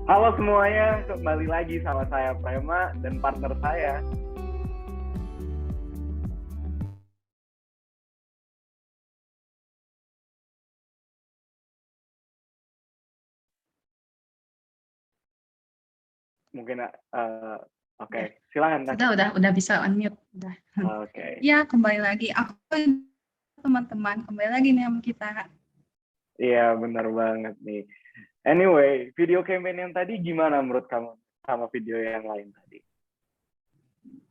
Halo semuanya, kembali lagi sama saya Prema dan partner saya. Mungkin oke, silakan Kak. Udah bisa unmute. Udah. Oke. Ya, kembali lagi. Aku teman-teman, kembali lagi nih sama kita. Iya, benar banget nih. Anyway, video campaign yang tadi gimana menurut kamu sama video yang lain tadi?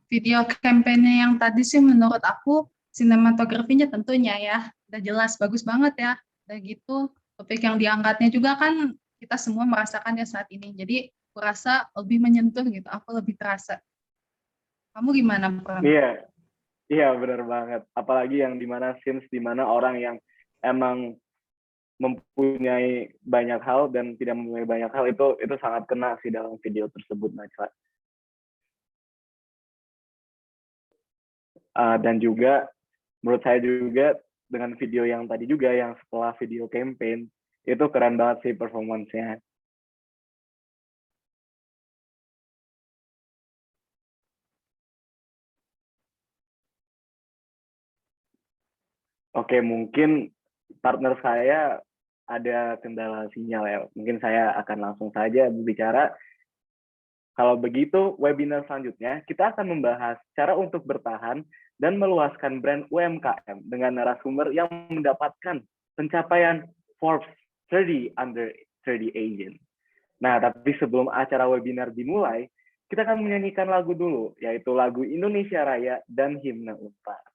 Video kampanye yang tadi sih menurut aku sinematografinya tentunya ya udah jelas, bagus banget ya. Udah gitu, topik yang diangkatnya juga kan kita semua merasakannya saat ini. Jadi aku rasa lebih menyentuh gitu, aku lebih terasa. Kamu gimana, Pram? Iya, iya benar banget. Apalagi yang dimana scenes dimana orang yang emang mempunyai banyak hal dan tidak mempunyai banyak hal itu sangat kena sih dalam video tersebut, Najwa. Dan juga menurut saya juga dengan video yang tadi juga yang setelah video campaign itu keren banget sih performance-nya. Oke, mungkin partner saya ada kendala sinyal ya. Mungkin saya akan langsung saja berbicara. Kalau begitu, webinar selanjutnya kita akan membahas cara untuk bertahan dan meluaskan brand UMKM dengan narasumber yang mendapatkan pencapaian Forbes 30 Under 30 Asian. Nah, tapi sebelum acara webinar dimulai, kita akan menyanyikan lagu dulu, yaitu lagu Indonesia Raya dan Himne Unpad.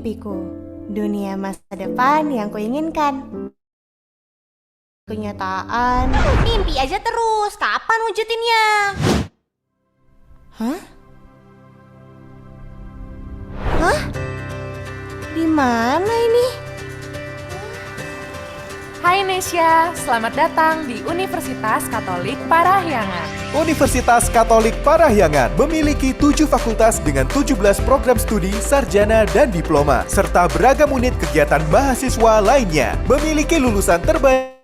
mimpiku, dunia masa depan yang kuinginkan. Kenyataan, mimpi aja terus, kapan wujudinnya? Hah? Hah? Di mana ini? Hai Nesya, selamat datang di Universitas Katolik Parahyangan. Universitas Katolik Parahyangan memiliki 7 fakultas dengan 17 program studi sarjana dan diploma, serta beragam unit kegiatan mahasiswa lainnya. Memiliki lulusan terbaik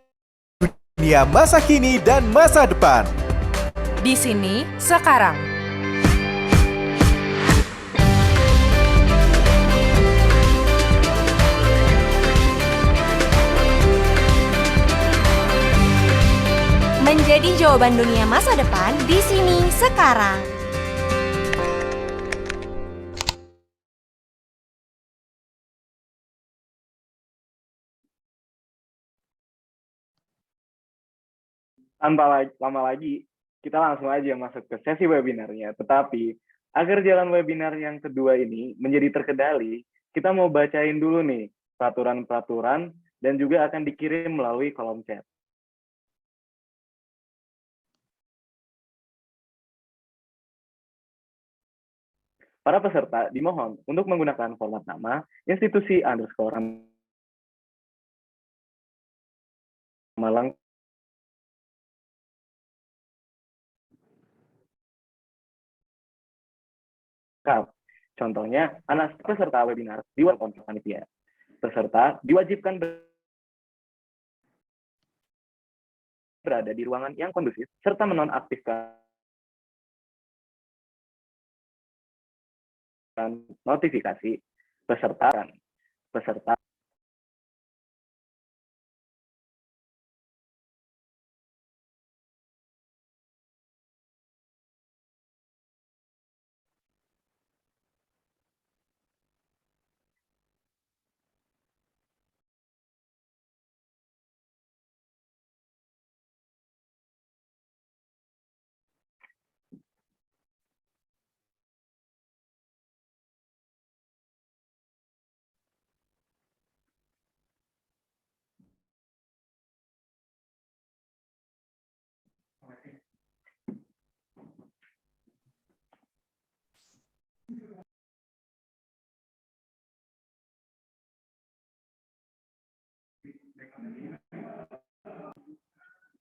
dunia masa kini dan masa depan. Di sini, sekarang. Menjadi jawaban dunia masa depan di sini sekarang. Tanpa lama lagi, kita langsung aja masuk ke sesi webinarnya. Tetapi, agar jalan webinar yang kedua ini menjadi terkendali, kita mau bacain dulu nih peraturan-peraturan dan juga akan dikirim melalui kolom chat. Para peserta dimohon untuk menggunakan format nama, institusi underscore nama lengkap. Contohnya, anak peserta webinar di luar kontrak panitia. Peserta diwajibkan berada di ruangan yang kondusif serta menonaktifkan notifikasi peserta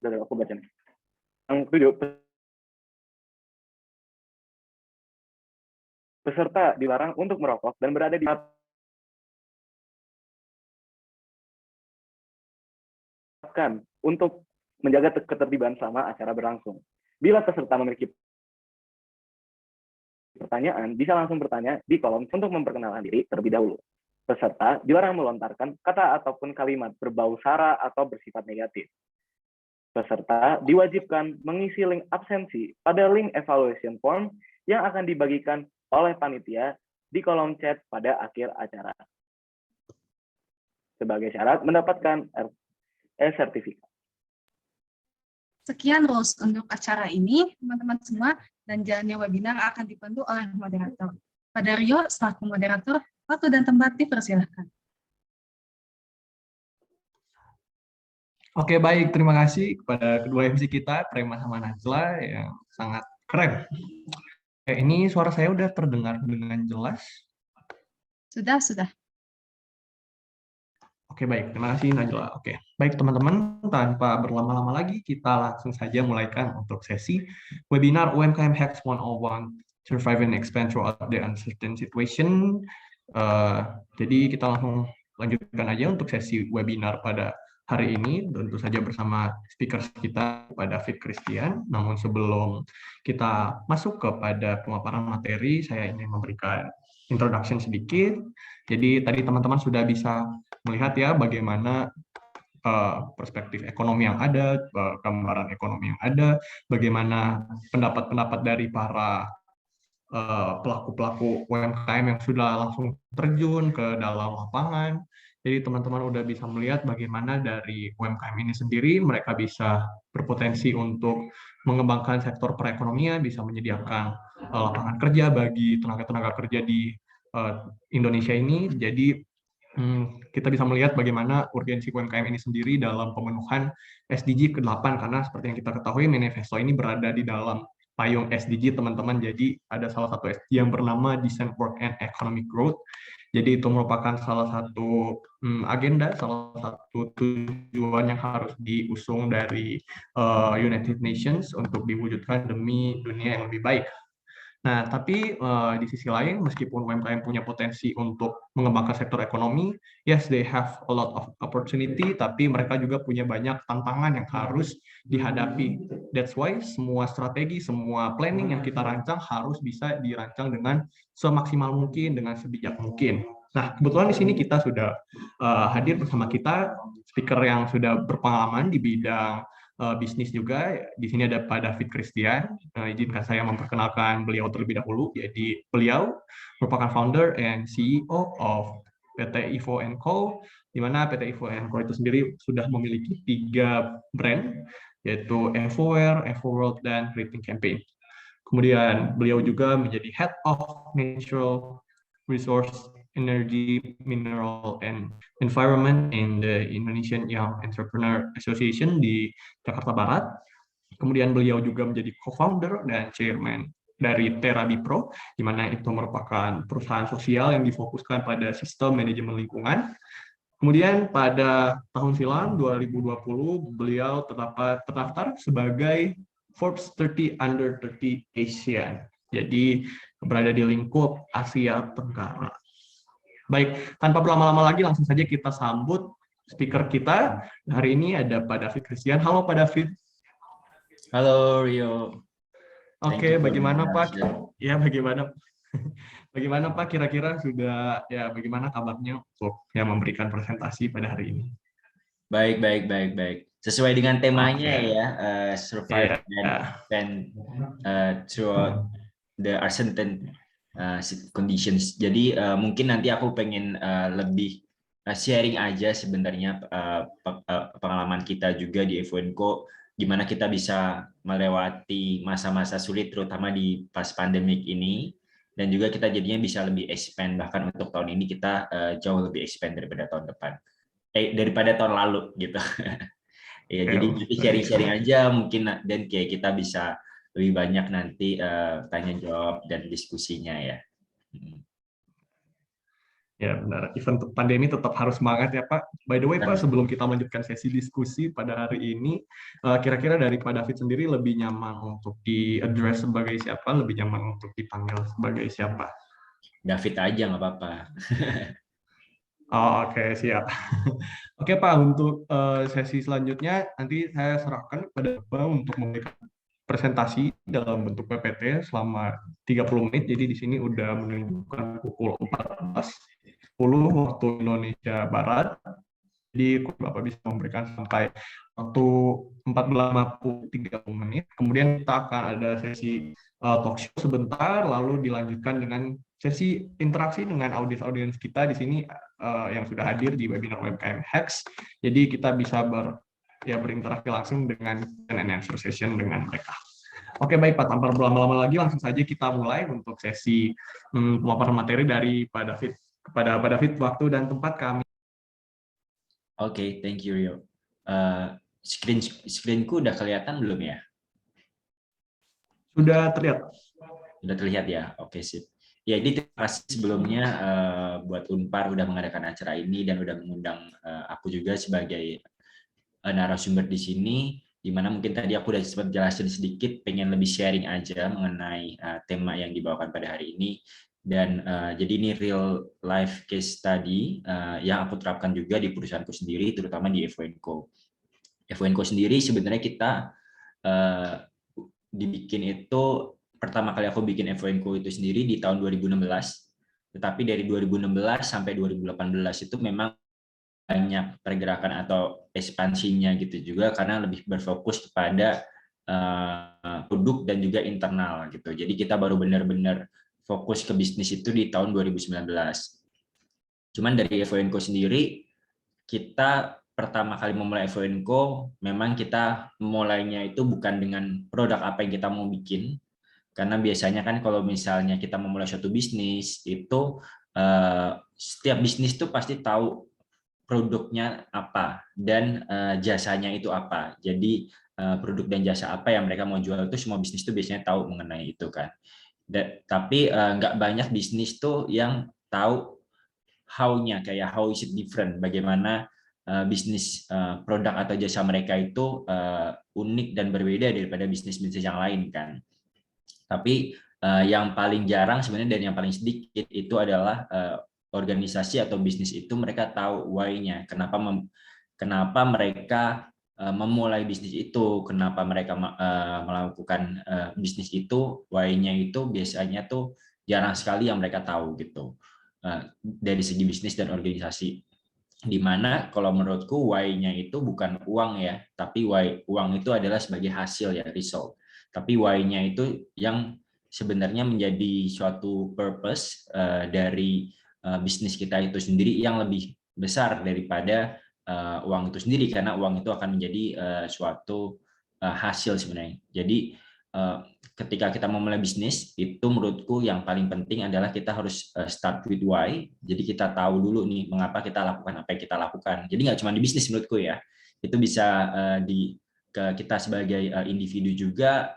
aku baca nih. Yang 7, peserta dilarang untuk merokok dan berada di untuk menjaga ketertiban selama acara berlangsung. Bila peserta memiliki pertanyaan, bisa langsung bertanya di kolom untuk memperkenalkan diri terlebih dahulu. Peserta dilarang melontarkan kata ataupun kalimat berbau sara atau bersifat negatif. Peserta diwajibkan mengisi link absensi pada link evaluation form yang akan dibagikan oleh panitia di kolom chat pada akhir acara. Sebagai syarat mendapatkan sertifikat. Sekian rules untuk acara ini, teman-teman semua, dan jalannya webinar akan dipandu oleh moderator. Pak Daryo, selaku moderator, waktu dan tempat dipersilahkan. Oke, baik. Terima kasih kepada kedua MC kita, Prema sama Najla, yang sangat keren. Oke, ini suara saya udah terdengar dengan jelas? Sudah. Oke, baik. Terima kasih, Najla. Oke, baik teman-teman, tanpa berlama-lama lagi, kita langsung saja mulaikan untuk sesi webinar UMKM Hacks 101, Survive and Expand Throughout the Uncertain Situation. Jadi kita langsung lanjutkan aja untuk sesi webinar pada hari ini, tentu saja bersama speaker kita, Pak David Christian. Namun sebelum kita masuk kepada pemaparan materi, saya ingin memberikan introduction sedikit. Jadi tadi teman-teman sudah bisa melihat ya bagaimana perspektif ekonomi yang ada, gambaran ekonomi yang ada, bagaimana pendapat-pendapat dari para pelaku-pelaku UMKM yang sudah langsung terjun ke dalam lapangan. Jadi teman-teman udah bisa melihat bagaimana dari UMKM ini sendiri mereka bisa berpotensi untuk mengembangkan sektor perekonomian, bisa menyediakan lapangan kerja bagi tenaga-tenaga kerja di Indonesia ini. Jadi kita bisa melihat bagaimana urgensi UMKM ini sendiri dalam pemenuhan SDG ke-8, karena seperti yang kita ketahui manifesto ini berada di dalam payung SDG teman-teman. Jadi ada salah satu SDG yang bernama Decent Work and Economic Growth. Jadi itu merupakan salah satu agenda, salah satu tujuan yang harus diusung dari United Nations untuk diwujudkan demi dunia yang lebih baik. Nah, tapi di sisi lain, meskipun UMKM punya potensi untuk mengembangkan sektor ekonomi, yes, they have a lot of opportunity, tapi mereka juga punya banyak tantangan yang harus dihadapi. That's why semua strategi, semua planning yang kita rancang harus bisa dirancang dengan semaksimal mungkin, dengan sebijak mungkin. Nah, kebetulan di sini kita sudah hadir bersama kita, speaker yang sudah berpengalaman di bidang bisnis juga. Di sini ada Pak David Christian. Izinkan saya memperkenalkan beliau terlebih dahulu. Jadi beliau merupakan founder and CEO of PT Evo & Co, di mana PT Evo & Co itu sendiri sudah memiliki 3 brand, yaitu EvoWare, EvoWorld, dan Rating Campaign. Kemudian beliau juga menjadi Head of Natural Resource, Energy, Mineral, and Environment in the Indonesian Young Entrepreneur Association di Jakarta Barat. Kemudian beliau juga menjadi co-founder dan chairman dari Terabipro, di mana itu merupakan perusahaan sosial yang difokuskan pada sistem manajemen lingkungan. Kemudian pada tahun silam 2020 beliau terdaftar sebagai Forbes 30 Under 30 Asian. Jadi berada di lingkup Asia Tenggara. Baik, tanpa berlama-lama lagi langsung saja kita sambut speaker kita. Hari ini ada Pak David Christian. Halo Pak David. Halo Rio. Oke, bagaimana Pak? Ya, bagaimana? Bagaimana Pak kira-kira sudah ya bagaimana kabarnya untuk memberikan presentasi pada hari ini? Baik. Sesuai dengan temanya ya, survive and throughout the uncertain conditions. Jadi mungkin nanti aku pengen lebih sharing aja sebenarnya pengalaman kita juga di Evo & Co, gimana kita bisa melewati masa-masa sulit terutama di pas pandemik ini, dan juga kita jadinya bisa lebih expand, bahkan untuk tahun ini kita jauh lebih expand daripada tahun depan, daripada tahun lalu gitu. Ya, jadi sharing-sharing aja mungkin, dan kayak kita bisa lebih banyak nanti tanya jawab dan diskusinya ya. Ya benar, event pandemi tetap harus semangat ya Pak. By the way Pak, sebelum kita melanjutkan sesi diskusi pada hari ini, kira-kira dari Pak David sendiri lebih nyaman untuk di-address sebagai siapa, lebih nyaman untuk dipanggil sebagai siapa? David aja nggak apa-apa. Oh, oke, siap. Oke Pak, untuk sesi selanjutnya nanti saya serahkan kepada Bapak untuk memberikan presentasi dalam bentuk PPT selama 30 menit. Jadi di sini udah menunjukkan pukul 14.10 waktu Indonesia Barat. Jadi Bapak bisa memberikan sampai waktu 14.50 30 menit. Kemudian kita akan ada sesi talk show sebentar, lalu dilanjutkan dengan sesi interaksi dengan audiens kita di sini yang sudah hadir di webinar UMKM Hacks. Jadi kita bisa berinteraksi langsung dengan answer session dengan mereka. Oke, baik Pak, tanpa berlama-lama lagi langsung saja kita mulai untuk sesi pemaparan materi dari Pak David. Kepada Pak David, waktu dan tempat kami. Oke, thank you Rio. Screenku udah kelihatan belum ya? Sudah terlihat. Sudah terlihat ya, oke sip. Ya, jadi terima kasih sebelumnya buat Unpar udah mengadakan acara ini dan udah mengundang aku juga sebagai narasumber di sini, di mana mungkin tadi aku udah sempat jelasin sedikit, pengen lebih sharing aja mengenai tema yang dibawakan pada hari ini. Dan jadi ini real life case study yang aku terapkan juga di perusahaanku sendiri, terutama di Evo & Co. Evo & Co sendiri sebenarnya kita dibikin itu, pertama kali aku bikin Evo & Co itu sendiri di tahun 2016, tetapi dari 2016 sampai 2018 itu memang banyak pergerakan atau ekspansinya gitu juga, karena lebih berfokus kepada produk dan juga internal gitu. Jadi kita baru benar-benar fokus ke bisnis itu di tahun 2019. Cuman dari Evo & Co sendiri, kita pertama kali memulai Evo & Co, memang kita mulainya itu bukan dengan produk apa yang kita mau bikin, karena biasanya kan kalau misalnya kita memulai suatu bisnis itu setiap bisnis tuh pasti tahu produknya apa dan jasanya itu apa. Jadi produk dan jasa apa yang mereka mau jual itu semua bisnis tuh biasanya tahu mengenai itu kan. Tapi nggak banyak bisnis tuh yang tahu how-nya, kayak how is it different, bagaimana bisnis produk atau jasa mereka itu unik dan berbeda daripada bisnis-bisnis yang lain kan. Tapi yang paling jarang sebenarnya dan yang paling sedikit itu adalah organisasi atau bisnis itu mereka tahu why-nya, kenapa mereka memulai bisnis itu, kenapa mereka melakukan bisnis itu, why-nya itu biasanya tuh jarang sekali yang mereka tahu gitu dari segi bisnis dan organisasi. Dimana kalau menurutku why-nya itu bukan uang ya, tapi uang itu adalah sebagai hasil ya, result. Tapi why-nya itu yang sebenarnya menjadi suatu purpose dari bisnis kita itu sendiri yang lebih besar daripada uang itu sendiri, karena uang itu akan menjadi suatu hasil sebenarnya. Jadi ketika kita memulai bisnis itu menurutku yang paling penting adalah kita harus start with why. Jadi kita tahu dulu nih mengapa kita lakukan apa yang kita lakukan. Jadi nggak cuma di bisnis menurutku ya, itu bisa kita sebagai individu juga,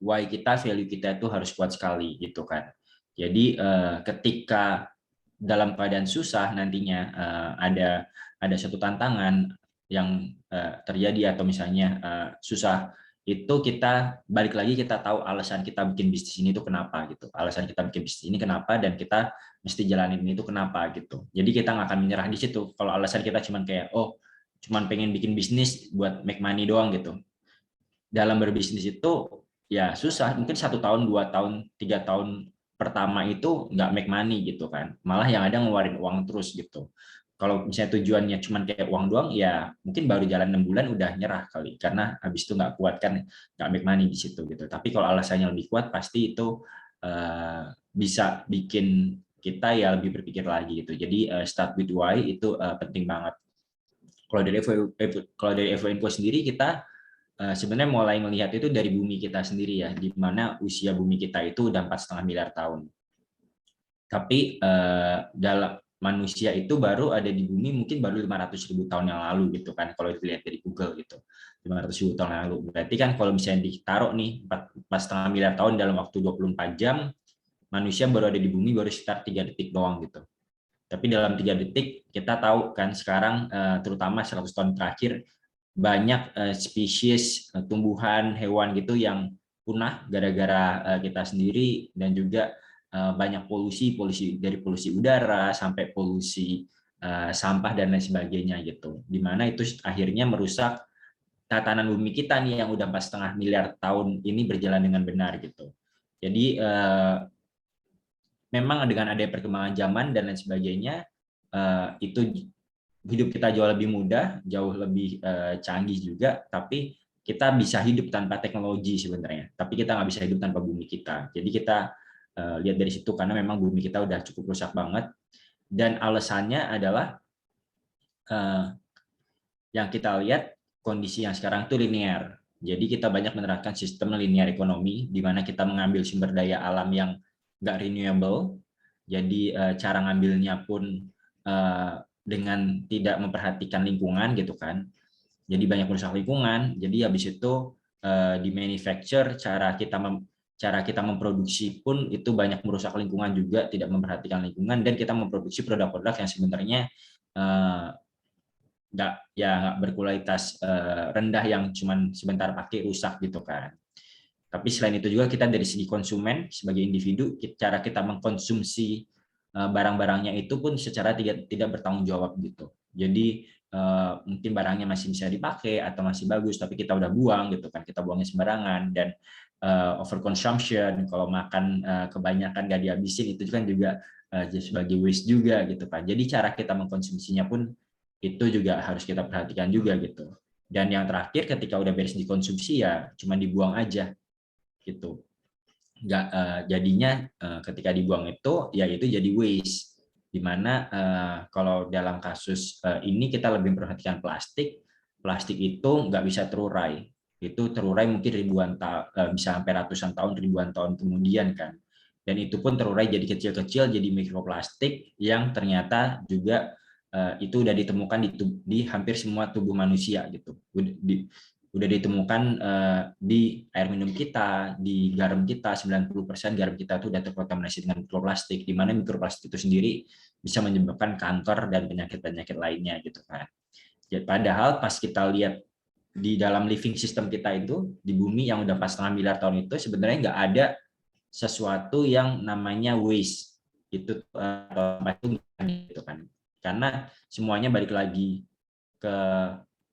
why kita, value kita itu harus kuat sekali gitu kan. Jadi ketika dalam keadaan susah nantinya ada suatu tantangan yang terjadi atau misalnya susah, itu kita balik lagi, kita tahu alasan kita bikin bisnis ini itu kenapa gitu. Alasan kita bikin bisnis ini kenapa dan kita mesti jalanin itu kenapa gitu. Jadi kita nggak akan menyerah di situ. Kalau alasan kita cuman kayak cuman pengen bikin bisnis buat make money doang gitu. Dalam berbisnis itu ya susah, mungkin 1 tahun, 2 tahun, 3 tahun pertama itu nggak make money gitu kan, malah yang ada ngeluarin uang terus gitu. Kalau misalnya tujuannya cuma kayak uang doang, ya mungkin baru jalan 6 bulan udah nyerah kali, karena habis itu nggak kuat kan, nggak make money di situ gitu. Tapi kalau alasannya lebih kuat, pasti itu bisa bikin kita ya lebih berpikir lagi gitu. Jadi start with why itu penting banget. Kalau dari FO Info sendiri, kita sebenarnya mulai melihat itu dari bumi kita sendiri ya, di mana usia bumi kita itu udah 4,5 miliar tahun. Tapi dalam manusia itu baru ada di bumi mungkin baru 500.000 tahun yang lalu gitu kan, kalau dilihat dari Google gitu, 500.000 tahun yang lalu. Berarti kan kalau misalnya ditaruh nih 4,5 miliar tahun dalam waktu 24 jam, manusia baru ada di bumi baru sekitar 3 detik doang gitu. Tapi dalam 3 detik kita tahu kan sekarang terutama 100 tahun terakhir, banyak spesies tumbuhan, hewan gitu yang punah gara-gara kita sendiri, dan juga banyak polusi dari polusi udara sampai polusi sampah dan lain sebagainya gitu. Dimana itu akhirnya merusak tatanan bumi kita nih yang udah 4,5 miliar tahun ini berjalan dengan benar gitu. Jadi memang dengan ada perkembangan zaman dan lain sebagainya, itu hidup kita jauh lebih mudah, jauh lebih canggih juga, tapi kita bisa hidup tanpa teknologi sebenarnya, tapi kita nggak bisa hidup tanpa bumi kita. Jadi kita lihat dari situ, karena memang bumi kita udah cukup rusak banget, dan alasannya adalah yang kita lihat kondisi yang sekarang itu linear. Jadi kita banyak menerapkan sistem linear ekonomi, di mana kita mengambil sumber daya alam yang nggak renewable, jadi cara ngambilnya pun dengan tidak memperhatikan lingkungan gitu kan, jadi banyak merusak lingkungan. Jadi habis itu di manufacture, cara kita memproduksi pun itu banyak merusak lingkungan juga, tidak memperhatikan lingkungan, dan kita memproduksi produk-produk yang sebenarnya nggak berkualitas, rendah, yang cuman sebentar pakai rusak gitu kan. Tapi selain itu juga kita dari segi konsumen sebagai individu, cara kita mengkonsumsi barang-barangnya itu pun secara tidak bertanggung jawab gitu. Jadi mungkin barangnya masih bisa dipakai atau masih bagus, tapi kita udah buang gitu kan, kita buangnya sembarangan, dan overconsumption, kalau makan kebanyakan gak dihabisin, itu kan juga sebagai waste juga gitu kan. Jadi cara kita mengkonsumsinya pun itu juga harus kita perhatikan juga gitu. Dan yang terakhir, ketika udah beres dikonsumsi ya cuma dibuang aja gitu. Jadinya ketika dibuang itu ya itu jadi waste, dimana kalau dalam kasus ini kita lebih memperhatikan plastik itu nggak bisa terurai, itu terurai mungkin ribuan tahun, bisa sampai ratusan tahun, ribuan tahun kemudian kan. dan itu pun terurai jadi kecil-kecil jadi mikroplastik yang ternyata juga itu udah ditemukan di hampir semua tubuh manusia gitu. Udah ditemukan di air minum kita, di garam kita, 90% garam kita itu udah terkontaminasi dengan mikroplastik, di mana mikroplastik itu sendiri bisa menyebabkan kanker dan penyakit-penyakit lainnya gitu kan. Ya, padahal pas kita lihat di dalam living system kita itu, di bumi yang udah 4,5 miliar tahun itu sebenarnya nggak ada sesuatu yang namanya waste itu gitu kan. Karena semuanya balik lagi ke,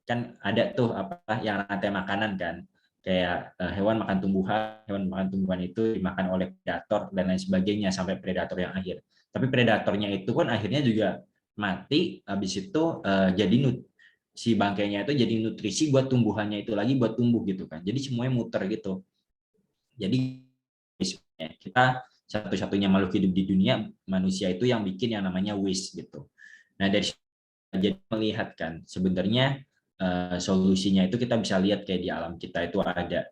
kan ada tuh apa yang rantai makanan kan, kayak hewan makan tumbuhan itu dimakan oleh predator dan lain sebagainya sampai predator yang akhir. Tapi predatornya itu kan akhirnya juga mati, habis itu si bangkainya itu jadi nutrisi buat tumbuhannya itu lagi buat tumbuh gitu kan. Jadi semuanya muter gitu. Jadi kita satu-satunya makhluk hidup di dunia, manusia itu yang bikin yang namanya waste gitu. Nah dari jadi melihat kan sebenarnya solusinya itu kita bisa lihat kayak di alam kita itu ada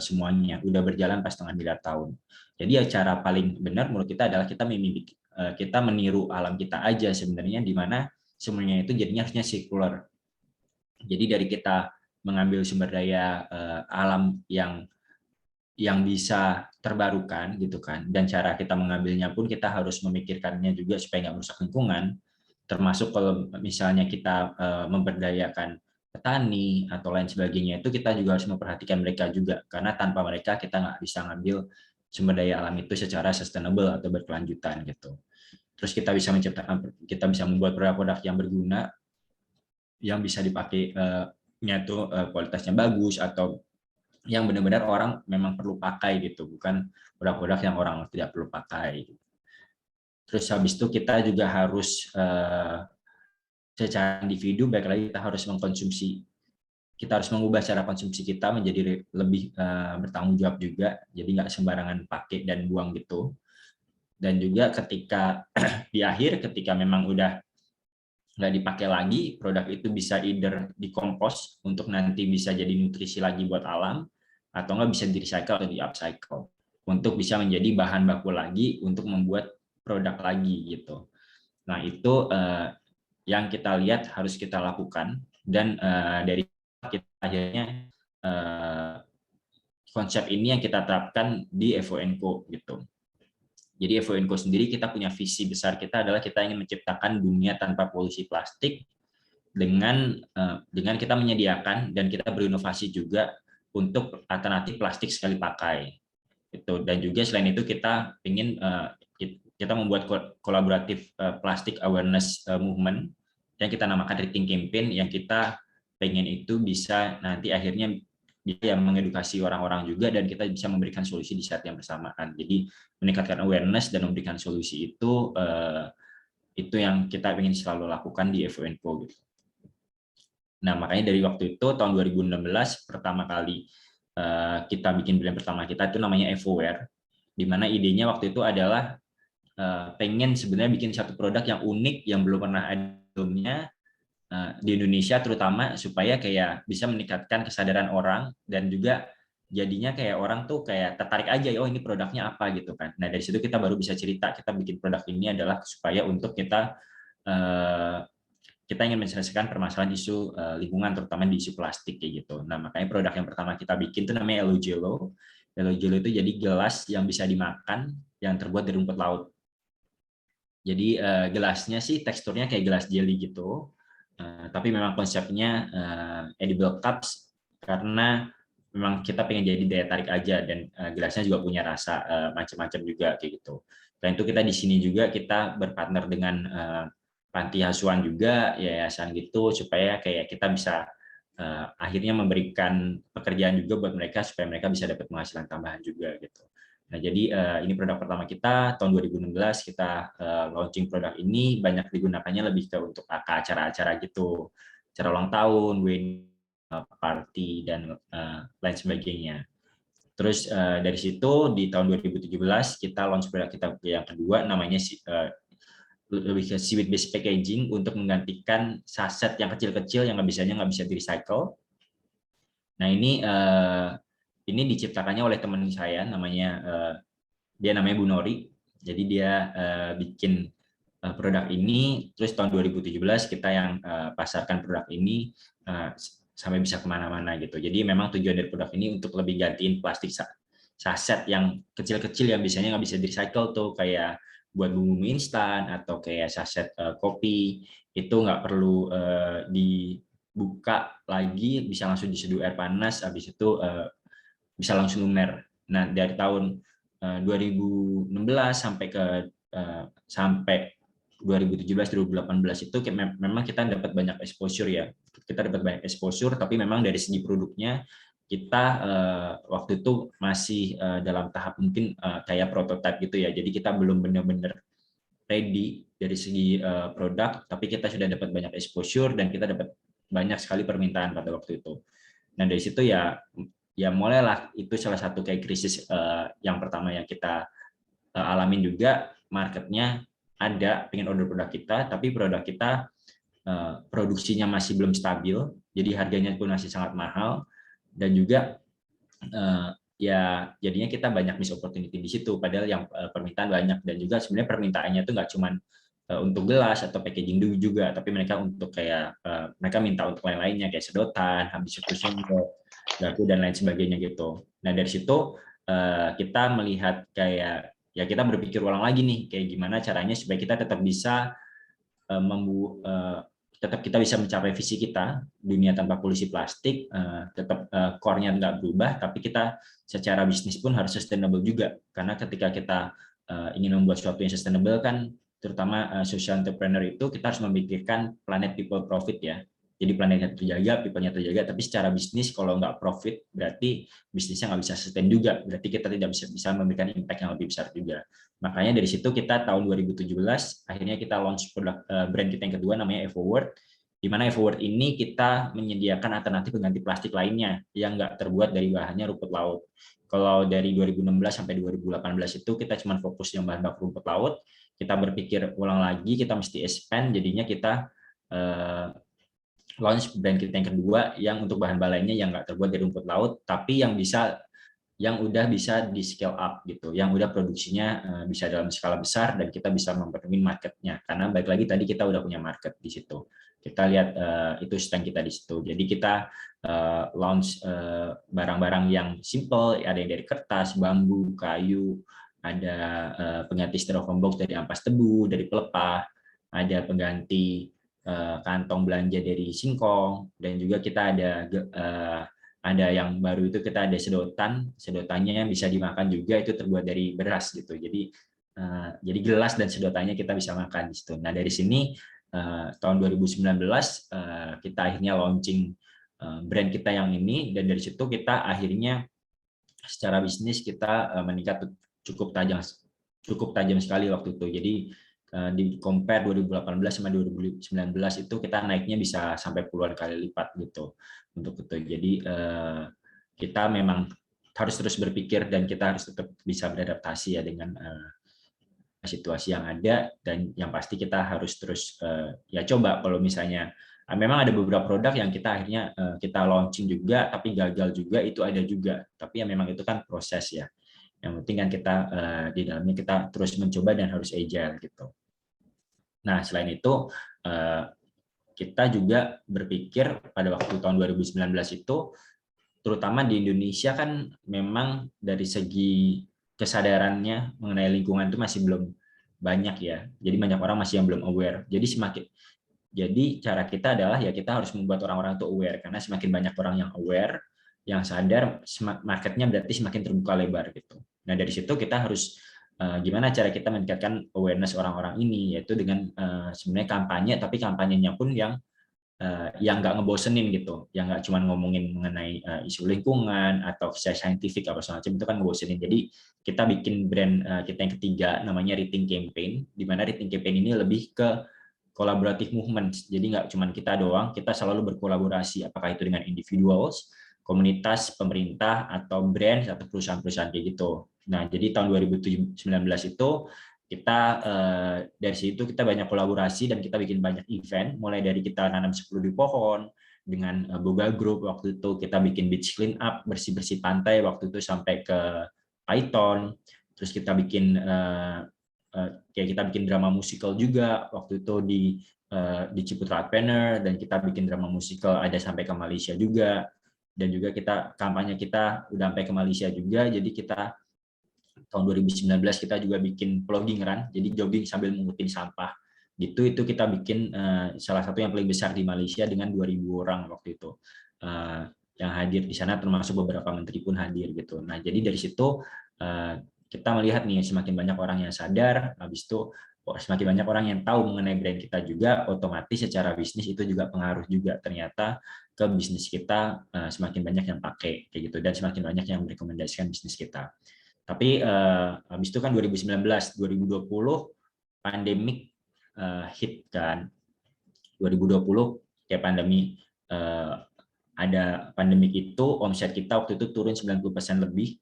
semuanya udah berjalan pas 4,5 miliar tahun. Jadi ya cara paling benar menurut kita adalah kita kita meniru alam kita aja sebenarnya, di mana semuanya itu jadinya harusnya circular. Jadi dari kita mengambil sumber daya alam yang bisa terbarukan gitu kan, dan cara kita mengambilnya pun kita harus memikirkannya juga supaya nggak merusak lingkungan. Termasuk kalau misalnya kita memberdayakan petani atau lain sebagainya, itu kita juga harus memperhatikan mereka juga, karena tanpa mereka kita nggak bisa ngambil sumber daya alam itu secara sustainable atau berkelanjutan gitu. Terus kita bisa membuat produk-produk yang berguna, yang bisa dipakai kualitasnya bagus, atau yang benar-benar orang memang perlu pakai gitu, bukan produk-produk yang orang tidak perlu pakai. Terus habis itu kita juga harus secara individu, baik lagi kita harus mengubah cara konsumsi kita menjadi lebih bertanggung jawab juga, jadi nggak sembarangan pakai dan buang gitu. Dan juga ketika di akhir, ketika memang udah nggak dipakai lagi, produk itu bisa either dikompos untuk nanti bisa jadi nutrisi lagi buat alam, atau nggak bisa di-recycle atau di-upcycle untuk bisa menjadi bahan baku lagi untuk membuat produk lagi gitu. Nah itu yang kita lihat harus kita lakukan, dan dari kita akhirnya konsep ini yang kita terapkan di Evo&Co gitu. Jadi Evo&Co sendiri kita punya visi besar kita adalah kita ingin menciptakan dunia tanpa polusi plastik dengan kita menyediakan dan kita berinovasi juga untuk alternatif plastik sekali pakai. Itu, dan juga selain itu kita ingin kita membuat kolaboratif plastic awareness movement yang kita namakan Rethink Campaign, yang kita pengen itu bisa nanti akhirnya bisa mengedukasi orang-orang juga, dan kita bisa memberikan solusi di saat yang bersamaan. Jadi meningkatkan awareness dan memberikan solusi itu yang kita ingin selalu lakukan di Evo&Co gitu. Nah makanya dari waktu itu tahun 2016 pertama kali kita bikin brand pertama kita itu namanya Evoware, di mana idenya waktu itu adalah pengen sebenarnya bikin satu produk yang unik yang belum pernah ada sebelumnya di Indonesia, terutama supaya kayak bisa meningkatkan kesadaran orang, dan juga jadinya kayak orang tuh kayak tertarik aja, oh ini produknya apa gitu kan. Nah dari situ kita baru bisa cerita kita bikin produk ini adalah supaya untuk kita ingin menyelesaikan permasalahan isu lingkungan, terutama di isu plastik kayak gitu. Nah makanya produk yang pertama kita bikin itu namanya Yellow Jello. Yellow Jello itu jadi gelas yang bisa dimakan yang terbuat dari rumput laut. Jadi gelasnya sih teksturnya kayak gelas jelly gitu, tapi memang konsepnya edible cups karena memang kita pengen jadi daya tarik aja, dan gelasnya juga punya rasa macam-macam juga kayak gitu. Dan itu kita di sini juga kita berpartner dengan panti asuhan juga, yayasan gitu, supaya kayak kita bisa akhirnya memberikan pekerjaan juga buat mereka supaya mereka bisa dapat penghasilan tambahan juga gitu. Nah, jadi ini produk pertama kita tahun 2016 kita launching produk ini, banyak digunakannya lebih ke untuk acara-acara gitu, acara ulang tahun, wedding party dan lain sebagainya. Terus dari situ di tahun 2017 kita launch produk kita yang kedua namanya lebih ke seaweed based packaging untuk menggantikan saset yang kecil-kecil yang nggak bisa di-recycle. Nah ini diciptakannya oleh teman saya namanya dia namanya Bu Nori. Jadi dia bikin produk ini, terus tahun 2017 kita yang pasarkan produk ini sampai bisa kemana-mana gitu. Jadi memang tujuan dari produk ini untuk lebih gantiin plastik saset yang kecil-kecil yang biasanya nggak bisa di-recycle tuh, kayak buat bumbu instan atau kayak saset kopi, itu nggak perlu dibuka lagi, bisa langsung diseduh air panas, habis itu bisa langsung lumer. Nah, dari tahun 2016 sampai 2017-2018 itu memang kita dapat banyak exposure ya. Kita dapat banyak exposure, tapi memang dari segi produknya kita waktu itu masih dalam tahap mungkin kayak prototype gitu ya. Jadi kita belum benar-benar ready dari segi produk, tapi kita sudah dapat banyak exposure dan kita dapat banyak sekali permintaan pada waktu itu. Nah, dari situ ya mulailah, itu salah satu kayak krisis yang pertama yang kita alamin juga. Marketnya ada pengen order produk kita, tapi produk kita produksinya masih belum stabil, jadi harganya pun masih sangat mahal, dan juga ya jadinya kita banyak miss opportunity di situ, padahal yang permintaan banyak, dan juga sebenarnya permintaannya itu nggak cuma untuk gelas atau packaging juga, tapi mereka untuk kayak mereka minta untuk lain-lainnya kayak sedotan, habis itu sendok, garpu dan lain sebagainya gitu. Nah, dari situ kita melihat kayak ya kita berpikir ulang lagi nih, kayak gimana caranya supaya kita tetap bisa tetap kita bisa mencapai visi kita, dunia tanpa polusi plastik, tetap core-nya nggak berubah, tapi kita secara bisnis pun harus sustainable juga, karena ketika kita ingin membuat sesuatu yang sustainable kan, terutama social entrepreneur itu kita harus memikirkan planet, people, profit ya. Jadi planetnya terjaga, people-nya terjaga, tapi secara bisnis kalau nggak profit berarti bisnisnya nggak bisa sustain juga, berarti kita tidak bisa memberikan impact yang lebih besar juga. Makanya dari situ kita tahun 2017 akhirnya kita launch produk brand kita yang kedua namanya EvoWorld, di mana EvoWorld ini kita menyediakan alternatif pengganti plastik lainnya yang nggak terbuat dari bahannya rumput laut. Kalau dari 2016 sampai 2018 itu kita cuma fokus yang bahan baku rumput laut, kita berpikir ulang lagi, kita mesti expand, jadinya kita launch brand kita yang kedua yang untuk bahan balainya yang nggak terbuat dari rumput laut, tapi yang udah bisa di scale up gitu, yang udah produksinya bisa dalam skala besar dan kita bisa mempenuhi marketnya, karena baik lagi tadi kita udah punya market di situ. Kita lihat itu stand kita di situ. Jadi kita launch barang-barang yang simple, ada yang dari kertas, bambu, kayu, ada pengganti styrofoam box dari ampas tebu, dari pelepah, ada pengganti kantong belanja dari singkong, dan juga kita ada yang baru itu kita ada sedotannya yang bisa dimakan juga, itu terbuat dari beras gitu. Jadi gelas dan sedotannya kita bisa makan di situ. Nah, dari sini tahun 2019 kita akhirnya launching brand kita yang ini, dan dari situ kita akhirnya secara bisnis kita meningkat cukup tajam sekali waktu itu. Jadi di compare 2018 sama 2019 itu kita naiknya bisa sampai puluhan kali lipat gitu untuk itu. Jadi kita memang harus terus berpikir dan kita harus tetap bisa beradaptasi ya dengan situasi yang ada, dan yang pasti kita harus terus ya coba, kalau misalnya memang ada beberapa produk yang kita akhirnya kita launching juga tapi gagal juga, itu ada juga, tapi ya memang itu kan proses ya. Yang penting kan kita di dalamnya kita terus mencoba dan harus agile gitu. Nah, selain itu kita juga berpikir pada waktu tahun 2019 itu, terutama di Indonesia kan memang dari segi kesadarannya mengenai lingkungan itu masih belum banyak ya. Jadi banyak orang masih yang belum aware. Jadi cara kita adalah ya kita harus membuat orang-orang itu aware, karena semakin banyak orang yang aware, yang sadar, marketnya berarti semakin terbuka lebar gitu. Nah, dari situ kita harus gimana cara kita meningkatkan awareness orang-orang ini, yaitu dengan sebenarnya kampanye, tapi kampanyenya pun yang nggak ngebosenin gitu, yang nggak cuma ngomongin mengenai isu lingkungan atau saintifik apa semacam, itu kan ngebosenin. Jadi kita bikin brand kita yang ketiga namanya Rethink Campaign, di mana Rethink Campaign ini lebih ke collaborative movement. Jadi nggak cuma kita doang, kita selalu berkolaborasi, apakah itu dengan individuals, komunitas, pemerintah, atau brand, atau perusahaan-perusahaan kayak gitu. Nah, jadi tahun 2019 itu kita dari situ kita banyak kolaborasi dan kita bikin banyak event, mulai dari kita nanam 10 pohon dengan Boga Group, waktu itu kita bikin beach clean up, bersih-bersih pantai waktu itu sampai ke Python. terus kita bikin kayak kita bikin drama musikal juga waktu itu di Ciputra Adventure, dan kita bikin drama musikal ada sampai ke Malaysia juga, dan juga kampanye kita udah sampai ke Malaysia juga. Jadi kita tahun 2019 kita juga bikin plogging run, jadi jogging sambil mengutin sampah gitu. Itu kita bikin salah satu yang paling besar di Malaysia dengan 2.000 orang waktu itu yang hadir di sana, termasuk beberapa menteri pun hadir gitu. Nah, jadi dari situ kita melihat nih semakin banyak orang yang sadar, habis itu semakin banyak orang yang tahu mengenai brand kita juga, otomatis secara bisnis itu juga pengaruh juga ternyata ke bisnis kita, semakin banyak yang pakai kayak gitu, dan semakin banyak yang merekomendasikan bisnis kita. Tapi habis itu kan 2019, 2020 pandemik hit kan. 2020 kayak pandemi, ada pandemik itu omset kita waktu itu turun 90% lebih,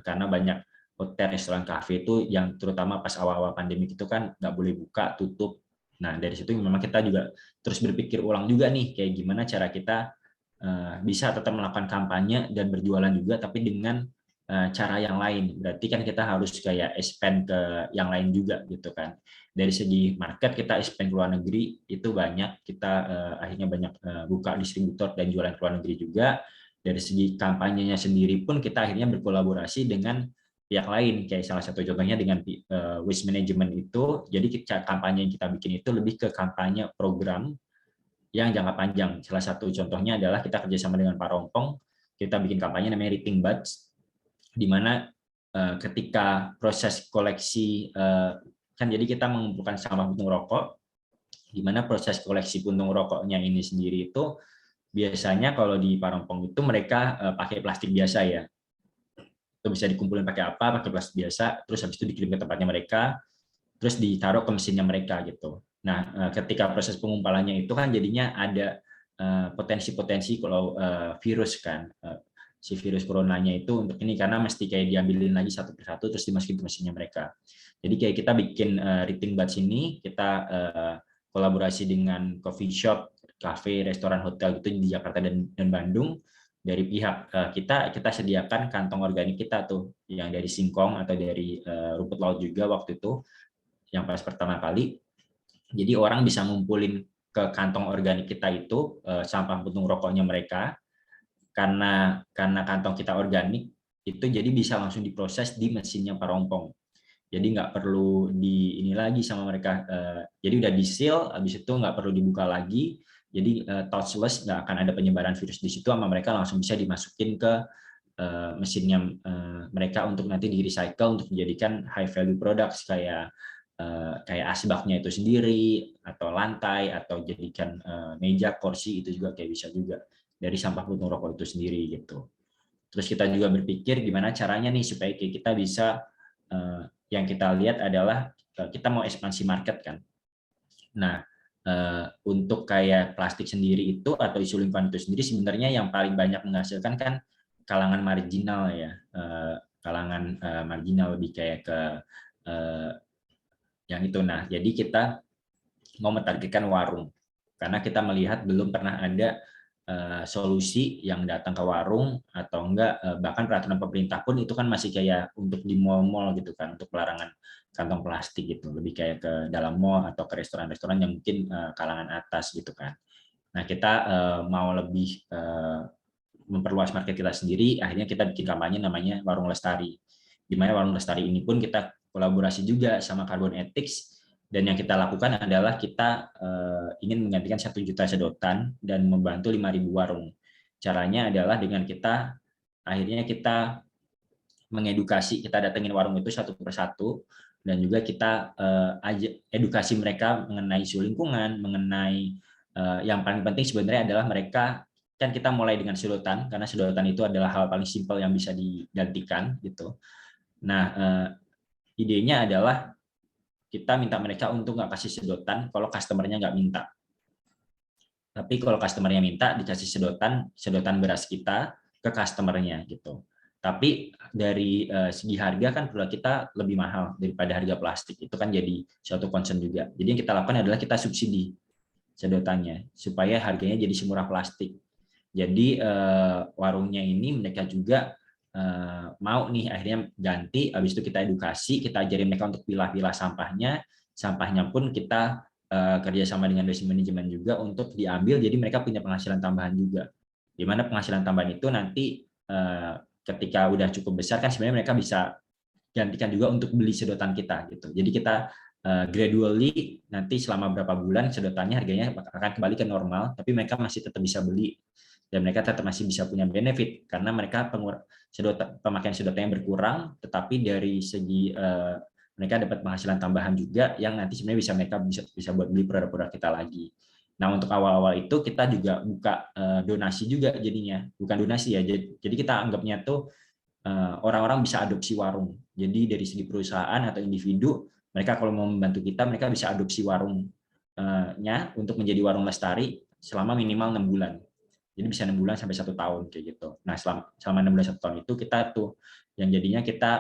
karena banyak hotel, restoran, kafe itu yang terutama pas awal-awal pandemik itu kan nggak boleh buka, tutup. Nah, dari situ memang kita juga terus berpikir ulang juga nih, kayak gimana cara kita bisa tetap melakukan kampanye dan berjualan juga, tapi dengan cara yang lain. Berarti kan kita harus kayak expand ke yang lain juga gitu kan. Dari segi market kita expand ke luar negeri itu banyak, kita akhirnya banyak buka distributor dan jualan ke luar negeri juga. Dari segi kampanyenya sendiri pun kita akhirnya berkolaborasi dengan pihak lain, kayak salah satu contohnya dengan waste management itu. Jadi kampanye yang kita bikin itu lebih ke kampanye program yang jangka panjang. Salah satu contohnya adalah kita kerjasama dengan Parompong, kita bikin kampanye namanya Ripping Buds, di mana ketika proses koleksi, kan jadi kita mengumpulkan sampah puntung rokok, di mana proses koleksi puntung rokoknya ini sendiri itu biasanya kalau di Parompong itu mereka pakai plastik biasa ya. Itu bisa dikumpulin pakai apa, pakai plastik biasa, terus habis itu dikirim ke tempatnya mereka, terus ditaruh ke mesinnya mereka gitu. Nah, ketika proses pengumpulannya itu kan jadinya ada potensi-potensi kalau virus kan, si virus coronanya itu untuk ini, karena mesti kayak diambilin lagi satu persatu terus dimasukin ke mesinnya mereka. Jadi kayak kita bikin Ripping Buds ini, kita kolaborasi dengan coffee shop, cafe, restoran, hotel gitu di Jakarta dan Bandung. Dari pihak kita sediakan kantong organik kita tuh yang dari singkong atau dari rumput laut juga waktu itu yang pas pertama kali. Jadi orang bisa ngumpulin ke kantong organik kita itu sampah puntung rokoknya mereka, karena kantong kita organik itu jadi bisa langsung diproses di mesinnya Parompong. Jadi nggak perlu di ini lagi sama mereka. Jadi udah di seal, habis itu nggak perlu dibuka lagi. Jadi touchless, nggak akan ada penyebaran virus di situ, sama mereka langsung bisa dimasukin ke mesinnya mereka untuk nanti di recycle untuk dijadikan high value products kayak asbaknya itu sendiri, atau lantai, atau jadikan meja, kursi, itu juga kayak bisa juga dari sampah puntung rokok itu sendiri gitu. Terus kita juga berpikir gimana caranya nih supaya kita bisa, yang kita lihat adalah kita mau ekspansi market kan. Nah, untuk kayak plastik sendiri itu atau isu lingkungan itu sendiri sebenarnya yang paling banyak menghasilkan kan kalangan marginal ya, kalangan marginal, lebih kayak ke yang itu. Nah, jadi kita mau mentargetkan warung karena kita melihat belum pernah ada solusi yang datang ke warung, atau enggak bahkan peraturan pemerintah pun itu kan masih kayak untuk di mall-mall gitu kan, untuk pelarangan kantong plastik gitu, lebih kayak ke dalam mall atau ke restoran-restoran yang mungkin kalangan atas gitu kan. Nah, kita mau lebih memperluas market kita sendiri, akhirnya kita bikin kampanye namanya Warung Lestari. Di mana Warung Lestari ini pun kita kolaborasi juga sama Carbon Ethics. Dan yang kita lakukan adalah kita ingin menggantikan 1 juta sedotan dan membantu 5.000 warung. Caranya adalah dengan akhirnya kita mengedukasi, kita datengin warung itu satu persatu, dan juga kita edukasi mereka mengenai isu lingkungan, mengenai yang paling penting sebenarnya adalah mereka, kan kita mulai dengan sedotan, karena sedotan itu adalah hal paling simpel yang bisa digantikan gitu. Nah, idenya adalah kita minta mereka untuk nggak kasih sedotan kalau customernya nggak minta. Tapi kalau customernya minta, dikasih sedotan beras kita ke customernya gitu. Tapi dari segi harga kan produk kita lebih mahal daripada harga plastik. Itu kan jadi suatu concern juga. Jadi yang kita lakukan adalah kita subsidi sedotannya supaya harganya jadi semurah plastik. Jadi warungnya ini mereka juga mau nih akhirnya ganti, habis itu kita edukasi, kita ajarin mereka untuk pilah-pilah sampahnya pun kita kerjasama dengan waste management juga untuk diambil, jadi mereka punya penghasilan tambahan juga. Di mana penghasilan tambahan itu nanti ketika udah cukup besar kan sebenarnya mereka bisa gantikan juga untuk beli sedotan kita gitu. Jadi kita gradually nanti selama berapa bulan sedotannya harganya akan kembali ke normal, tapi mereka masih tetap bisa beli dan mereka tetap masih bisa punya benefit karena mereka pemakaian sedotannya berkurang, tetapi dari segi mereka dapat penghasilan tambahan juga yang nanti sebenarnya mereka bisa buat beli produk-produk kita lagi. Nah, untuk awal-awal itu kita juga buka donasi juga jadinya, bukan donasi ya. Jadi kita anggapnya tuh orang-orang bisa adopsi warung. Jadi dari segi perusahaan atau individu, mereka kalau mau membantu kita, mereka bisa adopsi warungnya untuk menjadi warung lestari selama minimal 6 bulan. Jadi bisa 6 bulan sampai 1 tahun kayak gitu. Nah, selama 6 bulan 1 tahun itu kita tuh yang jadinya kita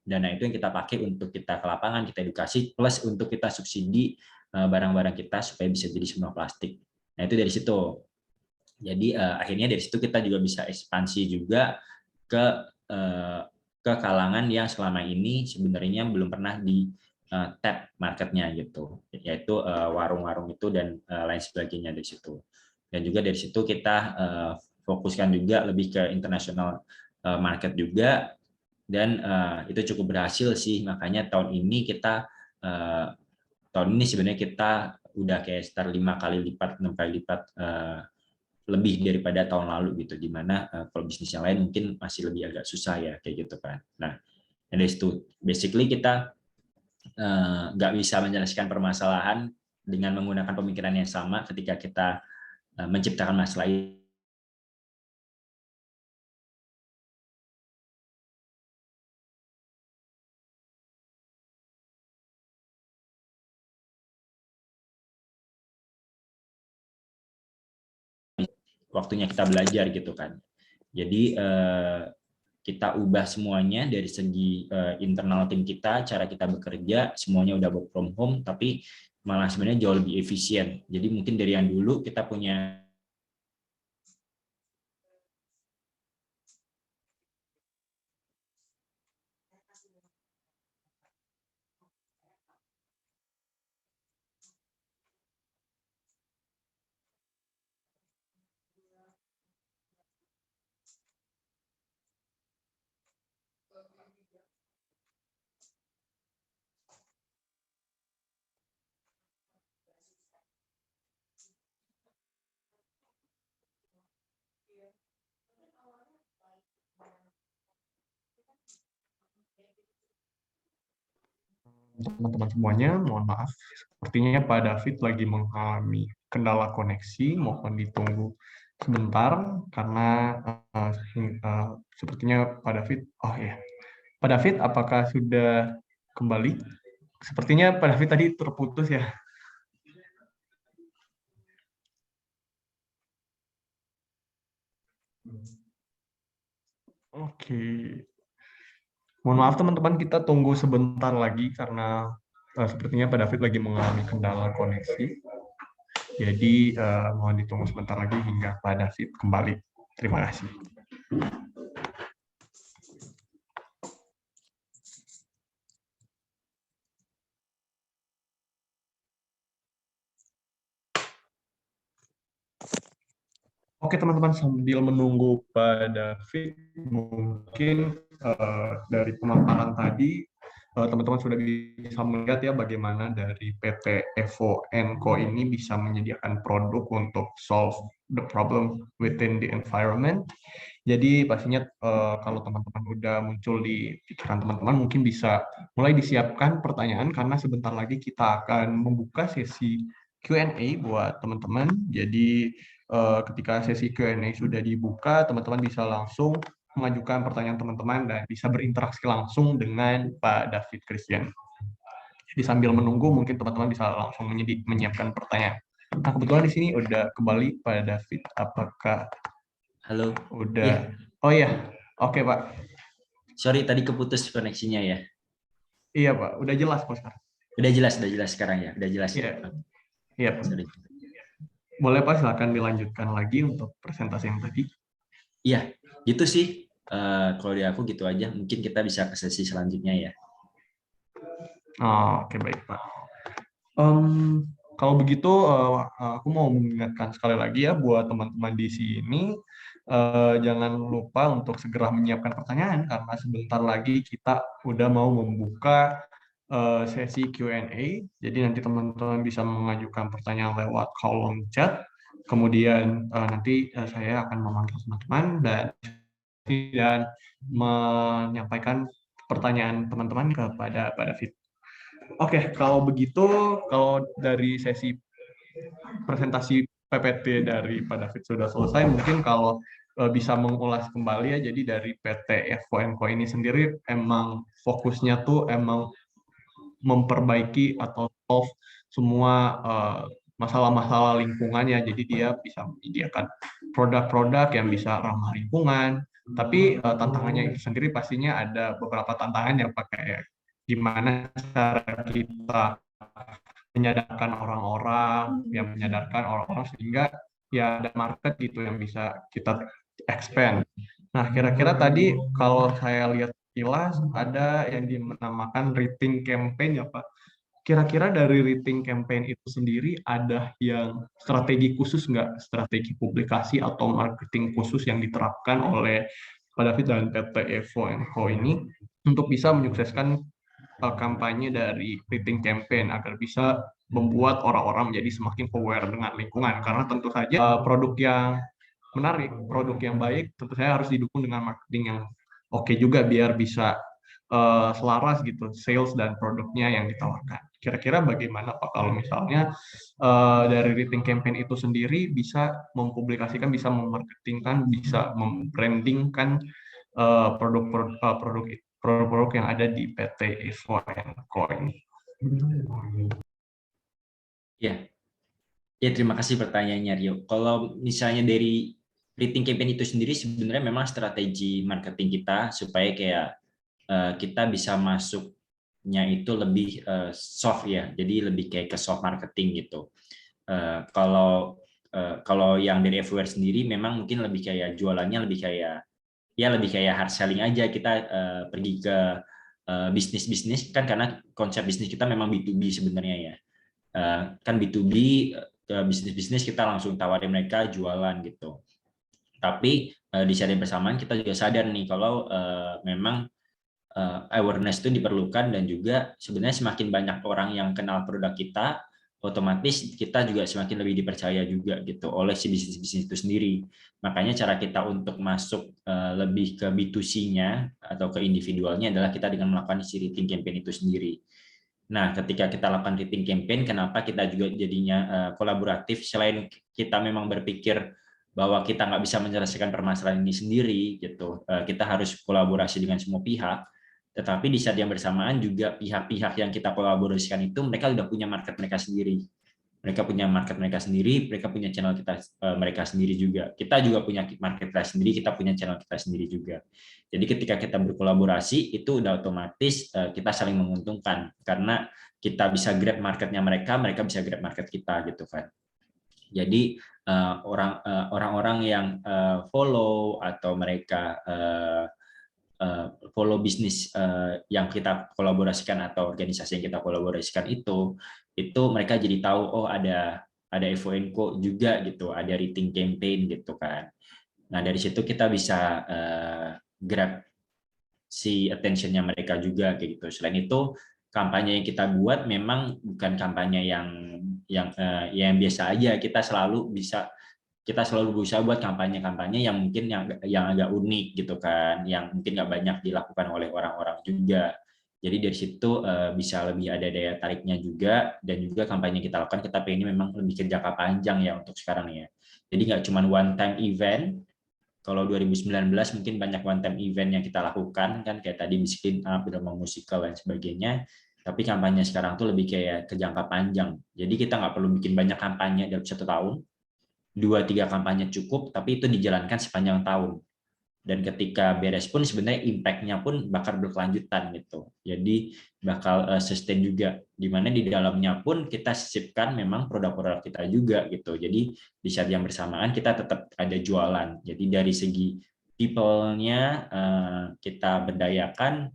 dana itu yang kita pakai untuk kita ke lapangan, kita edukasi, plus untuk kita subsidi barang-barang kita supaya bisa jadi semua plastik. Nah, itu dari situ. Jadi akhirnya dari situ kita juga bisa ekspansi juga ke kalangan yang selama ini sebenarnya belum pernah di tap marketnya gitu, yaitu warung-warung itu dan lain sebagainya dari situ. Dan juga dari situ kita fokuskan juga lebih ke international market juga, dan itu cukup berhasil sih. Makanya tahun ini sebenarnya kita udah kayak sekitar 5 kali lipat, 6 kali lipat lebih daripada tahun lalu gitu, dimana kalau bisnis yang lain mungkin masih lebih agak susah ya kayak gitu kan. Nah, dari situ basically kita nggak bisa menyelesaikan permasalahan dengan menggunakan pemikiran yang sama ketika kita menciptakan masalah ini. Waktunya kita belajar gitu kan. Jadi kita ubah semuanya dari segi internal tim kita, cara kita bekerja, semuanya udah work from home, tapi malah sebenarnya jauh lebih efisien. Jadi mungkin dari yang dulu kita punya teman-teman semuanya, mohon maaf. Sepertinya Pak David lagi mengalami kendala koneksi, mohon ditunggu sebentar karena sepertinya Pak David, Pak David, apakah sudah kembali? Sepertinya Pak David tadi terputus ya. Oke. Mohon maaf teman-teman, kita tunggu sebentar lagi karena sepertinya Pak David lagi mengalami kendala koneksi. Jadi mohon ditunggu sebentar lagi hingga Pak David kembali. Terima kasih. Oke teman-teman, sambil menunggu Pak David, mungkin dari pemaparan tadi teman-teman sudah bisa melihat ya bagaimana dari PT Evo & Co ini bisa menyediakan produk untuk solve the problem within the environment. Jadi pastinya kalau teman-teman udah muncul di pikiran teman-teman, mungkin bisa mulai disiapkan pertanyaan karena sebentar lagi kita akan membuka sesi Q&A buat teman-teman. Jadi ketika sesi Q&A sudah dibuka, teman-teman bisa langsung mengajukan pertanyaan teman-teman dan bisa berinteraksi langsung dengan Pak David Christian. Jadi sambil menunggu, mungkin teman-teman bisa langsung menyiapkan pertanyaan. Nah, kebetulan di sini udah kembali Pak David. Apakah halo? Udah. Ya. Oh iya, oke Pak. Sorry, tadi keputus koneksinya ya. Iya Pak, udah jelas Pak sekarang. Udah jelas sekarang ya, udah jelas. Iya Pak. Sorry. Boleh Pak, silakan dilanjutkan lagi untuk presentasi yang tadi. Iya, gitu sih. Kalau dari aku gitu aja. Mungkin kita bisa ke sesi selanjutnya ya. Oke, baik Pak. Kalau begitu, aku mau mengingatkan sekali lagi ya buat teman-teman di sini, jangan lupa untuk segera menyiapkan pertanyaan karena sebentar lagi kita udah mau membuka sesi Q&A. Jadi nanti teman-teman bisa mengajukan pertanyaan lewat kolom chat. Kemudian nanti saya akan memanggil teman-teman dan menyampaikan pertanyaan teman-teman kepada Pak David. Oke, kalau begitu, kalau dari sesi presentasi PPT dari Pak David sudah selesai, mungkin kalau bisa mengulas kembali ya, jadi dari PT FOMCO ini sendiri emang fokusnya tuh emang memperbaiki atau solve semua masalah-masalah lingkungannya, jadi dia bisa menyediakan produk-produk yang bisa ramah lingkungan, tapi tantangannya itu sendiri pastinya ada beberapa tantangan yang pakai gimana cara kita menyadarkan orang-orang sehingga ya ada market gitu yang bisa kita expand. Nah, kira-kira tadi kalau saya lihat kilas ada yang dinamakan rating campaign ya Pak. Kira-kira dari rating campaign itu sendiri ada yang strategi khusus nggak? Strategi publikasi atau marketing khusus yang diterapkan oleh Pak David dan PT Evo & Co ini untuk bisa menyukseskan kampanye dari rating campaign agar bisa membuat orang-orang menjadi semakin aware dengan lingkungan. Karena tentu saja produk yang menarik, produk yang baik tentu saja harus didukung dengan marketing yang oke juga biar bisa selaras gitu sales dan produknya yang ditawarkan. Kira-kira bagaimana Pak kalau misalnya dari rating campaign itu sendiri bisa mempublikasikan, bisa memarketingkan, bisa membrandingkan produk-produk yang ada di PT Evo & Co ini. Ya, terima kasih pertanyaannya Rio. Kalau misalnya dari rating campaign itu sendiri sebenarnya memang strategi marketing kita supaya kayak kita bisa masuknya itu lebih soft ya, jadi lebih kayak ke soft marketing gitu. Kalau yang dari Everywhere sendiri memang mungkin lebih kayak jualannya lebih kayak hard selling aja, kita pergi ke bisnis kan karena konsep bisnis kita memang B2B sebenarnya ya. Kan B2B ke bisnis kita langsung tawarin mereka jualan gitu. Tapi di saat yang bersamaan kita juga sadar nih kalau memang awareness itu diperlukan dan juga sebenarnya semakin banyak orang yang kenal produk kita, otomatis kita juga semakin lebih dipercaya juga gitu oleh si bisnis itu sendiri. Makanya cara kita untuk masuk lebih ke B2C-nya atau ke individualnya adalah kita dengan melakukan si rating campaign itu sendiri. Nah, ketika kita lakukan rating campaign, kenapa kita juga jadinya kolaboratif? Selain kita memang berpikir bahwa kita nggak bisa menyelesaikan permasalahan ini sendiri, gitu, kita harus kolaborasi dengan semua pihak. Tetapi di saat yang bersamaan juga pihak-pihak yang kita kolaborasikan itu mereka sudah punya market mereka sendiri. Mereka punya market mereka sendiri, mereka punya channel mereka sendiri juga. Kita juga punya market kita sendiri, kita punya channel kita sendiri juga. Jadi ketika kita berkolaborasi itu udah otomatis kita saling menguntungkan karena kita bisa grab marketnya mereka, mereka bisa grab market kita gitu kan. Jadi orang-orang yang follow atau mereka follow bisnis yang kita kolaborasikan atau organisasi yang kita kolaborasikan itu mereka jadi tahu oh ada Evo & Co juga gitu, ada rating campaign gitu kan. Nah dari situ kita bisa grab si attention-nya mereka juga kayak gitu. Selain itu kampanye yang kita buat memang bukan kampanye yang biasa aja, kita selalu berusaha buat kampanye-kampanye yang mungkin yang agak unik gitu kan, yang mungkin nggak banyak dilakukan oleh orang-orang juga. Jadi dari situ bisa lebih ada daya tariknya juga, dan juga kampanye yang kita lakukan kita pengen memang lebih ke jangka panjang ya untuk sekarang ya. Jadi nggak cuma one time event. Kalau 2019 mungkin banyak one time event yang kita lakukan kan kayak tadi Miss Clean Up, drama musikal dan sebagainya. Tapi kampanye sekarang tuh lebih kayak ke jangka panjang. Jadi kita nggak perlu bikin banyak kampanye dalam 1 tahun. 2-3 kampanye cukup, tapi itu dijalankan sepanjang tahun. Dan ketika beres pun sebenarnya impact-nya pun bakal berkelanjutan gitu. Jadi bakal sustain juga. Dimana di dalamnya pun kita sisipkan memang produk-produk kita juga gitu. Jadi di saat yang bersamaan kita tetap ada jualan. Jadi dari segi people-nya kita berdayakan,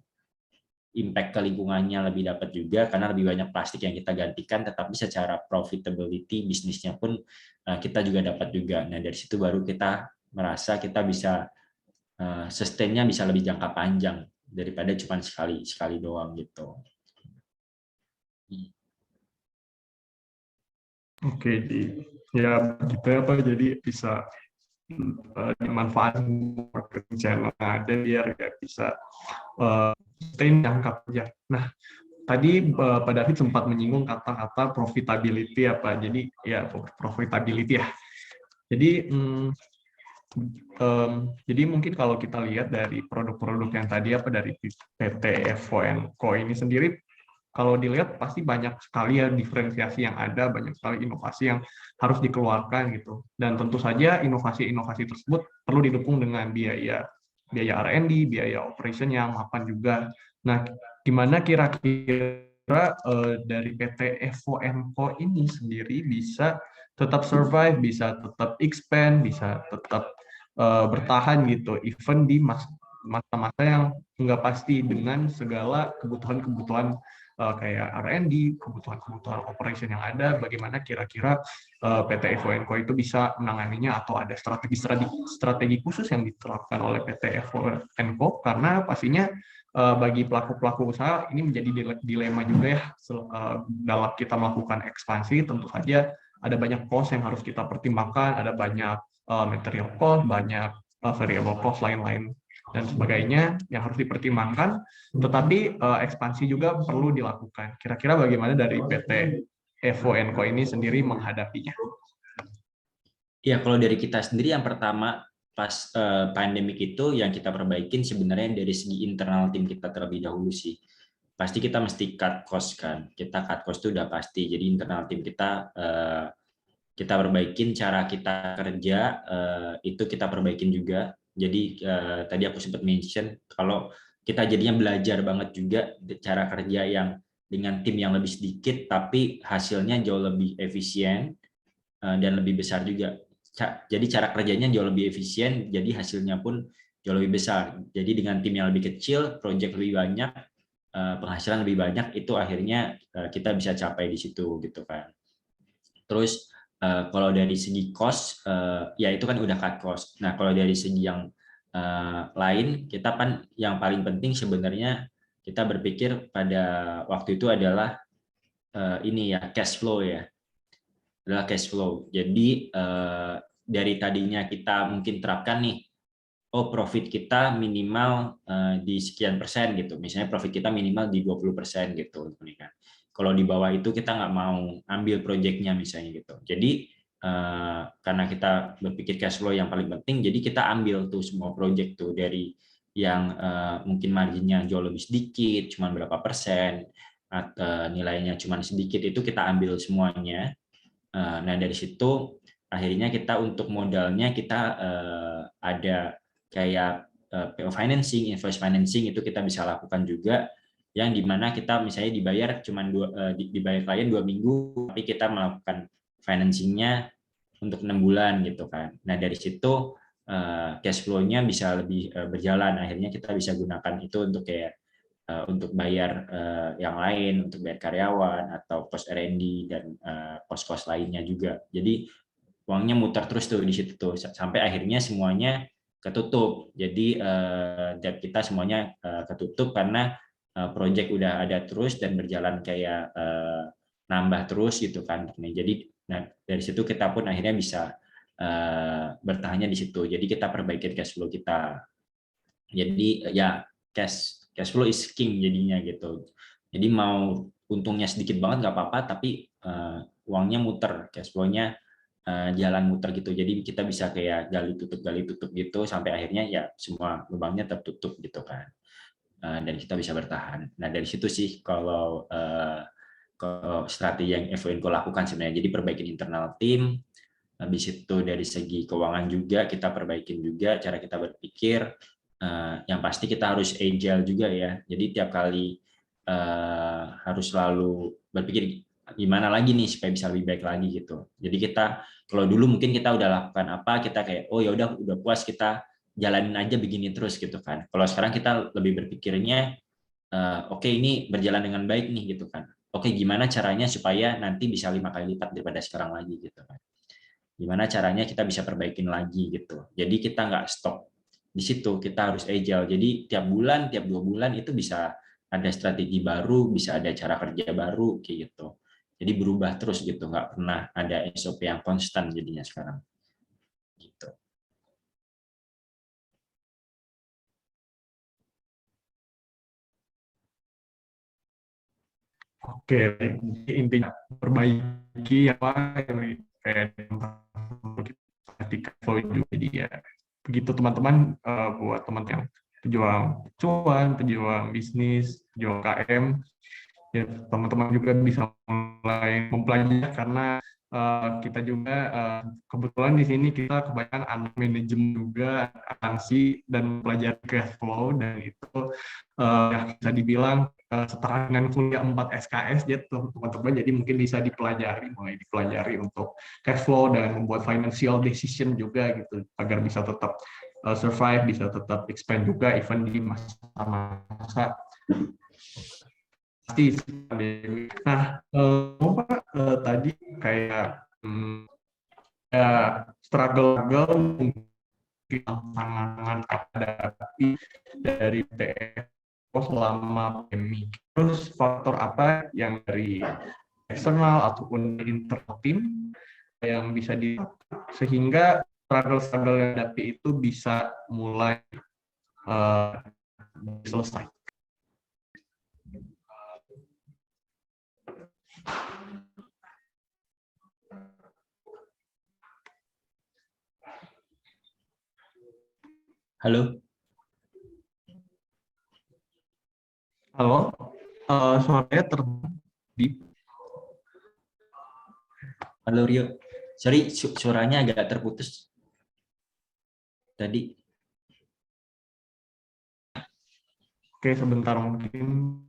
impact ke lingkungannya lebih dapat juga karena lebih banyak plastik yang kita gantikan, tetapi secara profitability bisnisnya pun kita juga dapat juga. Nah dari situ baru kita merasa kita bisa sustain-nya bisa lebih jangka panjang daripada cuma sekali doang gitu. Oke, ya begitu ya Pak. Jadi bisa dimanfaatkan marketing channel yang ada biar bisa sustain jangka panjang. Nah, tadi Pak David sempat menyinggung kata-kata profitability ya Pak. Jadi ya profitability ya. Jadi jadi mungkin kalau kita lihat dari produk-produk yang tadi dari PT FO&Co ini sendiri, kalau dilihat pasti banyak sekali ya diferensiasi yang ada, banyak sekali inovasi yang harus dikeluarkan gitu. Dan tentu saja inovasi-inovasi tersebut perlu didukung dengan biaya R&D, biaya operation yang mapan juga. Nah, gimana kira-kira dari PT FO&Co ini sendiri bisa tetap survive, bisa tetap expand, bisa tetap bertahan gitu, even di masa-masa yang nggak pasti dengan segala kebutuhan-kebutuhan kayak R&D, kebutuhan-kebutuhan operation yang ada, bagaimana kira-kira PT FO&Co itu bisa menanganinya, atau ada strategi khusus yang diterapkan oleh PT FO&Co, karena pastinya bagi pelaku-pelaku usaha ini menjadi dilema juga ya dalam kita melakukan ekspansi. Tentu saja ada banyak cost yang harus kita pertimbangkan, ada banyak material cost, banyak variable cost lain-lain dan sebagainya yang harus dipertimbangkan, tetapi ekspansi juga perlu dilakukan. Kira-kira bagaimana dari PT FO&Co ini sendiri menghadapinya? Ya, kalau dari kita sendiri yang pertama pas pandemik itu yang kita perbaikin sebenarnya dari segi internal tim kita terlebih dahulu sih. Pasti kita mesti cut cost kan. Kita cut cost itu udah pasti. Jadi internal tim kita perbaikin cara kita kerja, itu kita perbaikin juga. Jadi tadi aku sempat mention kalau kita jadinya belajar banget juga cara kerja yang dengan tim yang lebih sedikit tapi hasilnya jauh lebih efisien dan lebih besar juga. Jadi cara kerjanya jauh lebih efisien, jadi hasilnya pun jauh lebih besar. Jadi dengan tim yang lebih kecil, project lebih banyak, penghasilan lebih banyak, itu akhirnya kita bisa capai di situ gitu kan. Terus kalau dari segi cost, ya itu kan udah cut cost. Nah, kalau dari segi yang lain, kita kan yang paling penting sebenarnya kita berpikir pada waktu itu adalah ini ya, cash flow ya. Adalah cash flow. Jadi dari tadinya kita mungkin terapkan nih, profit kita minimal di sekian persen gitu. Misalnya profit kita minimal di 20% gitu. Kalau di bawah itu kita nggak mau ambil proyeknya misalnya gitu. Jadi karena kita berpikir cash flow yang paling penting, jadi kita ambil tuh semua proyek tuh dari yang mungkin marginnya jauh lebih sedikit, cuma berapa persen, atau nilainya cuma sedikit, itu kita ambil semuanya. Nah dari situ akhirnya kita untuk modalnya kita ada kayak PO financing, invoice financing, itu kita bisa lakukan juga, yang dimana kita misalnya dibayar dibayar klien 2 minggu, tapi kita melakukan financingnya untuk 6 bulan gitu kan. Nah dari situ cash flow-nya bisa lebih berjalan, akhirnya kita bisa gunakan itu untuk kayak untuk bayar yang lain, untuk bayar karyawan atau cost R&D dan cost-cost lainnya juga. Jadi uangnya muter terus tuh di situ tuh sampai akhirnya semuanya ketutup. Jadi debt kita semuanya ketutup karena project udah ada terus dan berjalan kayak nambah terus gitu kan. Jadi dari situ kita pun akhirnya bisa bertahannya di situ. Jadi kita perbaiki cash flow kita. Jadi ya cash flow is king jadinya gitu. Jadi mau untungnya sedikit banget nggak apa-apa, tapi uangnya muter, cash flow-nya jalan muter gitu. Jadi kita bisa kayak gali tutup gitu sampai akhirnya ya semua lubangnya tertutup gitu kan. Dan kita bisa bertahan. Nah dari situ sih kalau strategi yang FO&Co lakukan sebenarnya. Jadi perbaikin internal tim, habis itu dari segi keuangan juga kita perbaikin juga cara kita berpikir. Yang pasti kita harus agile juga ya. Jadi tiap kali harus selalu berpikir gimana lagi nih supaya bisa lebih baik lagi gitu. Jadi kita kalau dulu mungkin kita udah lakukan apa, kita kayak oh ya udah puas, kita jalanin aja begini terus gitu kan. Kalau sekarang kita lebih berpikirnya oke, ini berjalan dengan baik nih gitu kan. Oke, gimana caranya supaya nanti bisa 5 kali lipat daripada sekarang lagi gitu kan. Gimana caranya kita bisa perbaikin lagi gitu. Jadi kita nggak stop di situ, kita harus agile. Jadi tiap bulan, tiap 2 bulan itu bisa ada strategi baru, bisa ada cara kerja baru kayak gitu. Jadi berubah terus gitu, nggak pernah ada SOP yang konstan jadinya sekarang. Gitu. Oke, jadi intinya perbaiki apa yang kayak ketika flow juga. Jadi ya begitu teman-teman, buat teman yang pejuang cuan, pejuang bisnis, pejuang KM, ya teman-teman juga bisa mulai mempelajari karena kita juga kebetulan di sini kita kebanyakan anak manajemen juga, akuntansi dan mempelajari cash flow, dan itu ya bisa dibilang setara dengan kuliah 4 SKS gitu teman-teman. Jadi mungkin bisa mulai dipelajari untuk cash flow dan membuat financial decision juga gitu agar bisa tetap survive, bisa tetap expand juga even di masa-masa pasti pandemi. Nah, Pak, tadi kayak ya struggle mungkin tantangan hadapi dari PTFO selama pandemi. Terus faktor apa yang dari eksternal ataupun internal tim yang bisa sehingga struggle yang hadapi itu bisa mulai selesai. Halo? Halo, suaranya terdeep. Halo Rio. Sorry, suaranya agak terputus tadi. Oke, sebentar mungkin.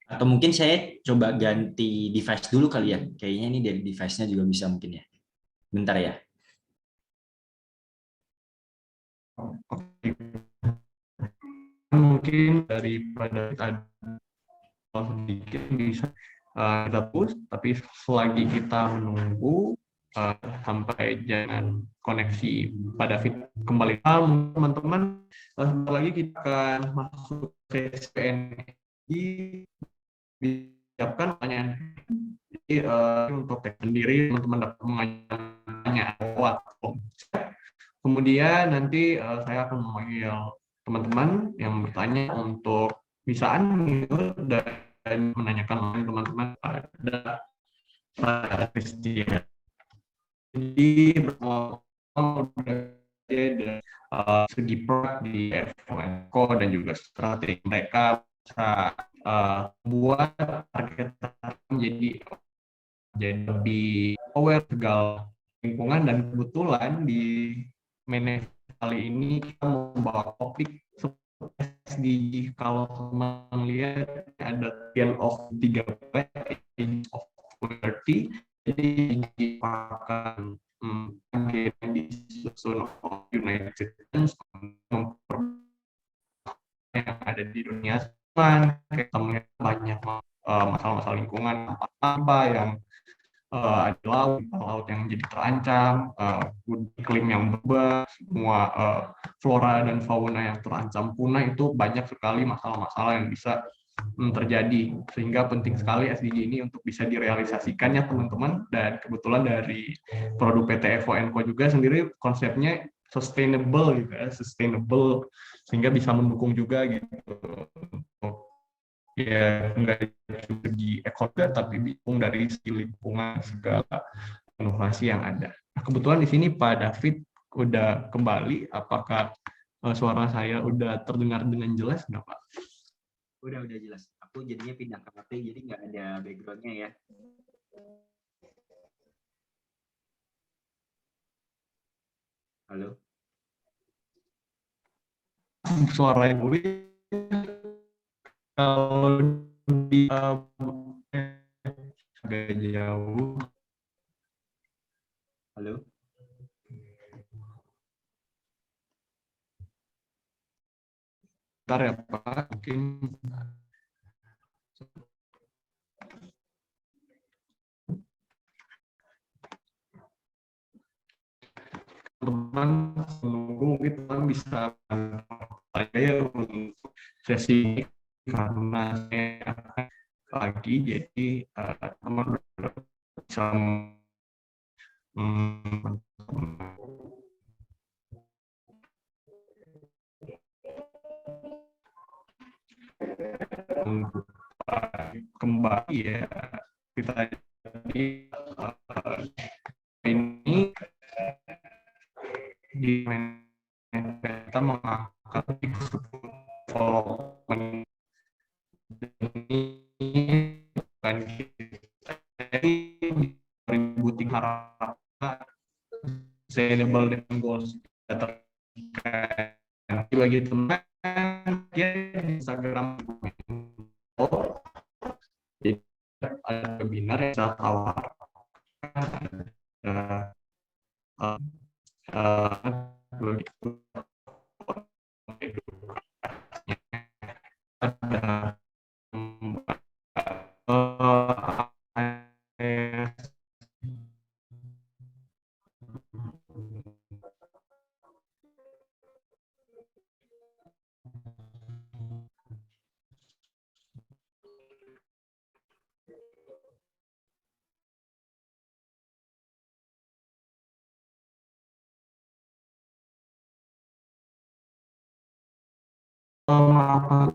Atau mungkin saya coba ganti device dulu kali ya. Kayaknya ini dari device-nya juga bisa mungkin ya. Bentar ya. Oke. Mungkin daripada sedikit bisa kita push, tapi selagi kita menunggu sampai jangan koneksi pada fit kembali teman-teman, sebentar lagi kita akan masuk ke SPNI, disiapkan pertanyaan. Jadi untuk teks sendiri teman-teman dapat mengajukannya lewat form. Kemudian nanti saya akan memanggil teman-teman yang bertanya untuk bisa unmute dan menanyakan teman-teman pada Christian. Jadi dari segi produk di FONCO dan juga strategi mereka bisa buat target menjadi lebih aware segala lingkungan, dan kebetulan di manage kali ini kita membawa topik SDG. Kalau teman lihat ada end of 3 end of 30, jadi akan yang disusun United Nations yang ada di dunia sekarang, kayak banyak masalah-masalah lingkungan, apa yang ada laut yang jadi terancam, iklim yang berubah, semua flora dan fauna yang terancam punah. Itu banyak sekali masalah-masalah yang bisa terjadi, sehingga penting sekali SDG ini untuk bisa direalisasikan ya teman-teman. Dan kebetulan dari produk PT FONCO juga sendiri konsepnya sustainable gitu ya, sustainable, sehingga bisa mendukung juga gitu. Ya enggak segi ekonomi tapi didukung dari segi lingkungan segala inovasi yang ada. Nah, kebetulan di sini Pak David udah kembali. Apakah suara saya udah terdengar dengan jelas nggak Pak? Udah jelas. Aku jadinya pindah ke HP jadi nggak ada backgroundnya ya. Halo. Suara yang gue kalau di agak jauh. Halo. Bentar ya Pak, mungkin teman menunggu, mungkin teman bisa saya untuk sesi ini karena saya akan pagi, jadi teman bisa kembali ya kita ini di kita mengangkat development ini bukan ributi harapan sustainable dengan goals terkait bagi teman ya Instagram jadi ada webinar yang saya tawarkan begitu ada apa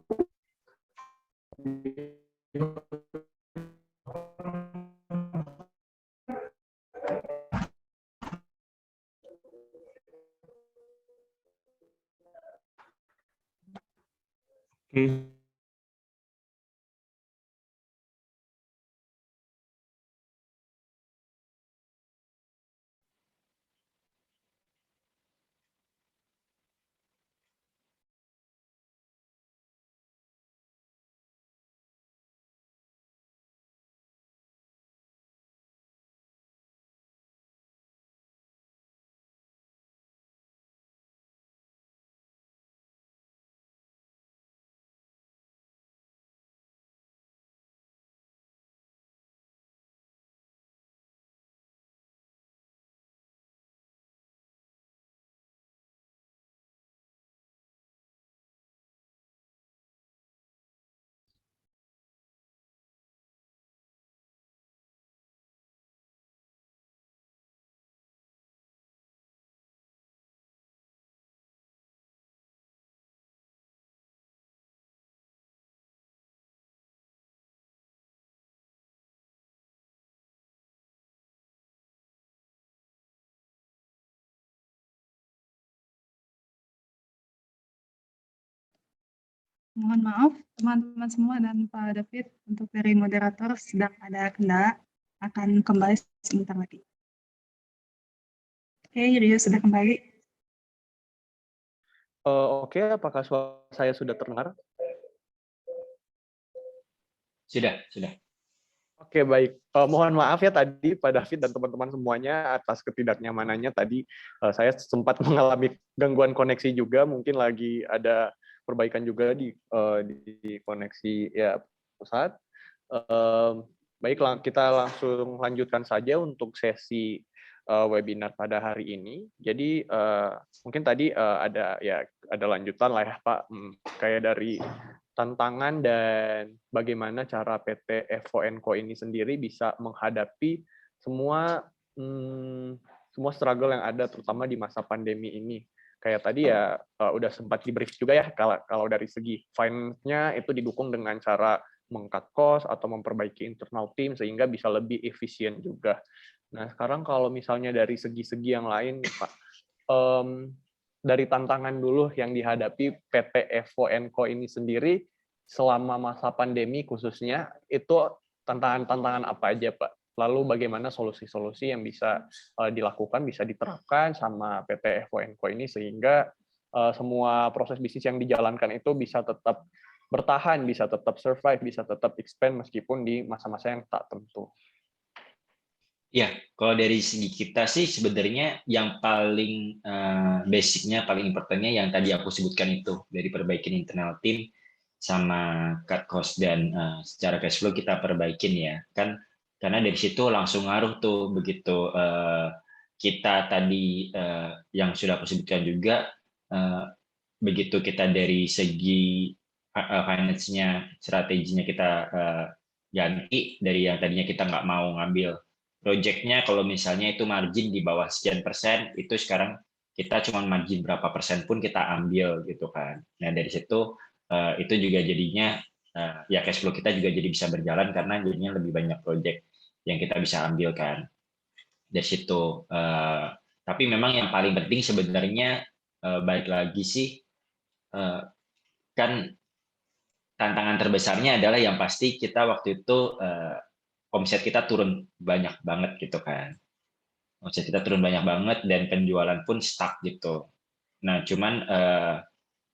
Oke. Mohon maaf teman-teman semua dan Pak David, untuk dari moderator sedang ada kendala, akan kembali sebentar lagi. Oke, Rio sudah kembali. Oke, apakah suara saya sudah terdengar? Sudah. Oke, baik. Mohon maaf ya tadi Pak David dan teman-teman semuanya atas ketidaknyamanannya tadi. Saya sempat mengalami gangguan koneksi juga, mungkin lagi ada perbaikan juga di koneksi ya pusat. Baik, kita langsung lanjutkan saja untuk sesi webinar pada hari ini. Jadi mungkin tadi ada lanjutan lah ya Pak, kayak dari tantangan dan bagaimana cara PT FONCO ini sendiri bisa menghadapi semua struggle yang ada terutama di masa pandemi ini. Kayak tadi ya udah sempat di-brief juga ya kalau dari segi finance-nya itu didukung dengan cara meng-cut cost atau memperbaiki internal team sehingga bisa lebih efisien juga. Nah, sekarang kalau misalnya dari segi-segi yang lain Pak, dari tantangan dulu yang dihadapi PT FONCO ini sendiri selama masa pandemi khususnya, itu tantangan-tantangan apa aja Pak? Lalu bagaimana solusi-solusi yang bisa dilakukan, bisa diterapkan sama PT FONCO ini sehingga semua proses bisnis yang dijalankan itu bisa tetap bertahan, bisa tetap survive, bisa tetap expand meskipun di masa-masa yang tak tentu. Ya, kalau dari segi kita sih sebenarnya yang paling basicnya, paling importantnya yang tadi aku sebutkan itu, dari perbaikin internal tim sama cut cost dan secara cash flow kita perbaikin ya, kan karena dari situ langsung ngaruh tuh begitu kita tadi yang sudah aku sebutkan juga begitu kita dari segi finance-nya, strateginya kita ganti dari yang tadinya kita nggak mau ngambil project-nya, kalau misalnya itu margin di bawah sekian persen, itu sekarang kita cuma margin berapa persen pun kita ambil gitu kan. Nah dari situ itu juga jadinya ya cash flow kita juga jadi bisa berjalan karena jadinya lebih banyak project yang kita bisa ambil kan dari situ. Tapi memang yang paling penting sebenarnya balik lagi sih kan tantangan terbesarnya adalah yang pasti kita waktu itu omset kita turun banyak banget gitu kan. Omset kita turun banyak banget dan penjualan pun stuck gitu. Nah, cuman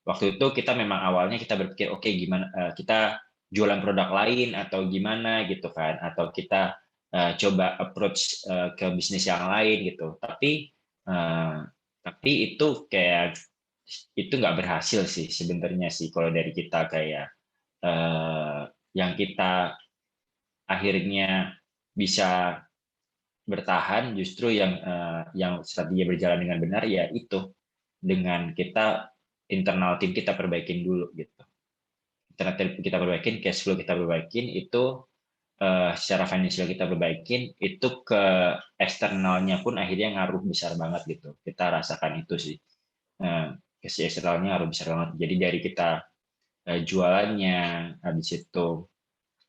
waktu itu kita memang awalnya kita berpikir oke, gimana kita jualan produk lain atau gimana gitu kan, atau kita coba approach ke bisnis yang lain gitu. Tapi itu kayak itu nggak berhasil sih sebenarnya sih kalau dari kita kayak yang kita akhirnya bisa bertahan justru yang strateginya berjalan dengan benar ya itu dengan kita internal tim kita perbaikin dulu gitu. Internal tim kita perbaikin, cash flow kita perbaikin, itu secara finansial kita perbaikin, itu ke eksternalnya pun akhirnya ngaruh besar banget gitu. Kita rasakan itu sih. Ke eksternalnya ngaruh besar banget. Jadi dari kita jualannya, habis itu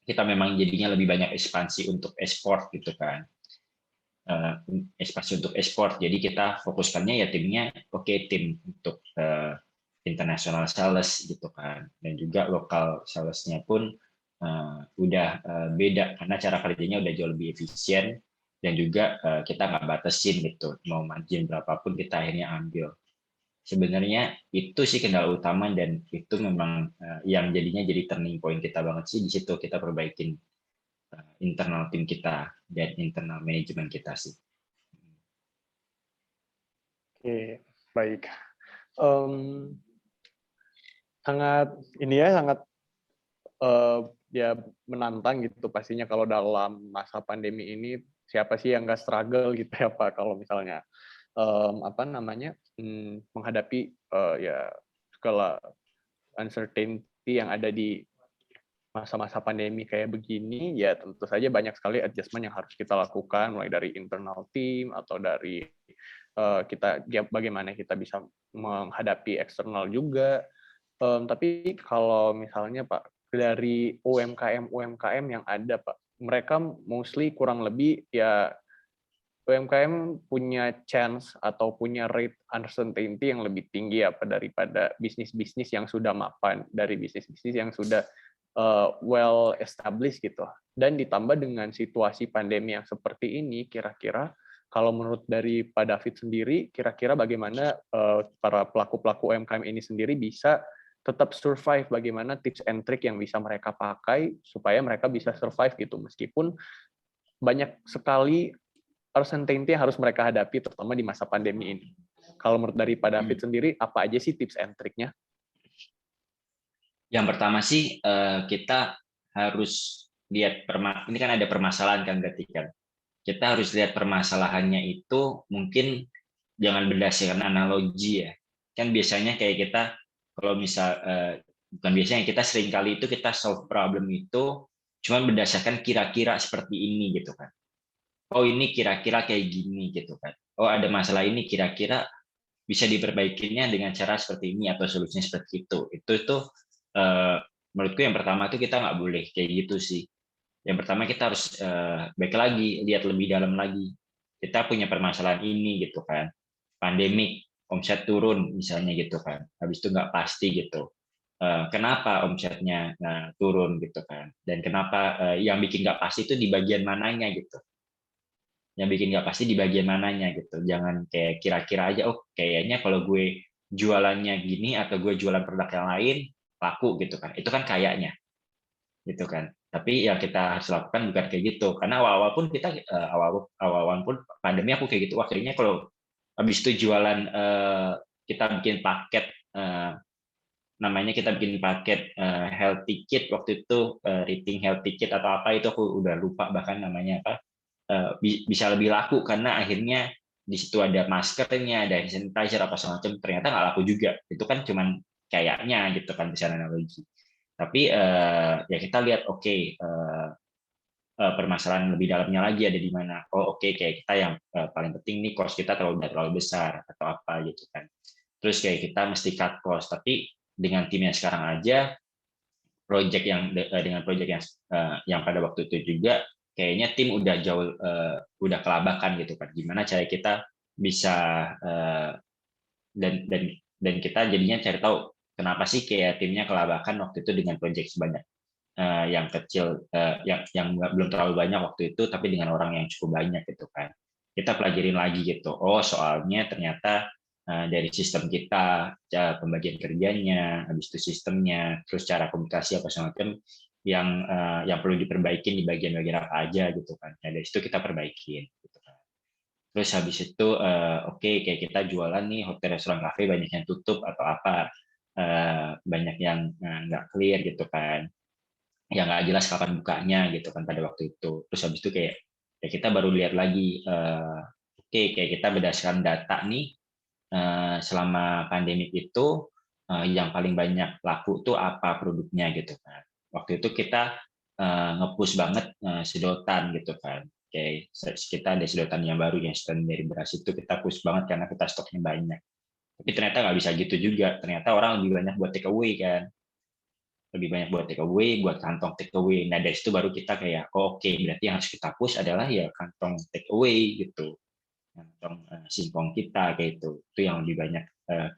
kita memang jadinya lebih banyak ekspansi untuk ekspor gitu kan, ekspansi untuk ekspor. Jadi kita fokuskannya ya timnya tim untuk international sales gitu kan, dan juga lokal salesnya pun udah beda karena cara kerjanya udah jauh lebih efisien dan juga kita nggak batasin gitu, mau margin berapapun kita akhirnya ambil. Sebenarnya itu sih kendala utama dan itu memang yang jadinya jadi turning point kita banget sih di situ kita perbaikin internal tim kita dan internal manajemen kita sih. Oke, baik. Sangat ya menantang gitu pastinya kalau dalam masa pandemi ini siapa sih yang nggak struggle gitu ya Pak kalau misalnya menghadapi ya segala uncertainty yang ada di masa-masa pandemi kayak begini, ya tentu saja banyak sekali adjustment yang harus kita lakukan, mulai dari internal team atau dari kita bagaimana kita bisa menghadapi eksternal juga. Tapi kalau misalnya Pak dari UMKM yang ada Pak, mereka mostly kurang lebih ya UMKM punya chance atau punya rate uncertainty yang lebih tinggi apa daripada bisnis-bisnis yang sudah mapan, dari bisnis-bisnis yang sudah well established gitu. Dan ditambah dengan situasi pandemi yang seperti ini, kira-kira kalau menurut dari Pak David sendiri, kira-kira bagaimana para pelaku-pelaku UMKM ini sendiri bisa tetap survive, bagaimana tips and trick yang bisa mereka pakai supaya mereka bisa survive gitu, meskipun banyak sekali uncertainty yang harus mereka hadapi, terutama di masa pandemi ini. Kalau menurut dari Pak David sendiri, apa aja sih tips and trick-nya? Yang pertama sih kita harus lihat ini kan ada permasalahan kan berarti kan. Kita harus lihat permasalahannya itu mungkin jangan berdasarkan analogi ya. Kan biasanya kayak kita kalau bukan biasanya, kita sering kali itu kita solve problem itu cuma berdasarkan kira-kira seperti ini gitu kan. Oh ini kira-kira kayak gini gitu kan. Oh ada masalah ini kira-kira bisa diperbaikinya dengan cara seperti ini atau solusinya seperti itu. Itu menurutku yang pertama itu kita nggak boleh kayak gitu sih. Yang pertama kita harus baik lagi, lihat lebih dalam lagi. Kita punya permasalahan ini gitu kan. Pandemik, omset turun misalnya gitu kan. Habis itu nggak pasti gitu. Kenapa omsetnya turun gitu kan. Dan kenapa yang bikin nggak pasti itu di bagian mananya gitu. Yang bikin nggak pasti di bagian mananya gitu. Jangan kayak kira-kira aja, oh kayaknya kalau gue jualannya gini atau gue jualan produk yang lain, laku gitu kan. Itu kan kayaknya gitu kan. Tapi yang kita harus lakukan bukan kayak gitu. Karena awal-awal pun kita awal-awal pun pandemi aku kayak gitu. Wah, kayaknya kalau habis itu jualan kita bikin paket namanya kita bikin paket health ticket waktu itu, rating health ticket atau apa itu aku udah lupa bahkan namanya apa, bisa lebih laku karena akhirnya di situ ada maskernya, ada hand sanitizer apa semacam, ternyata nggak laku juga. Itu kan cuman kayaknya gitu kan bisa analogi. Tapi ya kita lihat oke, permasalahan lebih dalamnya lagi ada di mana. Oh oke, kayak kita yang paling penting nih cost kita terlalu besar atau apa gitu kan. Terus kayak kita mesti cut cost. Tapi dengan tim yang sekarang aja, dengan project yang pada waktu itu juga kayaknya tim udah jauh udah kelabakan gitu kan. Gimana cara kita bisa dan kita jadinya cari tahu kenapa sih kayak timnya kelabakan waktu itu dengan project sebanyak yang kecil, yang belum terlalu banyak waktu itu, tapi dengan orang yang cukup banyak gitu kan. Kita pelajarin lagi gitu. Oh, soalnya ternyata dari sistem kita, cara pembagian kerjanya, habis itu sistemnya, terus cara komunikasi apa semacam yang perlu diperbaikin di bagian-bagian apa aja gitu kan. Nah, dari situ kita perbaikin. Gitu kan. Terus habis itu, oke, kayak kita jualan nih hotel, restoran, kafe banyak yang tutup atau apa, banyak yang nggak clear gitu kan. Ya nggak jelas kapan bukanya gitu kan pada waktu itu. Terus habis itu kayak ya kita baru lihat lagi, oke, kayak kita berdasarkan data nih selama pandemik itu yang paling banyak laku tuh apa produknya gitu kan. Waktu itu kita nge-push banget sedotan gitu kan. Kayak kita ada sedotan yang baru yang sedotan dari beras itu kita push banget karena kita stoknya banyak. Tapi ternyata nggak bisa gitu juga. Ternyata orang lebih banyak buat take away kan. Lebih banyak buat take away, buat kantong take away. Nah dari situ baru kita kayak, oh, oke, berarti yang harus kita push adalah ya kantong take away gitu, kantong singkong kita kayak itu yang lebih banyak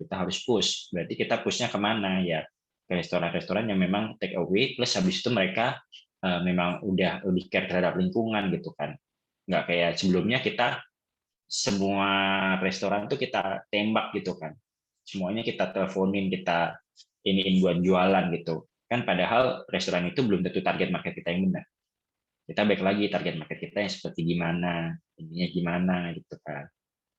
kita harus push. Berarti kita pushnya kemana ya? Ke restoran-restoran yang memang take away, plus habis itu mereka memang udah lebih care terhadap lingkungan gitu kan. Nggak kayak sebelumnya kita semua restoran tuh kita tembak gitu kan. Semuanya kita teleponin, kita iniin buat jualan gitu. Kan padahal restoran itu belum tentu target market kita yang benar. Kita balik lagi target market kita yang seperti gimana, ininya gimana gitu kan.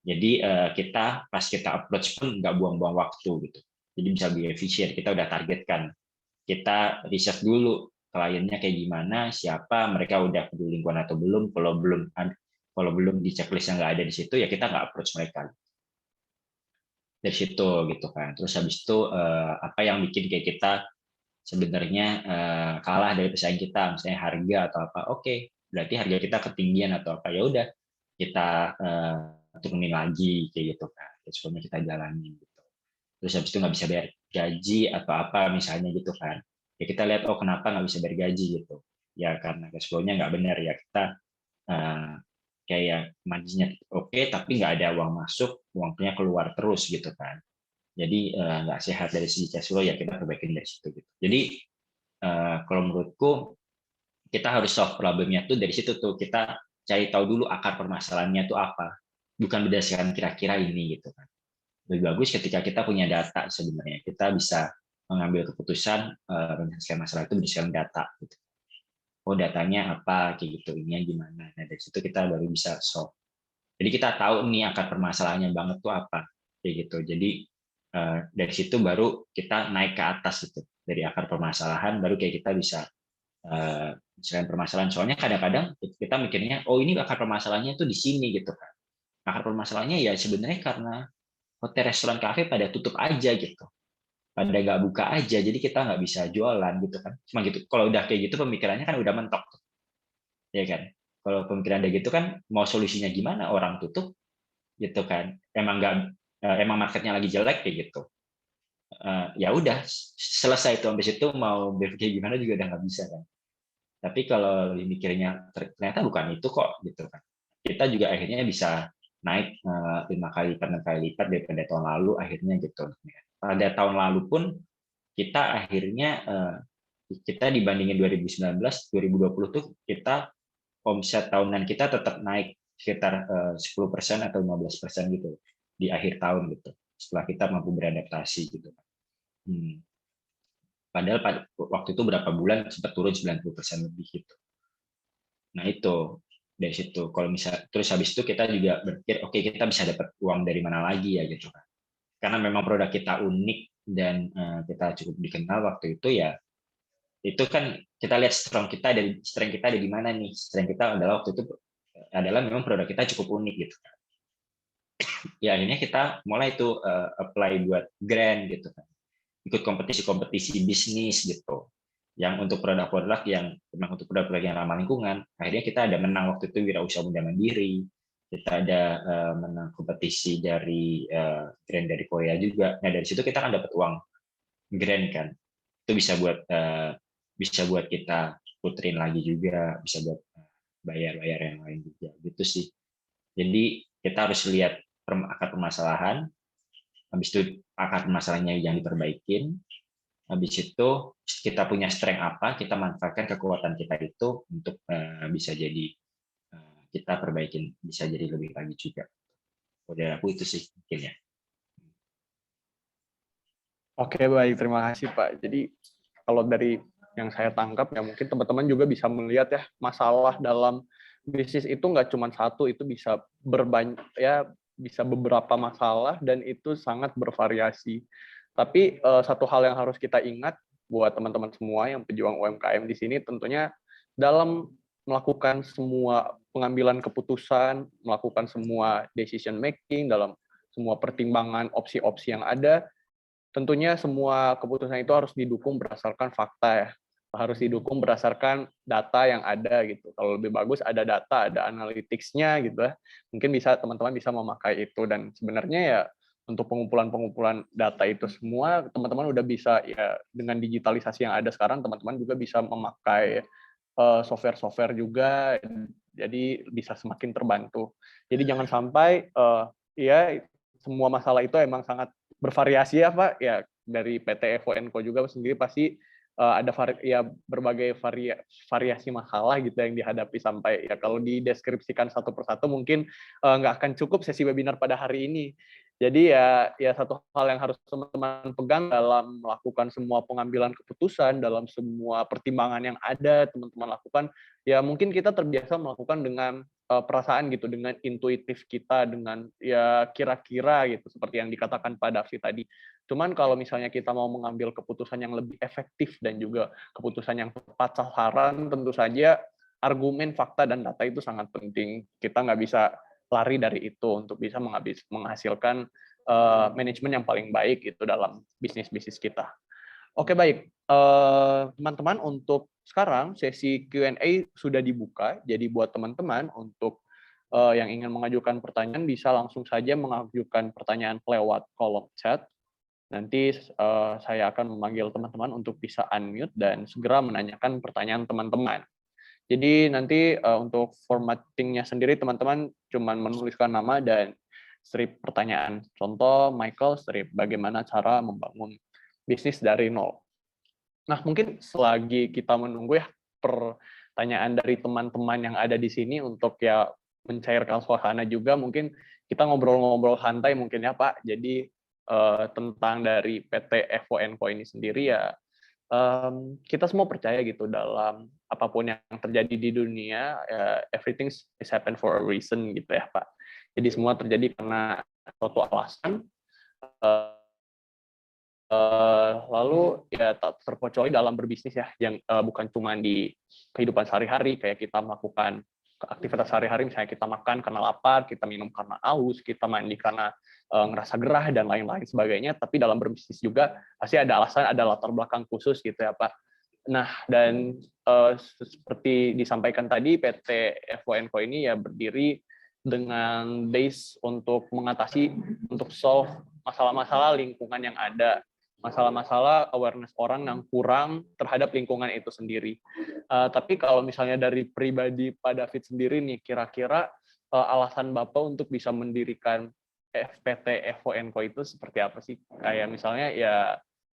Jadi kita pas kita approach pun nggak buang-buang waktu gitu. Jadi bisa lebih efisien. Kita udah targetkan. Kita riset dulu kliennya kayak gimana, siapa, mereka udah peduli lingkungan atau belum. Kalau belum di checklist yang nggak ada di situ ya kita nggak approach mereka. Dari situ gitu kan. Terus habis itu apa yang bikin kayak kita sebenarnya kalah dari pesaing kita, misalnya harga atau apa, oke, berarti harga kita ketinggian atau apa, ya udah kita turunin lagi kayak gitu kan, sebelumnya kita jalanin gitu. Terus habis itu nggak bisa bayar gaji atau apa misalnya gitu kan, ya kita lihat oh kenapa nggak bisa bayar gaji gitu, ya karena cashflow-nya nggak benar ya kita kayak marginnya oke, tapi nggak ada uang masuk, uangnya keluar terus gitu kan. Jadi nggak sehat dari sisi cash flow ya kita perbaikin dari situ gitu. Jadi kalau menurutku kita harus solve problemnya tuh dari situ tuh, kita cari tahu dulu akar permasalahannya tuh apa, bukan berdasarkan kira-kira ini gitu kan. Lebih bagus ketika kita punya data sebenarnya, kita bisa mengambil keputusan menyelesaikan masalah itu berdasarkan data gitu. Oh datanya apa kayak gitu, ininya gimana. Nah dari situ kita baru bisa solve. Jadi kita tahu nih akar permasalahannya banget tuh apa kayak gitu. Jadi dari situ baru kita naik ke atas itu, dari akar permasalahan baru kayak kita bisa menyelesaikan permasalahan. Soalnya kadang-kadang kita mikirnya oh ini akar permasalahannya itu di sini gitu kan. Akar permasalahannya ya sebenarnya karena hotel, restoran, kafe pada tutup aja gitu, pada nggak buka aja, jadi kita nggak bisa jualan gitu kan. Cuma gitu. Kalau udah kayak gitu pemikirannya kan udah mentok, ya kan. Kalau pemikiran kayak gitu kan mau solusinya gimana, orang tutup gitu kan, emang marketnya lagi jelek kayak gitu, ya udah selesai itu, sampai situ mau berpikir gimana juga udah nggak bisa kan. Tapi kalau mikirnya ternyata bukan itu kok gitu kan, kita juga akhirnya bisa naik 5 kali lipat, 6 kali lipat daripada tahun lalu akhirnya gitu. Pada tahun lalu pun kita akhirnya kita dibandingin 2019 2020 tuh kita omset tahunan kita tetap naik sekitar 10% atau 15% gitu di akhir tahun gitu, setelah kita mampu beradaptasi gitu. Padahal pada waktu itu berapa bulan sempat turun 90% lebih gitu. Nah itu dari situ. Kalau misal terus habis itu kita juga berpikir oke, kita bisa dapat uang dari mana lagi ya gitu kan. Karena memang produk kita unik dan kita cukup dikenal waktu itu ya. Itu kan kita lihat strength kita ada di mana nih. Strength kita adalah waktu itu adalah memang produk kita cukup unik gitu kan. Ya akhirnya kita mulai tuh apply buat grant gitu kan. Ikut kompetisi-kompetisi bisnis gitu. Yang untuk produk-produk yang memang untuk produk-produk yang ramah lingkungan, akhirnya kita ada menang waktu itu Wirausaha Muda Mandiri, kita ada menang kompetisi dari grant dari Korea juga. Nah dari situ kita kan dapat uang grant kan, itu bisa buat kita puterin lagi juga, bisa buat bayar yang lain juga gitu sih. Jadi kita harus lihat akar permasalahan, habis itu akar permasalahannya yang diperbaikin. Habis itu kita punya strength apa, kita manfaatkan kekuatan kita itu untuk bisa jadi kita perbaikin, bisa jadi lebih lagi juga. Udah aku itu sih mungkin ya. Oke, baik, terima kasih Pak. Jadi kalau dari yang saya tangkap ya mungkin teman-teman juga bisa melihat ya masalah dalam bisnis itu nggak cuma satu, itu bisa bisa beberapa masalah dan itu sangat bervariasi. Tapi satu hal yang harus kita ingat buat teman-teman semua yang pejuang UMKM di sini tentunya dalam melakukan semua pengambilan keputusan, melakukan semua decision making dalam semua pertimbangan opsi-opsi yang ada, tentunya semua keputusan itu harus didukung berdasarkan fakta ya. Harus didukung berdasarkan data yang ada gitu. Kalau lebih bagus ada data, ada analytics-nya gitu ya. Mungkin teman-teman bisa memakai itu dan sebenarnya ya untuk pengumpulan data itu semua teman-teman udah bisa ya dengan digitalisasi yang ada sekarang teman-teman juga bisa memakai software-software juga jadi bisa semakin terbantu. Jadi jangan sampai ya semua masalah itu emang sangat bervariasi ya Pak ya dari PT FONCO juga sendiri pasti ada berbagai variasi masalah gitu yang dihadapi sampai ya kalau dideskripsikan satu persatu mungkin nggak akan cukup sesi webinar pada hari ini. Jadi ya satu hal yang harus teman-teman pegang dalam melakukan semua pengambilan keputusan, dalam semua pertimbangan yang ada teman-teman lakukan, ya mungkin kita terbiasa melakukan dengan perasaan gitu, dengan intuitif kita, dengan ya kira-kira gitu, seperti yang dikatakan Pak David tadi. Cuman kalau misalnya kita mau mengambil keputusan yang lebih efektif dan juga keputusan yang tepat sasaran, tentu saja argumen, fakta, dan data itu sangat penting. Kita nggak bisa lari dari itu untuk bisa menghasilkan manajemen yang paling baik itu dalam bisnis kita. Oke, baik. Teman-teman, untuk sekarang sesi Q&A sudah dibuka. Jadi buat teman-teman untuk yang ingin mengajukan pertanyaan bisa langsung saja mengajukan pertanyaan lewat kolom chat. Nanti saya akan memanggil teman-teman untuk bisa unmute dan segera menanyakan pertanyaan teman-teman. Jadi nanti untuk formattingnya sendiri teman-teman cuma menuliskan nama dan strip pertanyaan. Contoh Michael strip bagaimana cara membangun bisnis dari nol. Nah mungkin selagi kita menunggu ya pertanyaan dari teman-teman yang ada di sini untuk ya mencairkan suasana juga mungkin kita ngobrol-ngobrol santai mungkin ya Pak. Jadi tentang dari PT FONCO ini sendiri ya kita semua percaya gitu dalam apapun yang terjadi di dunia, everything is happen for a reason gitu ya Pak. Jadi semua terjadi karena suatu alasan. Lalu ya tak terkecuali dalam berbisnis ya, yang bukan cuma di kehidupan sehari-hari kayak kita melakukan aktivitas sehari-hari, misalnya kita makan karena lapar, kita minum karena haus, kita mandi karena ngerasa gerah dan lain-lain sebagainya. Tapi dalam berbisnis juga pasti ada alasan, ada latar belakang khusus gitu ya Pak. Nah dan seperti disampaikan tadi, PT FONCO ini ya berdiri dengan base untuk mengatasi, untuk solve masalah-masalah lingkungan yang ada, masalah-masalah awareness orang yang kurang terhadap lingkungan itu sendiri. Tapi kalau misalnya dari pribadi Pak David sendiri nih, kira-kira alasan Bapak untuk bisa mendirikan PT FONCO itu seperti apa sih? Kayak misalnya ya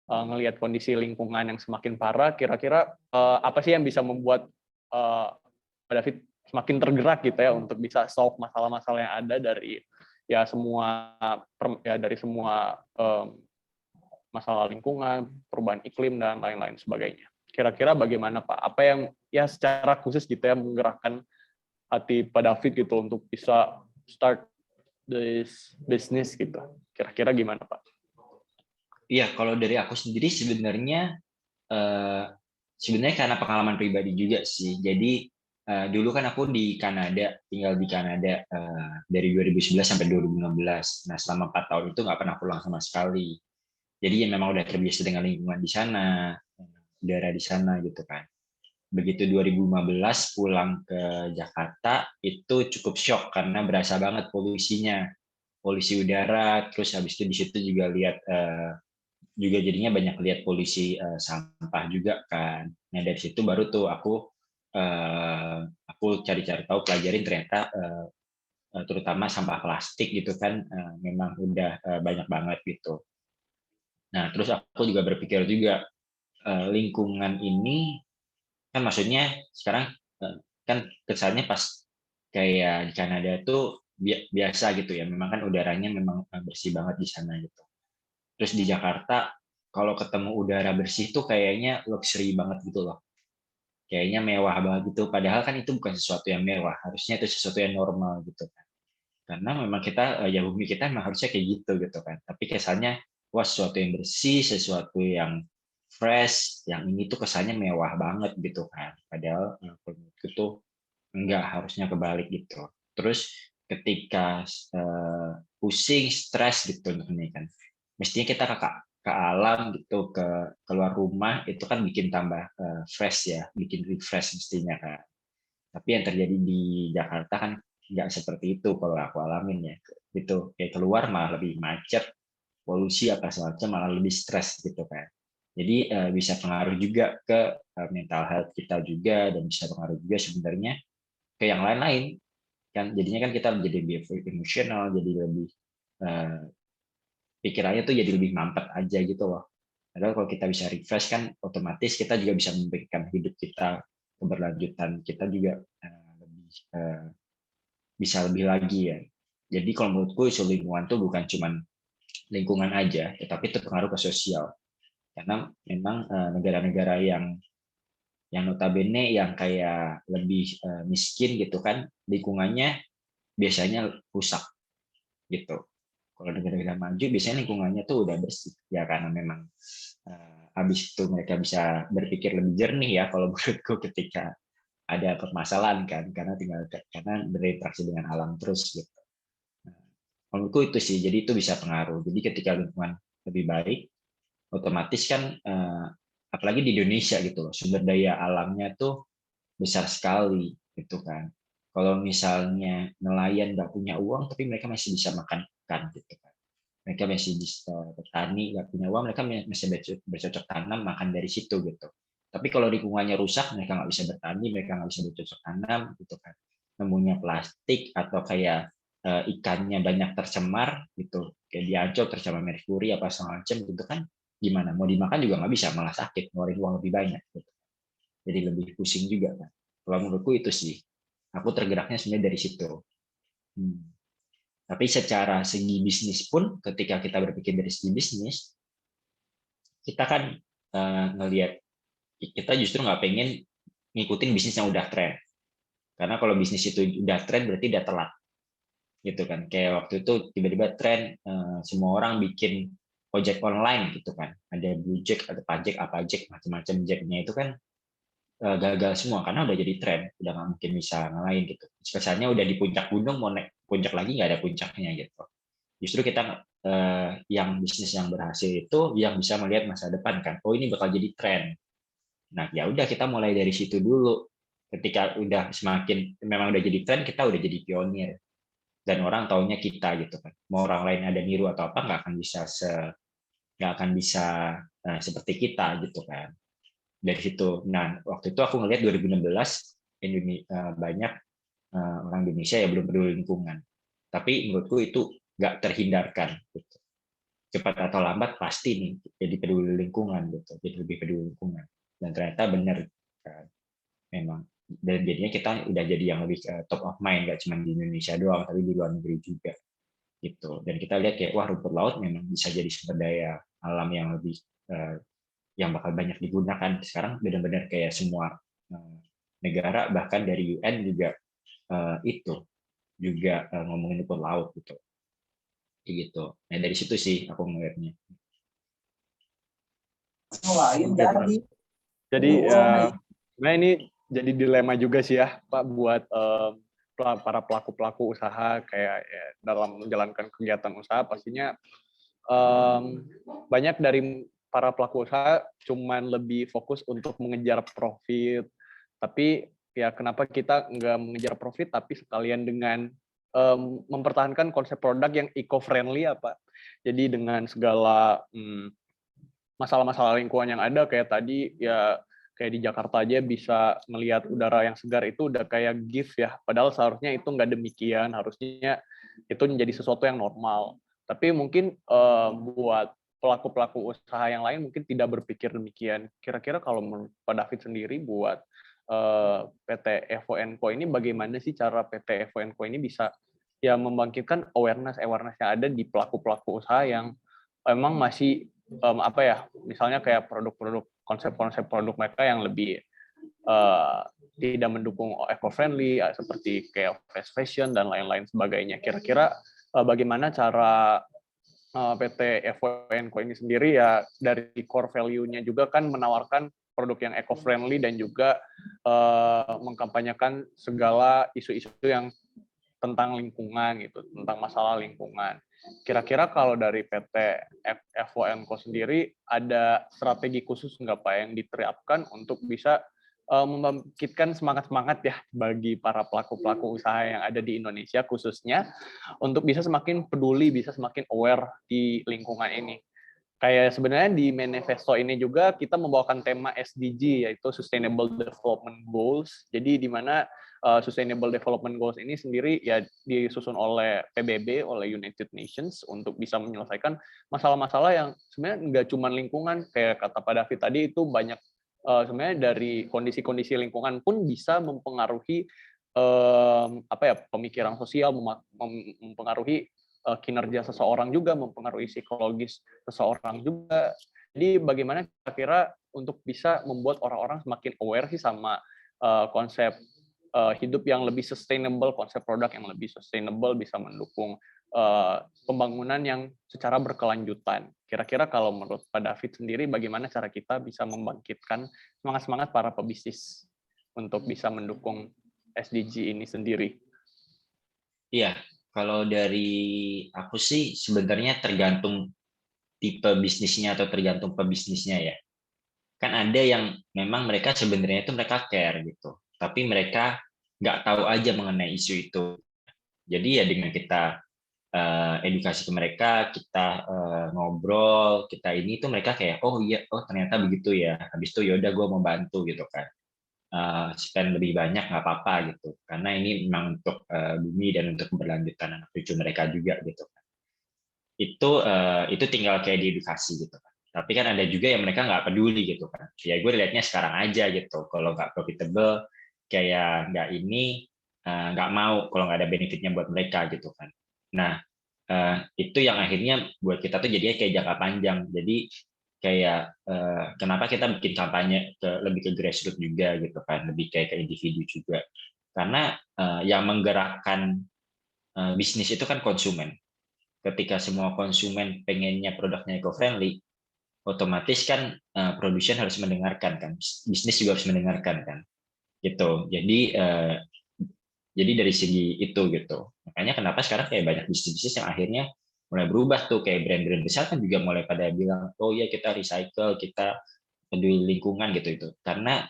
ngelihat kondisi lingkungan yang semakin parah, kira-kira apa sih yang bisa membuat Pak David semakin tergerak gitu ya untuk bisa solve masalah-masalah yang ada dari ya semua masalah lingkungan, perubahan iklim, dan lain-lain sebagainya. Kira-kira bagaimana Pak? Apa yang ya secara khusus gitu ya menggerakkan hati Pak David gitu untuk bisa start this business gitu? Kira-kira gimana Pak? Iya, kalau dari aku sendiri sebenarnya karena pengalaman pribadi juga sih. Jadi dulu kan aku di Kanada, tinggal di Kanada dari 2011 sampai 2016. Nah, selama 4 tahun itu nggak pernah pulang sama sekali. Jadi ya memang udah terbiasa dengan lingkungan di sana, udara di sana gitu kan. Begitu 2015 pulang ke Jakarta, itu cukup shock karena berasa banget polusinya. Polusi udara, terus habis itu di situ juga lihat juga jadinya banyak lihat polusi sampah juga kan. Nah, dari situ baru tuh aku cari-cari tahu, pelajarin ternyata terutama sampah plastik gitu kan memang udah banyak banget gitu. Nah, terus aku juga berpikir juga lingkungan ini kan maksudnya sekarang kan kesannya pas kayak di Kanada tuh biasa gitu ya, memang kan udaranya memang bersih banget di sana gitu. Terus di Jakarta kalau ketemu udara bersih tuh kayaknya luxury banget gitu loh, kayaknya mewah banget gitu, padahal kan itu bukan sesuatu yang mewah, harusnya itu sesuatu yang normal gitu kan, karena memang kita ya bumi kita memang harusnya kayak gitu kan, tapi kesannya wah sesuatu yang bersih, sesuatu yang fresh, yang ini tuh kesannya mewah banget gitu kan, padahal menurutku tuh enggak, harusnya kebalik gitu. Terus ketika pusing, stres gitu nih kan, mestinya kita ke alam gitu, keluar rumah itu kan bikin tambah fresh ya, bikin refresh mestinya kan. Tapi yang terjadi di Jakarta kan nggak seperti itu kalau aku alamin ya. Gitu, kayak keluar malah lebih macet, polusi apa semacam, malah lebih stres gitu kan. Jadi bisa pengaruh juga ke mental health kita juga, dan bisa pengaruh juga sebenarnya ke yang lain-lain kan. Jadinya kan kita menjadi lebih emosional, jadi lebih pikirannya tuh jadi lebih mampet aja gitu loh. Padahal kalau kita bisa refresh kan otomatis kita juga bisa memberikan hidup kita keberlanjutan, kita juga lebih bisa lebih lagi ya. Jadi kalau menurutku isu lingkungan tuh bukan cuma lingkungan aja, tetapi itu pengaruh ke sosial. Karena memang negara-negara yang notabene yang kayak lebih miskin gitu kan, lingkungannya biasanya rusak gitu. Kalau negara-negara maju biasanya lingkungannya tuh udah bersih ya, karena memang habis itu mereka bisa berpikir lebih jernih ya kalau menurutku ketika ada permasalahan kan, karena berinteraksi dengan alam terus gitu. Menurutku itu sih, jadi itu bisa pengaruh. Jadi ketika lingkungan lebih baik, otomatis kan apalagi di Indonesia gitu loh, sumber daya alamnya tuh besar sekali gitu kan. Kalau misalnya nelayan nggak punya uang tapi mereka masih bisa makan ikan gitu kan, mereka masih bisa bertani, nggak punya uang mereka masih bercocok tanam makan dari situ gitu. Tapi kalau lingkungannya rusak, mereka nggak bisa bertani, mereka nggak bisa bercocok tanam gitu kan, nemunya plastik atau kayak ikannya banyak tercemar gitu, kayak di Ancol tercemar merkuri apa semacam gitu kan, gimana mau dimakan juga nggak bisa, malah sakit, ngeluarin uang lebih banyak gitu. Jadi lebih pusing juga kan. Kalau menurutku itu sih, aku tergeraknya sebenarnya dari situ. Tapi secara segi bisnis pun, ketika kita berpikir dari segi bisnis, kita kan ngelihat, kita justru nggak pengen ngikutin bisnis yang udah tren. Karena kalau bisnis itu udah tren berarti udah telat. Gitu kan. Kayak waktu itu tiba-tiba tren semua orang bikin ojek online gitu kan. Ada Gojek, ada Pajek, Apajek, macam-macam Jacknya itu kan gagal semua karena udah jadi tren, udah nggak mungkin bisa ngalahin gitu. Kesannya udah di puncak gunung, mau naik puncak lagi nggak ada puncaknya gitu. Justru kita yang bisnis yang berhasil itu yang bisa melihat masa depan kan. Oh ini bakal jadi tren. Nah ya udah kita mulai dari situ dulu. Ketika udah semakin memang udah jadi tren, kita udah jadi pionir. Dan orang taunya kita gitu kan. Mau orang lain ada niru atau apa nggak akan bisa seperti kita gitu kan. Dari situ. Nah, waktu itu aku ngelihat 2016 banyak orang Indonesia yang belum peduli lingkungan. Tapi menurutku itu nggak terhindarkan. Gitu. Cepat atau lambat pasti nih jadi peduli lingkungan gitu. Jadi lebih peduli lingkungan. Dan ternyata benar kan. Memang. Dan jadinya kita udah jadi yang lebih top of mind, nggak cuma di Indonesia doang, tapi di luar negeri juga. gitu. Dan kita lihat kayak wah rumput laut memang bisa jadi sumber daya alam yang lebih yang bakal banyak digunakan. Sekarang benar-benar kayak semua negara bahkan dari UN juga itu juga ngomongin rumput laut gitu. Gitu. Nah dari situ sih aku melihatnya. Jadi sebenarnya ini jadi dilema juga sih ya Pak buat para pelaku-pelaku usaha kayak ya, dalam menjalankan kegiatan usaha pastinya banyak dari para pelaku usaha cuman lebih fokus untuk mengejar profit, tapi ya kenapa kita nggak mengejar profit tapi sekalian dengan mempertahankan konsep produk yang eco-friendly ya Pak. Jadi dengan segala masalah-masalah lingkungan yang ada kayak tadi ya kayak di Jakarta aja bisa melihat udara yang segar itu udah kayak gift ya. Padahal seharusnya itu nggak demikian, harusnya itu menjadi sesuatu yang normal. Tapi mungkin buat pelaku-pelaku usaha yang lain mungkin tidak berpikir demikian. Kira-kira kalau menurut Pak David sendiri buat PT FONCO ini bagaimana sih cara PT FONCO ini bisa ya membangkitkan awareness yang ada di pelaku-pelaku usaha yang emang masih apa ya, misalnya kayak produk-produk konsep-konsep produk mereka yang lebih tidak mendukung eco-friendly seperti kayak fast fashion dan lain-lain sebagainya. Kira-kira bagaimana cara PT FONCO ini sendiri ya dari core value-nya juga kan menawarkan produk yang eco-friendly dan juga mengkampanyekan segala isu-isu yang tentang lingkungan gitu, tentang masalah lingkungan. Kira-kira kalau dari PT FONCO sendiri ada strategi khusus nggak Pak yang diterapkan untuk bisa membangkitkan semangat-semangat ya bagi para pelaku-pelaku usaha yang ada di Indonesia khususnya untuk bisa semakin peduli, bisa semakin aware di lingkungan ini. Kayak sebenarnya di manifesto ini juga kita membawakan tema SDG yaitu Sustainable Development Goals. Jadi di mana Sustainable Development Goals ini sendiri ya disusun oleh PBB, oleh United Nations untuk bisa menyelesaikan masalah-masalah yang sebenarnya nggak cuma lingkungan, kayak kata Pak David tadi itu banyak sebenarnya dari kondisi-kondisi lingkungan pun bisa mempengaruhi apa ya pemikiran sosial, mempengaruhi kinerja seseorang juga, mempengaruhi psikologis seseorang juga. Jadi bagaimana kira-kira untuk bisa membuat orang-orang semakin aware sih sama konsep hidup yang lebih sustainable, konsep produk yang lebih sustainable bisa mendukung pembangunan yang secara berkelanjutan. Kira-kira kalau menurut Pak David sendiri, bagaimana cara kita bisa membangkitkan semangat-semangat para pebisnis untuk bisa mendukung SDG ini sendiri? Iya, kalau dari aku sih sebenarnya tergantung tipe bisnisnya atau tergantung pebisnisnya ya. Kan ada yang memang mereka sebenarnya itu mereka care gitu, tapi mereka nggak tahu aja mengenai isu itu. Jadi ya dengan kita edukasi ke mereka, kita ngobrol, kita ini tuh mereka kayak oh iya, oh ternyata begitu ya. Habis itu yaudah gue mau bantu gitu kan. Spend lebih banyak nggak apa-apa gitu, karena ini memang untuk bumi dan untuk keberlanjutan anak cucu mereka juga gitu kan. Itu tinggal kayak diedukasi gitu kan. Tapi kan ada juga yang mereka nggak peduli gitu kan. Ya gue lihatnya sekarang aja gitu. Kalau nggak profitable, kayak nggak mau kalau nggak ada benefitnya buat mereka gitu kan. Nah itu yang akhirnya buat kita tuh jadinya kayak jangka panjang. Jadi kayak kenapa kita bikin kampanye lebih ke grassroots juga gitu kan, lebih kayak ke individu juga, karena yang menggerakkan bisnis itu kan konsumen. Ketika semua konsumen pengennya produknya eco-friendly, otomatis kan produsen harus mendengarkan kan, bisnis juga harus mendengarkan kan, gitu. Jadi dari segi itu gitu, makanya kenapa sekarang kayak banyak bisnis yang akhirnya mulai berubah tuh, kayak brand-brand besar kan juga mulai pada bilang oh ya kita recycle, kita peduli lingkungan gitu itu, karena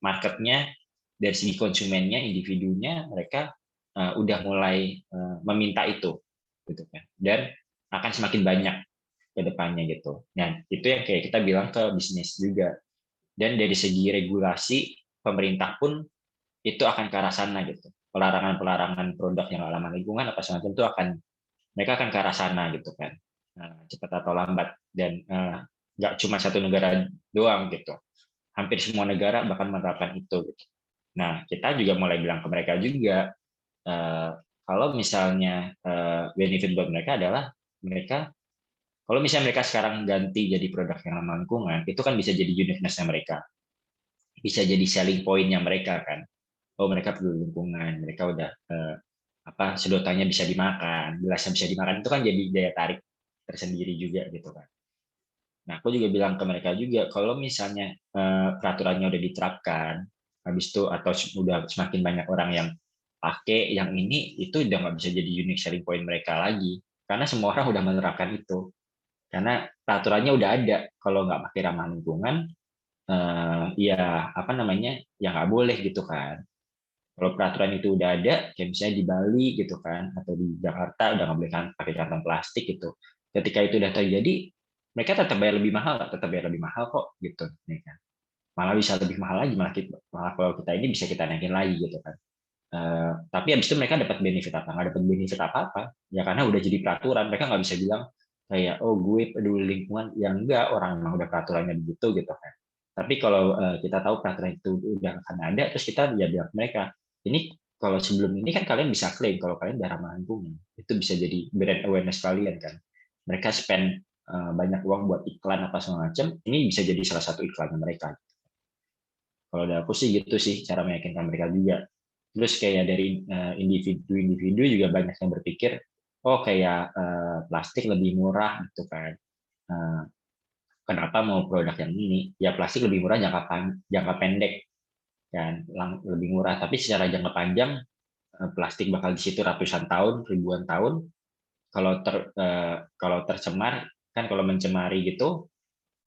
marketnya dari segi konsumennya, individunya mereka udah mulai meminta itu gitu kan, dan akan semakin banyak ke depannya gitu. Nah itu yang kayak kita bilang ke bisnis juga, dan dari segi regulasi pemerintah pun itu akan ke arah sana gitu, pelarangan produk yang ramah lingkungan apa semacam itu mereka akan ke arah sana gitu kan, cepat atau lambat. Dan nggak cuma satu negara doang gitu, hampir semua negara bahkan menerapkan itu gitu. Nah kita juga mulai bilang ke mereka juga kalau misalnya benefit buat mereka adalah mereka, kalau misalnya mereka sekarang ganti jadi produk yang ramah lingkungan, itu kan bisa jadi uniqueness-nya mereka, bisa jadi selling point-nya mereka kan. Oh, mereka perlu lingkungan, mereka udah sedotannya bisa dimakan, gelasnya bisa dimakan, itu kan jadi daya tarik tersendiri juga gitu kan. Nah, aku juga bilang ke mereka juga, kalau misalnya peraturannya udah diterapkan, habis itu atau udah semakin banyak orang yang pakai yang ini, itu udah nggak bisa jadi unique selling point mereka lagi, karena semua orang udah menerapkan itu. Karena peraturannya udah ada, kalau nggak pakai ramah lingkungan, ya apa namanya, ya nggak boleh gitu kan. Kalau peraturan itu udah ada, kayak misalnya di Bali gitu kan, atau di Jakarta udah nggak boleh pakai kantong plastik gitu. Ketika itu udah terjadi, mereka tetap bayar lebih mahal, tetap bayar lebih mahal kok gitu, nih kan. Malah bisa lebih mahal lagi, malah kalau kita ini bisa kita naikin lagi gitu kan. Tapi habis itu mereka dapat benefit apa? Nggak dapat benefit apa-apa, ya karena udah jadi peraturan. Mereka nggak bisa bilang kayak, oh gue peduli lingkungan, yang enggak, orang emang udah peraturannya begitu gitu kan. Tapi kalau kita tahu peraturan itu udah akan ada, terus kita ya bilang mereka, ini kalau sebelum ini kan kalian bisa klaim kalau kalian udah ramah lingkungan, itu bisa jadi brand awareness kalian kan. Mereka spend banyak uang buat iklan apa segala macam, ini bisa jadi salah satu iklannya mereka. Kalau dari aku sih gitu sih cara meyakinkan mereka juga. Terus kayak dari individu-individu juga banyak yang berpikir, oh kayak plastik lebih murah gitu kan. Kenapa mau produk yang ini? Ya plastik lebih murah jangka pendek kan, lebih murah. Tapi secara jangka panjang plastik bakal di situ ratusan tahun, ribuan tahun. Kalau tercemar kan, kalau mencemari gitu,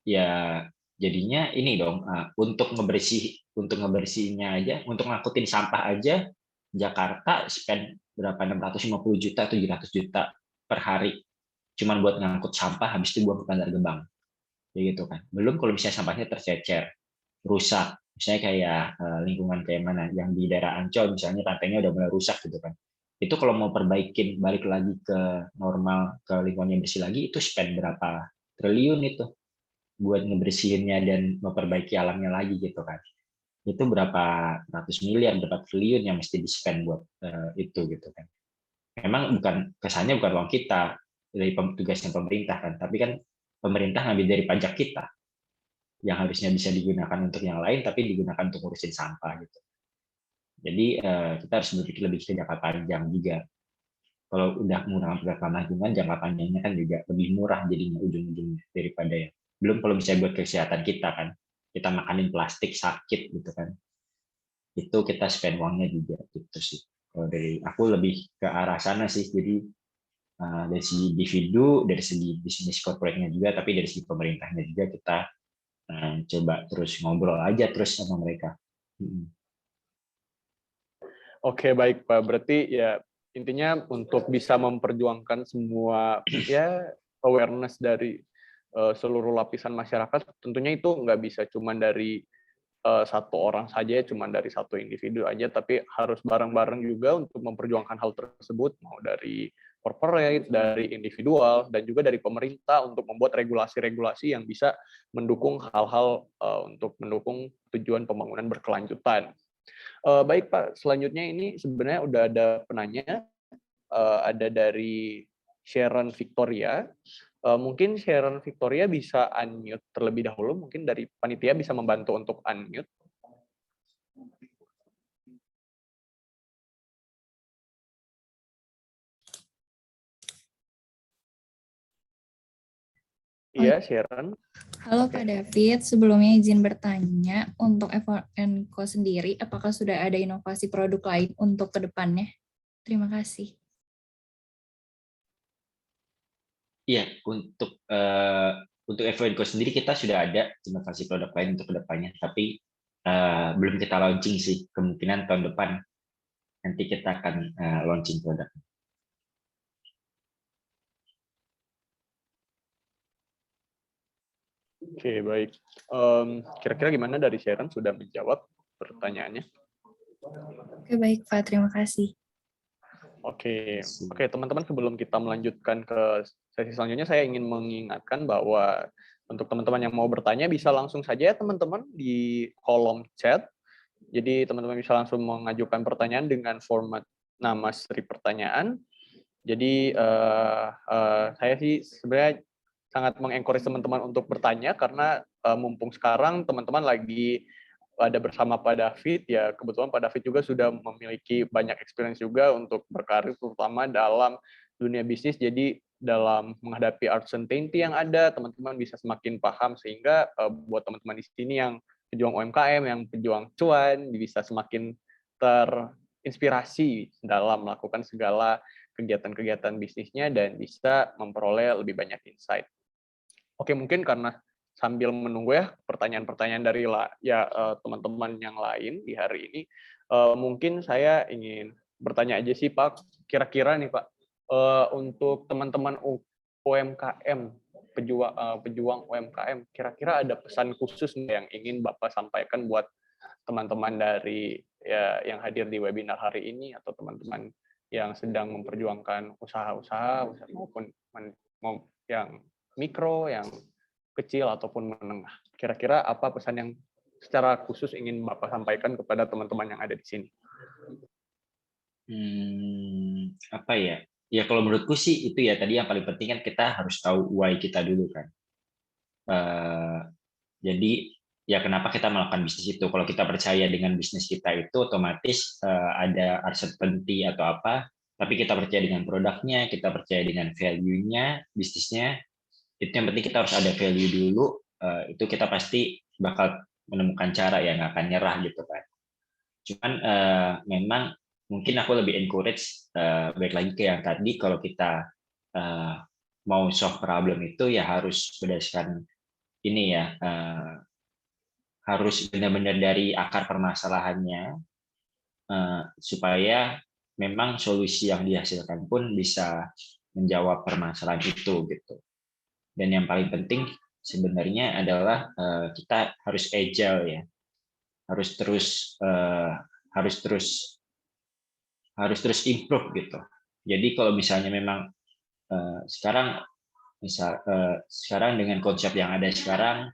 ya jadinya ini dong, untuk ngebersihinnya aja, untuk ngangkutin sampah aja, Jakarta spend berapa, 650 juta, 700 juta per hari cuman buat ngangkut sampah, habis itu buang ke Bantar Gebang, ya gitu kan. Belum kalau misalnya sampahnya tercecer, rusak, misalnya kayak lingkungan kayak mana yang di daerah Ancol misalnya, rantainya udah mulai rusak gitu kan. Itu kalau mau perbaikin balik lagi ke normal, ke lingkungan yang bersih lagi, itu spend berapa triliun itu buat ngebersihinnya dan memperbaiki alamnya lagi gitu kan. Itu berapa ratus miliar, berapa triliun yang mesti di-spend buat itu gitu kan. Memang kesannya bukan uang kita, dari tugasnya pemerintah kan, tapi kan pemerintah ngambil dari pajak kita yang harusnya bisa digunakan untuk yang lain, tapi digunakan untuk ngurusin sampah gitu. Jadi kita harus berpikir lebih ke jangka panjang juga. Kalau udah menggunakan produk ramah lingkungan, jangka panjangnya kan juga lebih murah jadinya ujung-ujungnya daripada yang belum. Kalau misalnya buat kesehatan kita kan, kita makanin plastik sakit gitu kan, itu kita spend uangnya juga gitu sih. Kalau dari aku lebih ke arah sana sih. Jadi dari segi individu, dari segi bisnis corporate-nya juga, tapi dari segi pemerintahnya juga kita coba terus ngobrol aja terus sama mereka. Oke, baik Pak. Berarti ya intinya untuk bisa memperjuangkan semua ya awareness dari seluruh lapisan masyarakat, tentunya itu nggak bisa cuma dari satu orang saja, cuma dari satu individu aja, tapi harus bareng-bareng juga untuk memperjuangkan hal tersebut, mau dari corporate, dari individual, dan juga dari pemerintah untuk membuat regulasi-regulasi yang bisa mendukung hal-hal untuk mendukung tujuan pembangunan berkelanjutan. Baik Pak, selanjutnya ini sebenarnya udah ada penanya, ada dari Sharon Victoria. Mungkin Sharon Victoria bisa unmute terlebih dahulu, mungkin dari panitia bisa membantu untuk unmute. Iya, Sharon. Halo Pak David, sebelumnya izin bertanya, untuk F1Co sendiri, apakah sudah ada inovasi produk lain untuk ke depannya? Terima kasih. Iya, untuk F1Co sendiri kita sudah ada inovasi produk lain untuk ke depannya, tapi belum kita launching sih. Kemungkinan tahun depan nanti kita akan launching produk. Oke, baik. Kira-kira gimana dari Sharon, sudah menjawab pertanyaannya? Oke, baik Pak, terima kasih. Oke, teman-teman, sebelum kita melanjutkan ke sesi selanjutnya, saya ingin mengingatkan bahwa untuk teman-teman yang mau bertanya bisa langsung saja ya teman-teman di kolom chat. Jadi teman-teman bisa langsung mengajukan pertanyaan dengan format nama seri pertanyaan. Jadi saya sih sebenarnya sangat mengencourage teman-teman untuk bertanya karena mumpung sekarang teman-teman lagi ada bersama Pak David, ya kebetulan Pak David juga sudah memiliki banyak experience juga untuk berkarir terutama dalam dunia bisnis. Jadi dalam menghadapi uncertainty yang ada, teman-teman bisa semakin paham sehingga buat teman-teman di sini yang pejuang UMKM, yang pejuang cuan, bisa semakin terinspirasi dalam melakukan segala kegiatan-kegiatan bisnisnya dan bisa memperoleh lebih banyak insight. Oke, mungkin karena sambil menunggu ya pertanyaan-pertanyaan dari teman-teman yang lain di hari ini, mungkin saya ingin bertanya aja sih Pak, kira-kira nih Pak, untuk teman-teman UMKM, pejuang UMKM, kira-kira ada pesan khusus yang ingin Bapak sampaikan buat teman-teman dari yang hadir di webinar hari ini atau teman-teman yang sedang memperjuangkan usaha-usaha maupun yang mikro, yang kecil ataupun menengah. Kira-kira apa pesan yang secara khusus ingin Bapak sampaikan kepada teman-teman yang ada di sini? Apa ya? Ya kalau menurutku sih itu ya tadi yang paling penting kan kita harus tahu why kita dulu kan. Jadi ya kenapa kita melakukan bisnis itu? Kalau kita percaya dengan bisnis kita itu otomatis ada uncertainty atau apa, tapi kita percaya dengan produknya, kita percaya dengan value-nya, bisnisnya. Itu yang penting kita harus ada value dulu, itu kita pasti bakal menemukan cara ya, nggak akan nyerah gitu kan. Cuman memang mungkin aku lebih encourage balik lagi ke yang tadi, kalau kita mau solve problem itu ya harus berdasarkan ini ya, harus benar-benar dari akar permasalahannya, supaya memang solusi yang dihasilkan pun bisa menjawab permasalahan itu gitu. Dan yang paling penting sebenarnya adalah kita harus agile ya, harus terus improve gitu. Jadi kalau misalnya memang sekarang dengan konsep yang ada sekarang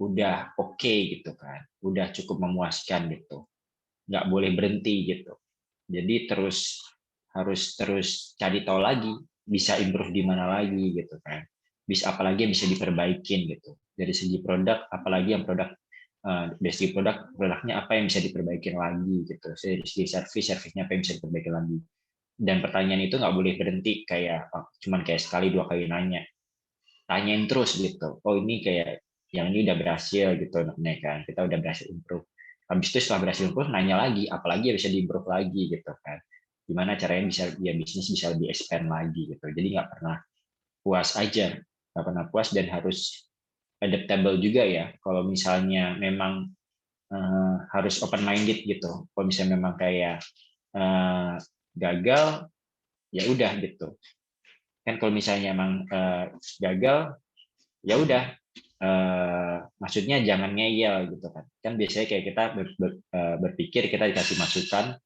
udah oke gitu kan, udah cukup memuaskan gitu, nggak boleh berhenti gitu. Jadi harus terus cari tahu lagi bisa improve di mana lagi gitu kan. Bisa apalagi yang bisa diperbaikin gitu, dari segi produk apalagi yang dari segi produknya apa yang bisa diperbaikin lagi gitu, dari segi servisnya apa yang bisa diperbaikin lagi. Dan pertanyaan itu nggak boleh berhenti kayak cuman kayak sekali dua kali nanya, tanyain terus gitu. Oh ini kayak yang ini udah berhasil gitu, nah kan kita udah berhasil improve. Habis itu setelah berhasil improve nanya lagi apalagi yang bisa diimprove lagi gitu kan, gimana caranya bisa bisnis bisa lebih expand lagi gitu. Jadi nggak pernah puas aja, nggak pernah puas, dan harus adaptable juga ya. Kalau misalnya memang harus open minded gitu. Kalau misalnya memang kayak gagal, ya udah gitu. Kan kalau misalnya memang gagal, ya udah. Maksudnya jangan ngeyel gitu kan. Kan biasanya kayak kita berpikir kita dikasih masukan,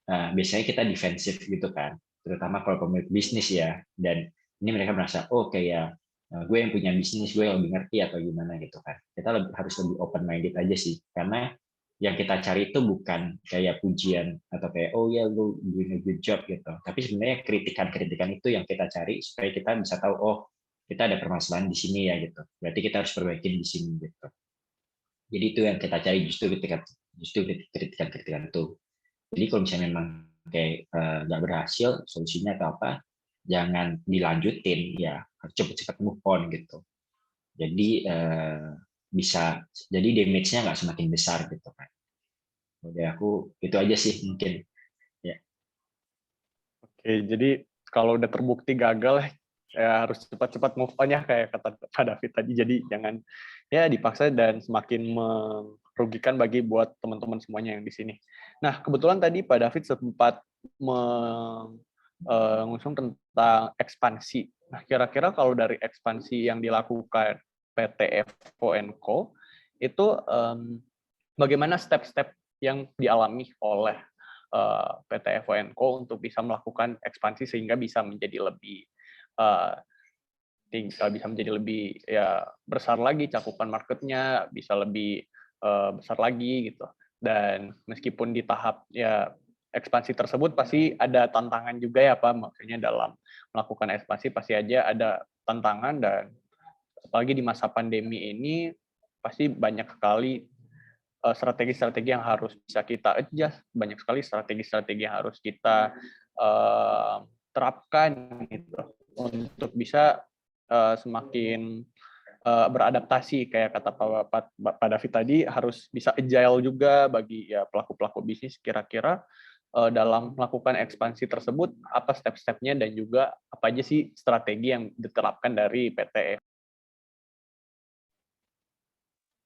biasanya kita defensif gitu kan. Terutama kalau pemilik bisnis ya. Dan ini mereka merasa oh kayak gue yang punya bisnis, gue yang lebih ngerti atau gimana gitu kan. Kita harus lebih open minded aja sih, karena yang kita cari itu bukan kayak pujian atau kayak oh ya lu doing a good job gitu, tapi sebenarnya kritikan itu yang kita cari supaya kita bisa tahu oh kita ada permasalahan di sini ya gitu, berarti kita harus perbaiki di sini gitu. Jadi itu yang kita cari, justru kritikan itu. Jadi kalau misalnya memang kayak nggak berhasil solusinya atau apa, jangan dilanjutin ya, harus cepat-cepat move on gitu. Jadi jadi damage-nya nggak semakin besar gitu kan. Jadi aku itu aja sih mungkin ya. Oke, jadi kalau udah terbukti gagal ya harus cepat-cepat move on ya kayak kata Pak David tadi. Jadi jangan ya dipaksa dan semakin merugikan bagi buat teman-teman semuanya yang di sini. Nah, kebetulan tadi Pak David sempat mengusung tentang ekspansi. Nah, kira-kira kalau dari ekspansi yang dilakukan PT FO&Co itu bagaimana step-step yang dialami oleh PT FO&Co untuk bisa melakukan ekspansi sehingga bisa menjadi lebih ya besar lagi cakupan marketnya, bisa lebih besar lagi gitu. Dan meskipun di tahap ya ekspansi tersebut pasti ada tantangan juga ya Pak, maksudnya dalam melakukan ekspansi pasti aja ada tantangan, dan apalagi di masa pandemi ini pasti banyak sekali strategi-strategi yang harus bisa kita adjust, banyak sekali strategi-strategi yang harus kita terapkan gitu untuk bisa semakin beradaptasi, kayak kata Pak David tadi, harus bisa agile juga bagi ya pelaku-pelaku bisnis. Kira-kira dalam melakukan ekspansi tersebut apa step-stepnya dan juga apa aja sih strategi yang diterapkan dari PT?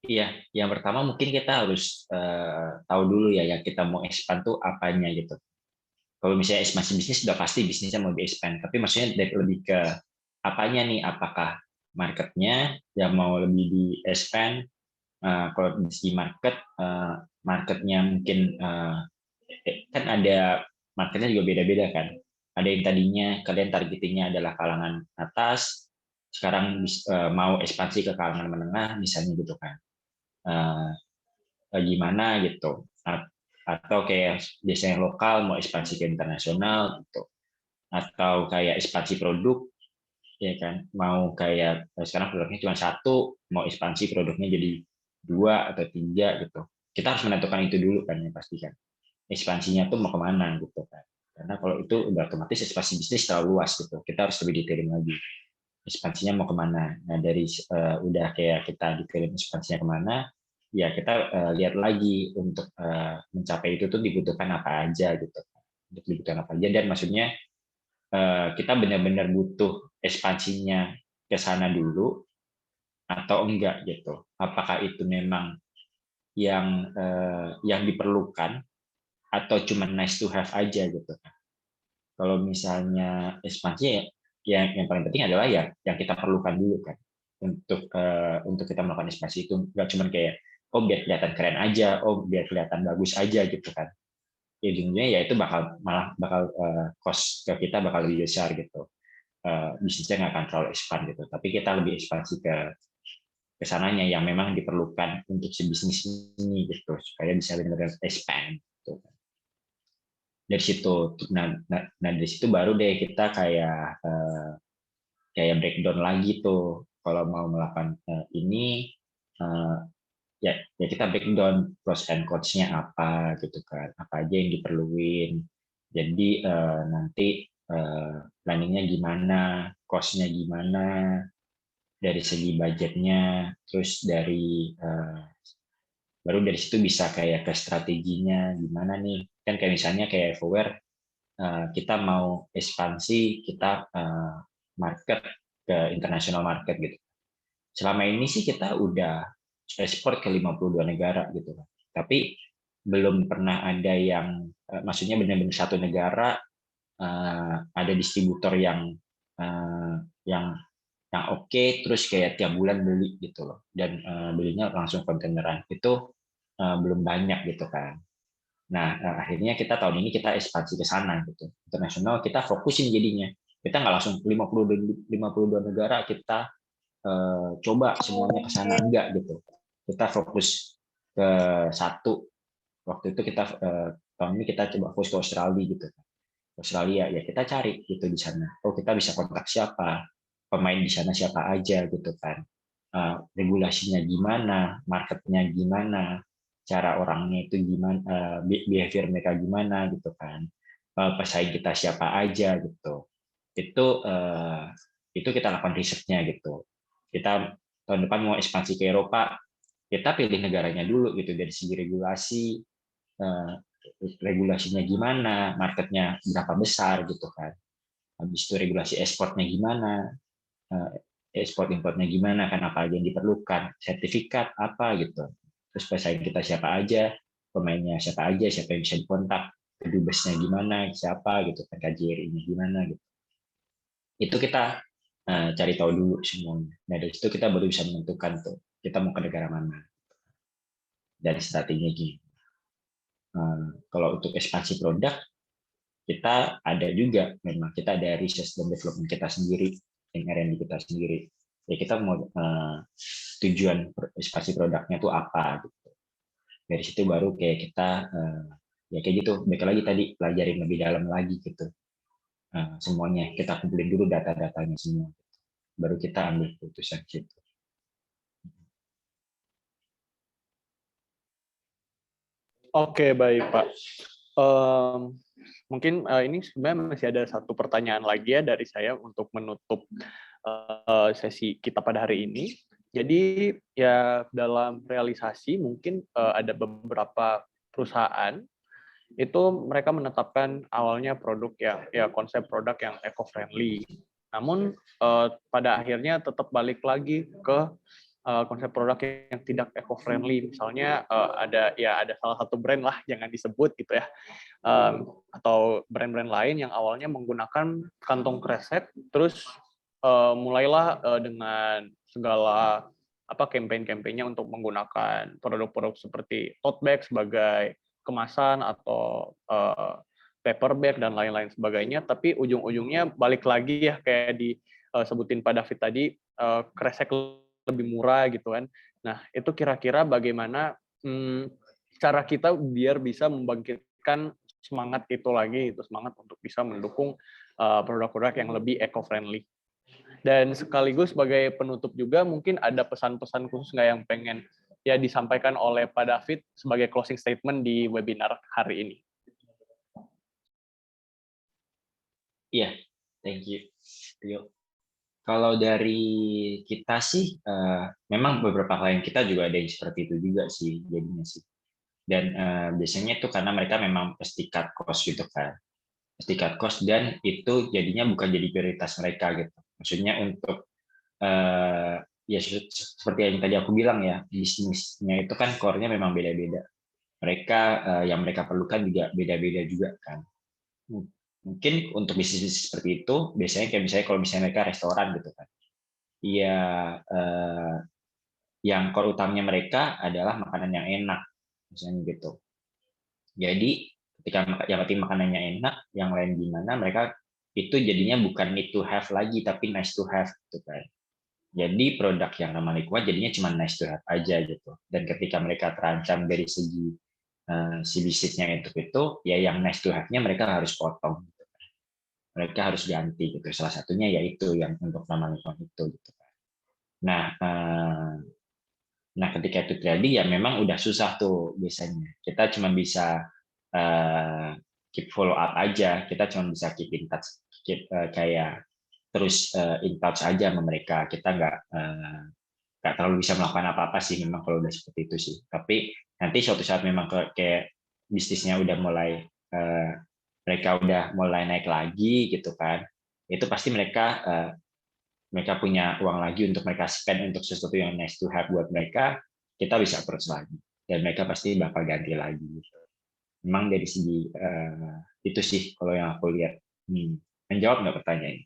Iya, yang pertama mungkin kita harus tahu dulu ya yang kita mau expand tuh apanya gitu. Kalau misalnya ekspansi bisnis sudah pasti bisnisnya mau di-expand, tapi maksudnya lebih ke apanya nih, apakah marketnya yang mau lebih di-expand. Kalau di segi marketnya mungkin kan ada marketnya juga beda-beda kan. Ada yang tadinya kalian targetingnya adalah kalangan atas, sekarang mau ekspansi ke kalangan menengah misalnya gitu kan. Gimana gitu, atau kayak biasanya lokal mau ekspansi ke internasional gitu, atau kayak ekspansi produk ya kan, mau kayak sekarang produknya cuma satu, mau ekspansi produknya jadi 2 atau 3 gitu. Kita harus menentukan itu dulu kan, ya pasti kan ekspansinya tuh mau kemana gitu kan, karena kalau itu udah otomatis ekspansi bisnis terlalu luas gitu, kita harus lebih detailin lagi ekspansinya mau kemana. Nah dari udah kayak kita detailin ekspansinya kemana, ya kita lihat lagi untuk mencapai itu tuh dibutuhkan apa aja gitu, untuk dibutuhkan apa aja, dan maksudnya kita benar-benar butuh ekspansinya ke sana dulu atau enggak gitu, apakah itu memang yang diperlukan atau cuma nice to have aja gitu. Kalau misalnya ekspansi ya yang paling penting adalah ya yang kita perlukan dulu kan, untuk kita melakukan ekspansi itu nggak cuma kayak oh biar kelihatan keren aja, oh biar kelihatan bagus aja gitu kan. Ya ujungnya ya itu bakal cost ke kita bakal lebih besar gitu. Bisnisnya nggak akan terlalu expand gitu, tapi kita lebih ekspansi ke sananya yang memang diperlukan untuk si bisnis ini gitu, supaya bisa benar-benar expand gitu. Dari situ, nah dari situ baru deh kita kayak breakdown lagi tuh, kalau mau melakukan ini ya kita breakdown pros and cons-nya apa gitu kan, apa aja yang diperluin. Jadi nanti planningnya gimana, cost-nya gimana, dari segi budgetnya, terus baru dari situ bisa kayak ke strateginya gimana nih, kan kayak misalnya kayak Everware kita mau ekspansi, kita market ke international market gitu. Selama ini sih kita udah ekspor ke 52 negara gitu, tapi belum pernah ada yang maksudnya benar-benar satu negara ada distributor yang oke, terus kayak tiap bulan beli gitu loh, dan belinya langsung kontaineran, itu belum banyak gitu kan. Nah akhirnya kita tahun ini kita ekspansi ke sana gitu, internasional kita fokusin jadinya, kita nggak langsung 52 negara kita coba semuanya ke sana, enggak gitu, kita fokus ke satu. Waktu itu kita tahun ini kita coba fokus ke Australia gitu. Australia ya kita cari gitu di sana, oh kita bisa kontak siapa, pemain di sana siapa aja gitu kan, regulasinya gimana, marketnya gimana, cara orangnya itu gimana, behavior mereka gimana gitu kan, pesaing kita siapa aja gitu. Itu kita lakukan risetnya gitu. Kita tahun depan mau ekspansi ke Eropa, kita pilih negaranya dulu gitu, dari segi regulasinya gimana, marketnya berapa besar gitu kan. Habis itu regulasi ekspornya gimana, ekspor importnya gimana kan, apa aja yang diperlukan, sertifikat apa gitu. Terus pesaing kita siapa aja, pemainnya siapa aja, siapa yang bisa dikontak, kedubesnya gimana, siapa gitu kan, KJRI-nya gimana gitu. Itu kita cari tahu dulu semuanya. Nah dari situ kita baru bisa menentukan tuh kita mau ke negara mana, dari strateginya gini. Kalau untuk ekspansi produk, kita ada juga, memang kita ada research dan development kita sendiri, yang R&D kita sendiri. Ya kita mau tujuan ekspansi produknya itu apa gitu. Dari situ baru kayak kita ya kayak gitu. Balik lagi tadi pelajarin lebih dalam lagi gitu. Semuanya kita kumpulin dulu data-datanya semua, baru kita ambil keputusan situ. Oke, baik Pak. Mungkin ini sebenarnya masih ada satu pertanyaan lagi ya dari saya untuk menutup sesi kita pada hari ini. Jadi ya dalam realisasi mungkin ada beberapa perusahaan itu mereka menetapkan awalnya produk yang ya konsep produk yang eco-friendly. Namun pada akhirnya tetap balik lagi ke konsep produk yang tidak eco-friendly. Misalnya ada salah satu brand lah, jangan disebut gitu ya, atau brand-brand lain yang awalnya menggunakan kantong kresek, terus mulailah dengan segala campaign-campaignnya untuk menggunakan produk-produk seperti tote bag sebagai kemasan atau paper bag dan lain-lain sebagainya, tapi ujung-ujungnya balik lagi ya kayak disebutin Pak David tadi, kresek lebih murah gitu kan. Nah, itu kira-kira bagaimana cara kita biar bisa membangkitkan semangat itu lagi, itu semangat untuk bisa mendukung produk-produk yang lebih eco-friendly. Dan sekaligus sebagai penutup juga mungkin ada pesan-pesan khusus nggak yang pengen ya disampaikan oleh Pak David sebagai closing statement di webinar hari ini. Iya, thank you. Kalau dari kita sih, memang beberapa klien kita juga ada yang seperti itu juga sih jadinya sih. Dan biasanya itu karena mereka memang pasti cut cost gitu kan, pasti cut cost, dan itu jadinya bukan jadi prioritas mereka gitu. Maksudnya untuk ya seperti yang tadi aku bilang ya, bisnisnya itu kan core-nya memang beda-beda. Mereka yang mereka perlukan juga beda-beda juga kan. Mungkin untuk bisnis seperti itu biasanya kayak misalnya kalau misalnya mereka restoran gitu kan, ya yang core utamanya mereka adalah makanan yang enak misalnya gitu. Jadi ketika yang penting makanannya enak, yang lain gimana, mereka itu jadinya bukan need to have lagi tapi nice to have gitu kan. Jadi produk yang ramah lingkungan jadinya cuma nice to have aja gitu. Dan ketika mereka terancam dari segi si bisnisnya itu ya yang nice to have-nya mereka harus potong gitu. Mereka harus ganti gitu. Salah satunya yaitu yang untuk ramah lingkungan itu gitu. Nah ketika itu terjadi ya memang udah susah tuh biasanya. Kita cuma bisa keep follow up aja. Kita cuma bisa keep in touch, kayak terus in touch aja sama mereka. Kita nggak terlalu bisa melakukan apa-apa sih memang kalau udah seperti itu sih. Tapi nanti suatu saat memang kayak bisnisnya udah mulai mereka udah mulai naik lagi gitu kan, itu pasti mereka punya uang lagi untuk mereka spend untuk sesuatu yang nice to have buat mereka, kita bisa approach lagi dan mereka pasti bakal ganti lagi. Memang dari segi itu sih kalau yang aku lihat. Menjawab nggak pertanyaannya?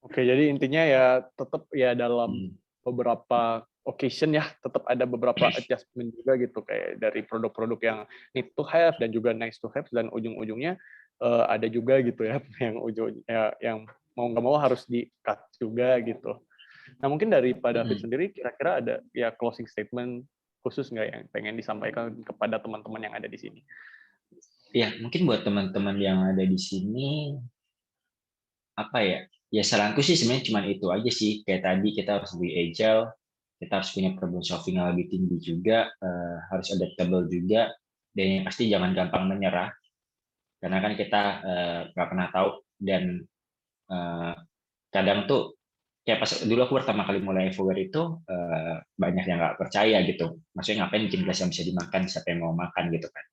Oke, jadi intinya ya tetap ya dalam beberapa occasion ya tetap ada beberapa adjustment juga gitu, kayak dari produk-produk yang need to have dan juga nice to have, dan ujung-ujungnya ada juga gitu ya yang mau nggak mau harus di-cut juga gitu. Nah mungkin dari Pak David sendiri kira-kira ada ya closing statement khusus nggak yang pengen disampaikan kepada teman-teman yang ada di sini? Ya mungkin buat teman-teman yang ada di sini apa ya? Ya saranku sih sebenarnya cuma itu aja sih. Kayak tadi kita harus lebih agile, kita harus punya problem solving yang lebih tinggi juga, harus adaptable juga, dan yang pasti jangan gampang menyerah. Karena kan kita nggak pernah tahu, dan kadang tuh kayak pas dulu aku pertama kali mulai Evoger itu banyak yang nggak percaya gitu. Maksudnya ngapain bikin gelas yang bisa dimakan, siapa yang mau makan gitu kan.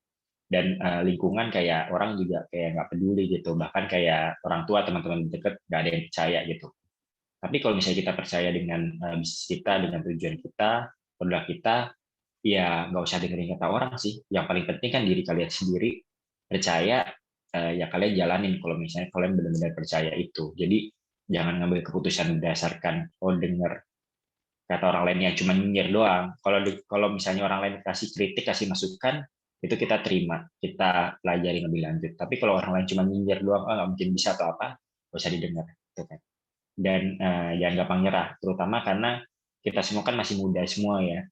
Dan lingkungan kayak orang juga kayak nggak peduli gitu, bahkan kayak orang tua, teman-teman deket nggak ada yang percaya gitu. Tapi kalau misalnya kita percaya dengan bisnis kita, dengan tujuan kita, produk kita, ya nggak usah dengerin kata orang sih. Yang paling penting kan diri kalian sendiri percaya, ya kalian jalanin kalau misalnya kalian benar-benar percaya itu. Jadi jangan ngambil keputusan berdasarkan denger kata orang lain yang cuma nyinyir doang. Kalau misalnya orang lain kasih kritik, kasih masukan, itu kita terima, kita pelajari lebih lanjut. Tapi kalau orang lain cuma nyinyir doang, nggak mungkin bisa atau apa, nggak usah didengar. Gitu kan. Dan jangan gampang nyerah, terutama karena kita semua kan masih muda semua ya.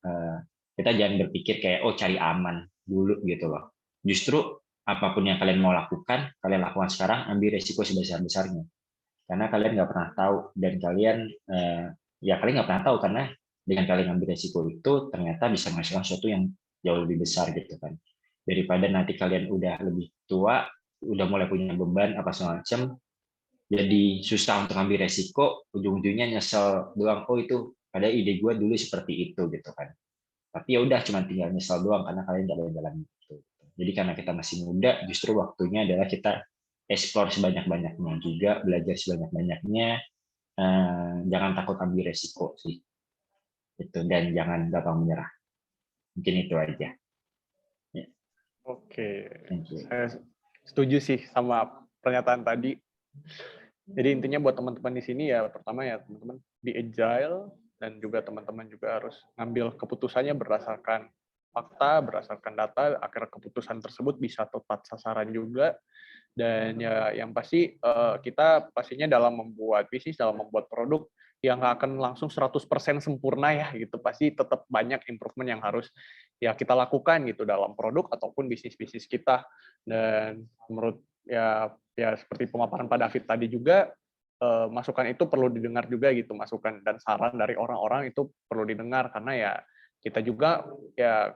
Kita jangan berpikir kayak cari aman dulu gitu loh. justru apapun yang kalian mau lakukan, kalian lakukan sekarang, ambil resiko sebesar-besarnya. Karena kalian nggak pernah tahu, dan kalian nggak pernah tahu, karena dengan kalian ambil resiko itu ternyata bisa menghasilkan sesuatu yang jauh lebih besar gitu kan. Daripada nanti kalian udah lebih tua, udah mulai punya beban apa semacam, jadi susah untuk ambil resiko, ujung-ujungnya nyesel doang, oh itu pada ide gue dulu seperti itu gitu kan. Tapi ya udah cuma tinggal nyesel doang karena kalian nggak jalan itu. Jadi karena kita masih muda, justru waktunya adalah kita explore sebanyak-banyaknya juga, belajar sebanyak-banyaknya, jangan takut ambil resiko sih. Itu, dan jangan gampang menyerah. Mungkin itu aja. Ya. Oke, Thank you. saya setuju sih sama pernyataan tadi. Jadi intinya buat teman-teman di sini ya, pertama ya teman-teman be agile, dan juga teman-teman juga harus ngambil keputusannya berdasarkan fakta, berdasarkan data, agar keputusan tersebut bisa tepat sasaran juga. Dan ya yang pasti kita pastinya dalam membuat bisnis, dalam membuat produk yang nggak akan langsung 100% sempurna ya gitu, pasti tetap banyak improvement yang harus ya kita lakukan gitu dalam produk ataupun bisnis-bisnis kita. Dan menurut ya seperti pemaparan Pak David tadi juga, masukan itu perlu didengar juga gitu, masukan dan saran dari orang-orang itu perlu didengar, karena ya kita juga ya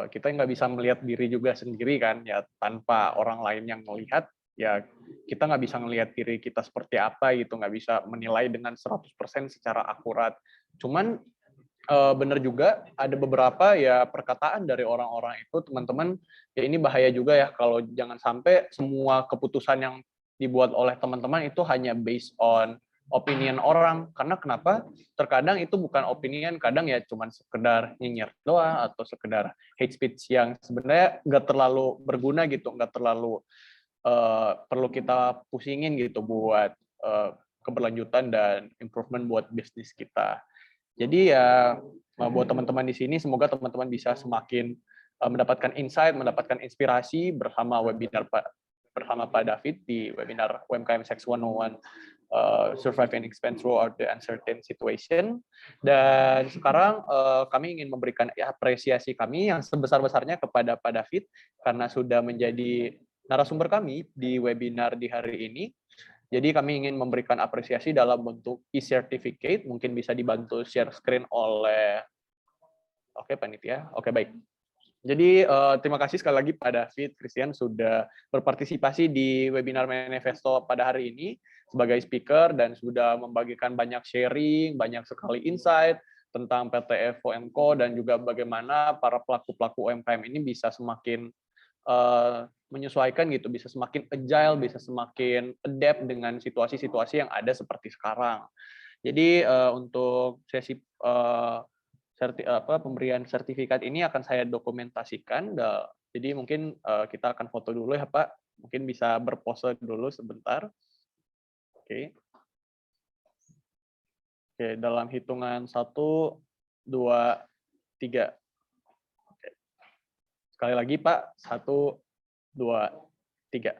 kita nggak bisa melihat diri juga sendiri kan ya, tanpa orang lain yang melihat ya kita nggak bisa melihat diri kita seperti apa gitu, nggak bisa menilai dengan 100% secara akurat. Cuman benar juga ada beberapa ya perkataan dari orang-orang itu, teman-teman, ya ini bahaya juga ya kalau jangan sampai semua keputusan yang dibuat oleh teman-teman itu hanya based on opinion orang. Karena kenapa? Terkadang itu bukan opinion, kadang ya cuman sekedar nyinyir doang atau sekedar hate speech yang sebenarnya nggak terlalu berguna gitu, nggak terlalu perlu kita pusingin gitu buat keberlanjutan dan improvement buat bisnis kita. Jadi ya buat teman-teman di sini, semoga teman-teman bisa semakin mendapatkan insight, mendapatkan inspirasi bersama webinar bersama Pak David di webinar UMKM Sex 101, Survive and Expand Throughout the Uncertain Situation. Dan sekarang kami ingin memberikan apresiasi kami yang sebesar-besarnya kepada Pak David karena sudah menjadi narasumber kami di webinar di hari ini. Jadi kami ingin memberikan apresiasi dalam bentuk e-certificate, mungkin bisa dibantu share screen oleh panitia. Oke, baik. Jadi terima kasih sekali lagi Pak David Christian sudah berpartisipasi di webinar Manifesto pada hari ini sebagai speaker dan sudah membagikan banyak sharing, banyak sekali insight tentang PT FOMCO dan juga bagaimana para pelaku-pelaku UMKM ini bisa semakin menyesuaikan gitu, bisa semakin agile, bisa semakin adapt dengan situasi-situasi yang ada seperti sekarang. Jadi untuk sesi pemberian sertifikat ini akan saya dokumentasikan. Jadi mungkin kita akan foto dulu ya Pak. Mungkin bisa berpose dulu sebentar. Oke. Oke, dalam hitungan 1, 2, 3. Oke. Sekali lagi Pak, 1, 2, 3.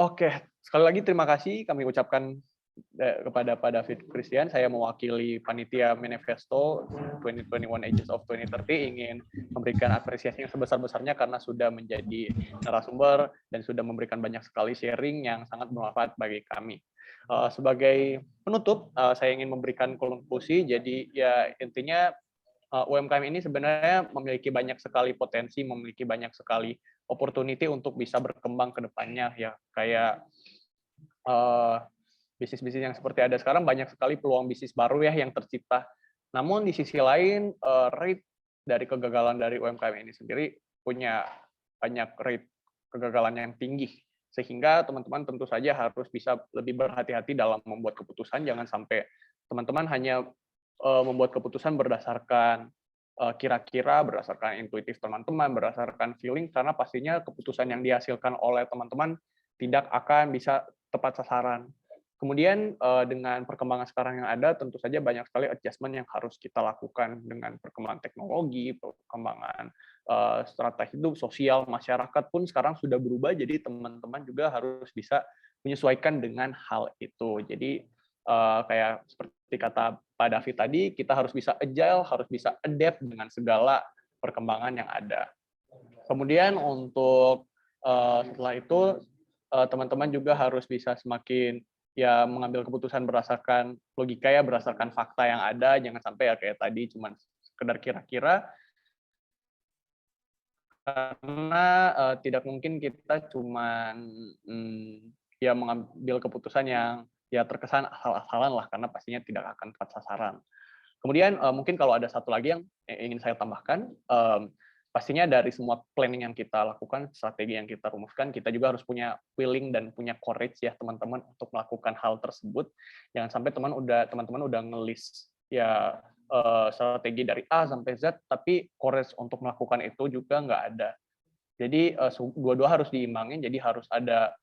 Oke, sekali lagi terima kasih kami ucapkan kepada Pak David Christian. Saya mewakili panitia Manifesto 2021 Agents of 2030 ingin memberikan apresiasi yang sebesar-besarnya karena sudah menjadi narasumber dan sudah memberikan banyak sekali sharing yang sangat bermanfaat bagi kami. Sebagai penutup, saya ingin memberikan konklusi. Jadi ya intinya UMKM ini sebenarnya memiliki banyak sekali potensi, memiliki banyak sekali opportunity untuk bisa berkembang ke depannya ya, kayak bisnis-bisnis yang seperti ada sekarang, banyak sekali peluang bisnis baru ya yang tercipta. Namun di sisi lain, rate dari kegagalan dari UMKM ini sendiri punya banyak rate kegagalan yang tinggi. Sehingga teman-teman tentu saja harus bisa lebih berhati-hati dalam membuat keputusan. Jangan sampai teman-teman hanya membuat keputusan berdasarkan kira-kira, berdasarkan intuitif teman-teman, berdasarkan feeling, karena pastinya keputusan yang dihasilkan oleh teman-teman tidak akan bisa tepat sasaran. Kemudian dengan perkembangan sekarang yang ada, tentu saja banyak sekali adjustment yang harus kita lakukan dengan perkembangan teknologi, perkembangan strata hidup, sosial, masyarakat pun sekarang sudah berubah, jadi teman-teman juga harus bisa menyesuaikan dengan hal itu. Jadi kayak seperti kata Pak David tadi, kita harus bisa agile, harus bisa adapt dengan segala perkembangan yang ada. Kemudian untuk setelah itu teman-teman juga harus bisa semakin ya mengambil keputusan berdasarkan logika ya, berdasarkan fakta yang ada, jangan sampai ya kayak tadi cuman sekedar kira-kira, karena tidak mungkin kita cuman ya mengambil keputusan yang ya terkesan asal-asalan lah, karena pastinya tidak akan tepat sasaran. Kemudian mungkin kalau ada satu lagi yang ingin saya tambahkan, pastinya dari semua planning yang kita lakukan, strategi yang kita rumuskan, kita juga harus punya willing dan punya courage ya teman-teman untuk melakukan hal tersebut. Jangan sampai teman-teman udah ngelis ya strategi dari A sampai Z, tapi courage untuk melakukan itu juga nggak ada. Jadi dua-dua harus diimbangin, jadi harus ada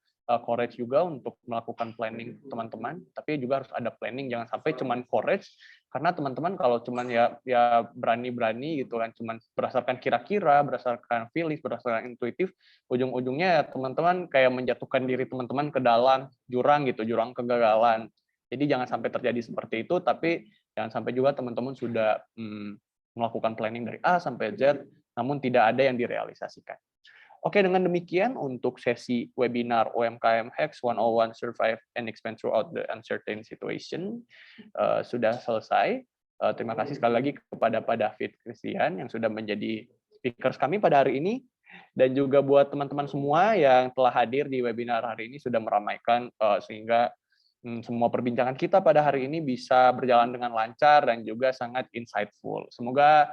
courage juga untuk melakukan planning teman-teman, tapi juga harus ada planning, jangan sampai cuman courage, karena teman-teman kalau cuman ya berani-berani gitu kan, cuman berdasarkan kira-kira, berdasarkan feelings, berdasarkan intuitif, ujung-ujungnya ya teman-teman kayak menjatuhkan diri teman-teman ke dalam jurang gitu, jurang kegagalan. Jadi jangan sampai terjadi seperti itu, tapi jangan sampai juga teman-teman sudah melakukan planning dari A sampai Z, namun tidak ada yang direalisasikan. Oke, dengan demikian untuk sesi webinar UMKM Hacks 101 Survive and Expand Throughout the Uncertain Situation sudah selesai. Terima kasih sekali lagi kepada Pak David Christian yang sudah menjadi speakers kami pada hari ini, dan juga buat teman-teman semua yang telah hadir di webinar hari ini sudah meramaikan sehingga semua perbincangan kita pada hari ini bisa berjalan dengan lancar dan juga sangat insightful. Semoga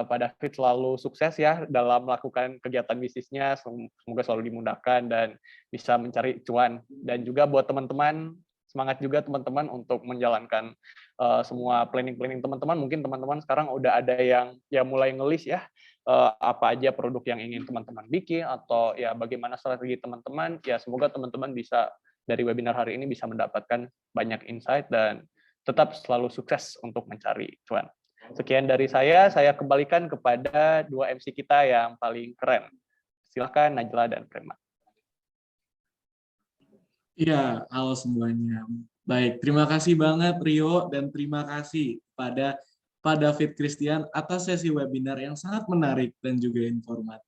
Pak David selalu sukses ya dalam melakukan kegiatan bisnisnya, semoga selalu dimudahkan dan bisa mencari cuan. Dan juga buat teman-teman, semangat juga teman-teman untuk menjalankan semua planning-planning teman-teman. Mungkin teman-teman sekarang udah ada yang ya mulai ngelis ya, apa aja produk yang ingin teman-teman bikin, atau ya bagaimana strategi teman-teman. Ya semoga teman-teman bisa dari webinar hari ini bisa mendapatkan banyak insight dan tetap selalu sukses untuk mencari cuan. Sekian dari saya kembalikan kepada dua MC kita yang paling keren. Silakan Najla dan Prema. Iya, halo semuanya. Baik, terima kasih banget Rio dan terima kasih pada Pak David Christian atas sesi webinar yang sangat menarik dan juga informatif.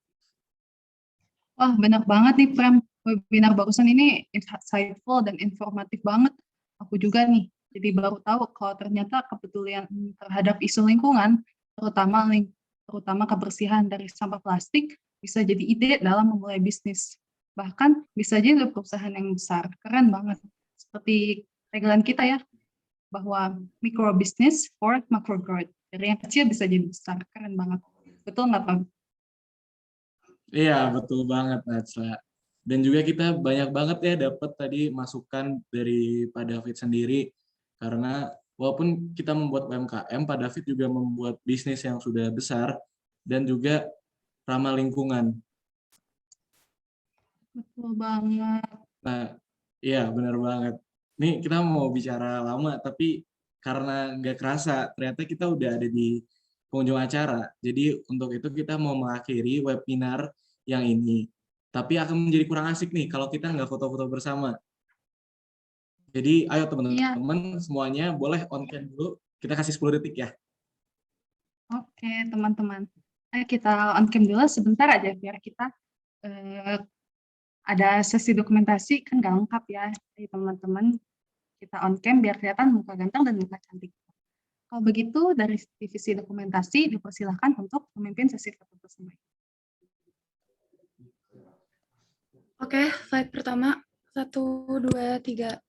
Wah, benar banget nih Prem. Webinar barusan ini insightful dan informatif banget. Aku juga nih. Jadi baru tahu kalau ternyata kepedulian terhadap isu lingkungan, terutama kebersihan dari sampah plastik, bisa jadi ide dalam memulai bisnis. Bahkan bisa jadi perusahaan yang besar. Keren banget. Seperti tagline kita ya, bahwa micro business for macro growth. Dari yang kecil bisa jadi besar. Keren banget. Betul nggak, Pak? Iya, betul banget, Najla. Dan juga kita banyak banget ya dapat tadi masukan dari Pak David sendiri. Karena walaupun kita membuat UMKM, Pak David juga membuat bisnis yang sudah besar dan juga ramah lingkungan. Betul banget. Nah, iya benar banget. Nih kita mau bicara lama, tapi karena nggak kerasa, ternyata kita udah ada di penghujung acara. Jadi untuk itu kita mau mengakhiri webinar yang ini. Tapi akan menjadi kurang asik nih kalau kita nggak foto-foto bersama. Jadi ayo teman-teman semuanya boleh on cam dulu. Kita kasih 10 detik ya. Oke, teman-teman. Ayo kita on cam dulu sebentar aja biar kita ada sesi dokumentasi, kan nggak lengkap ya. Jadi teman-teman kita on cam biar kelihatan muka ganteng dan muka cantik. Kalau begitu dari divisi dokumentasi dipersilahkan untuk memimpin sesi foto bersama. Oke, slide pertama. 1, 2, 3.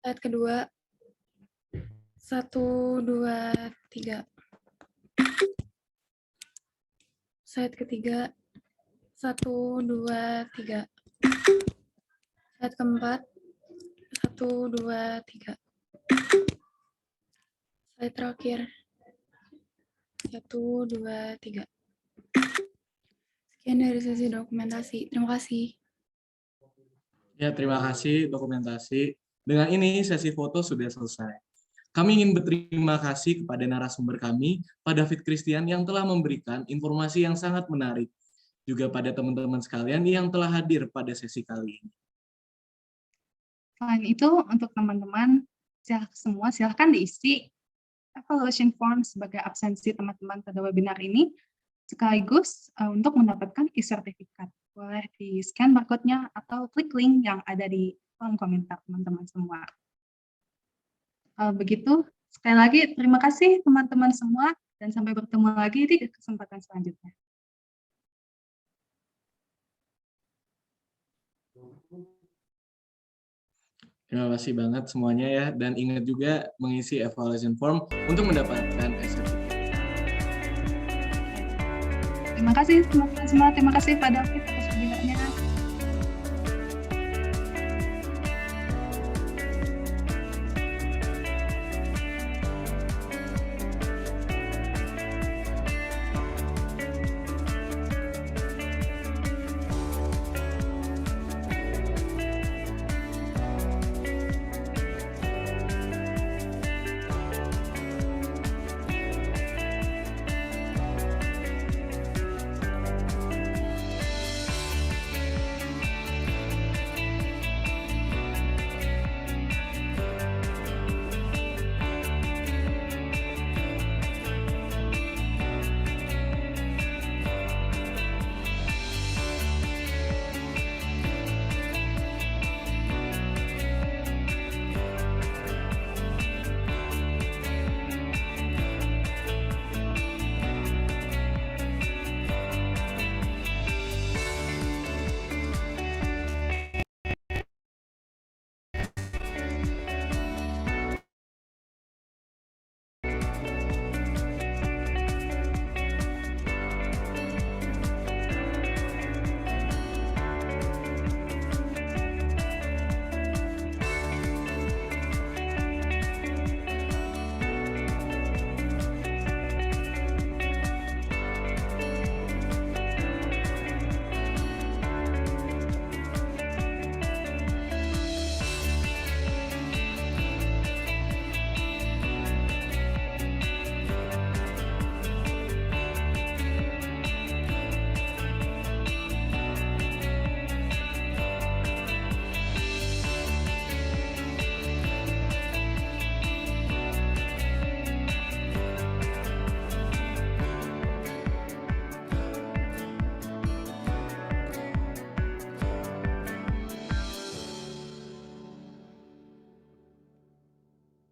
Slide kedua. 1, 2, 3. Slide ketiga. 1, 2, 3. Slide keempat. 1, 2, 3. Slide terakhir. 1, 2, 3. Sekian dari sesi dokumentasi. Terima kasih. Ya, terima kasih dokumentasi. Dengan ini sesi foto sudah selesai. Kami ingin berterima kasih kepada narasumber kami, Pak David Christian, yang telah memberikan informasi yang sangat menarik. Juga pada teman-teman sekalian yang telah hadir pada sesi kali ini. Selain itu, untuk teman-teman semua silahkan diisi evaluation form sebagai absensi teman-teman pada webinar ini, sekaligus untuk mendapatkan e-sertifikat. Boleh di-scan barcode-nya atau klik link yang ada di kolom komentar teman-teman semua. Begitu, sekali lagi terima kasih teman-teman semua dan sampai bertemu lagi di kesempatan selanjutnya. Terima kasih banget semuanya ya, dan ingat juga mengisi evaluation form untuk mendapatkan e-sertifikat. Terima kasih teman-teman semua, terima kasih Pak David.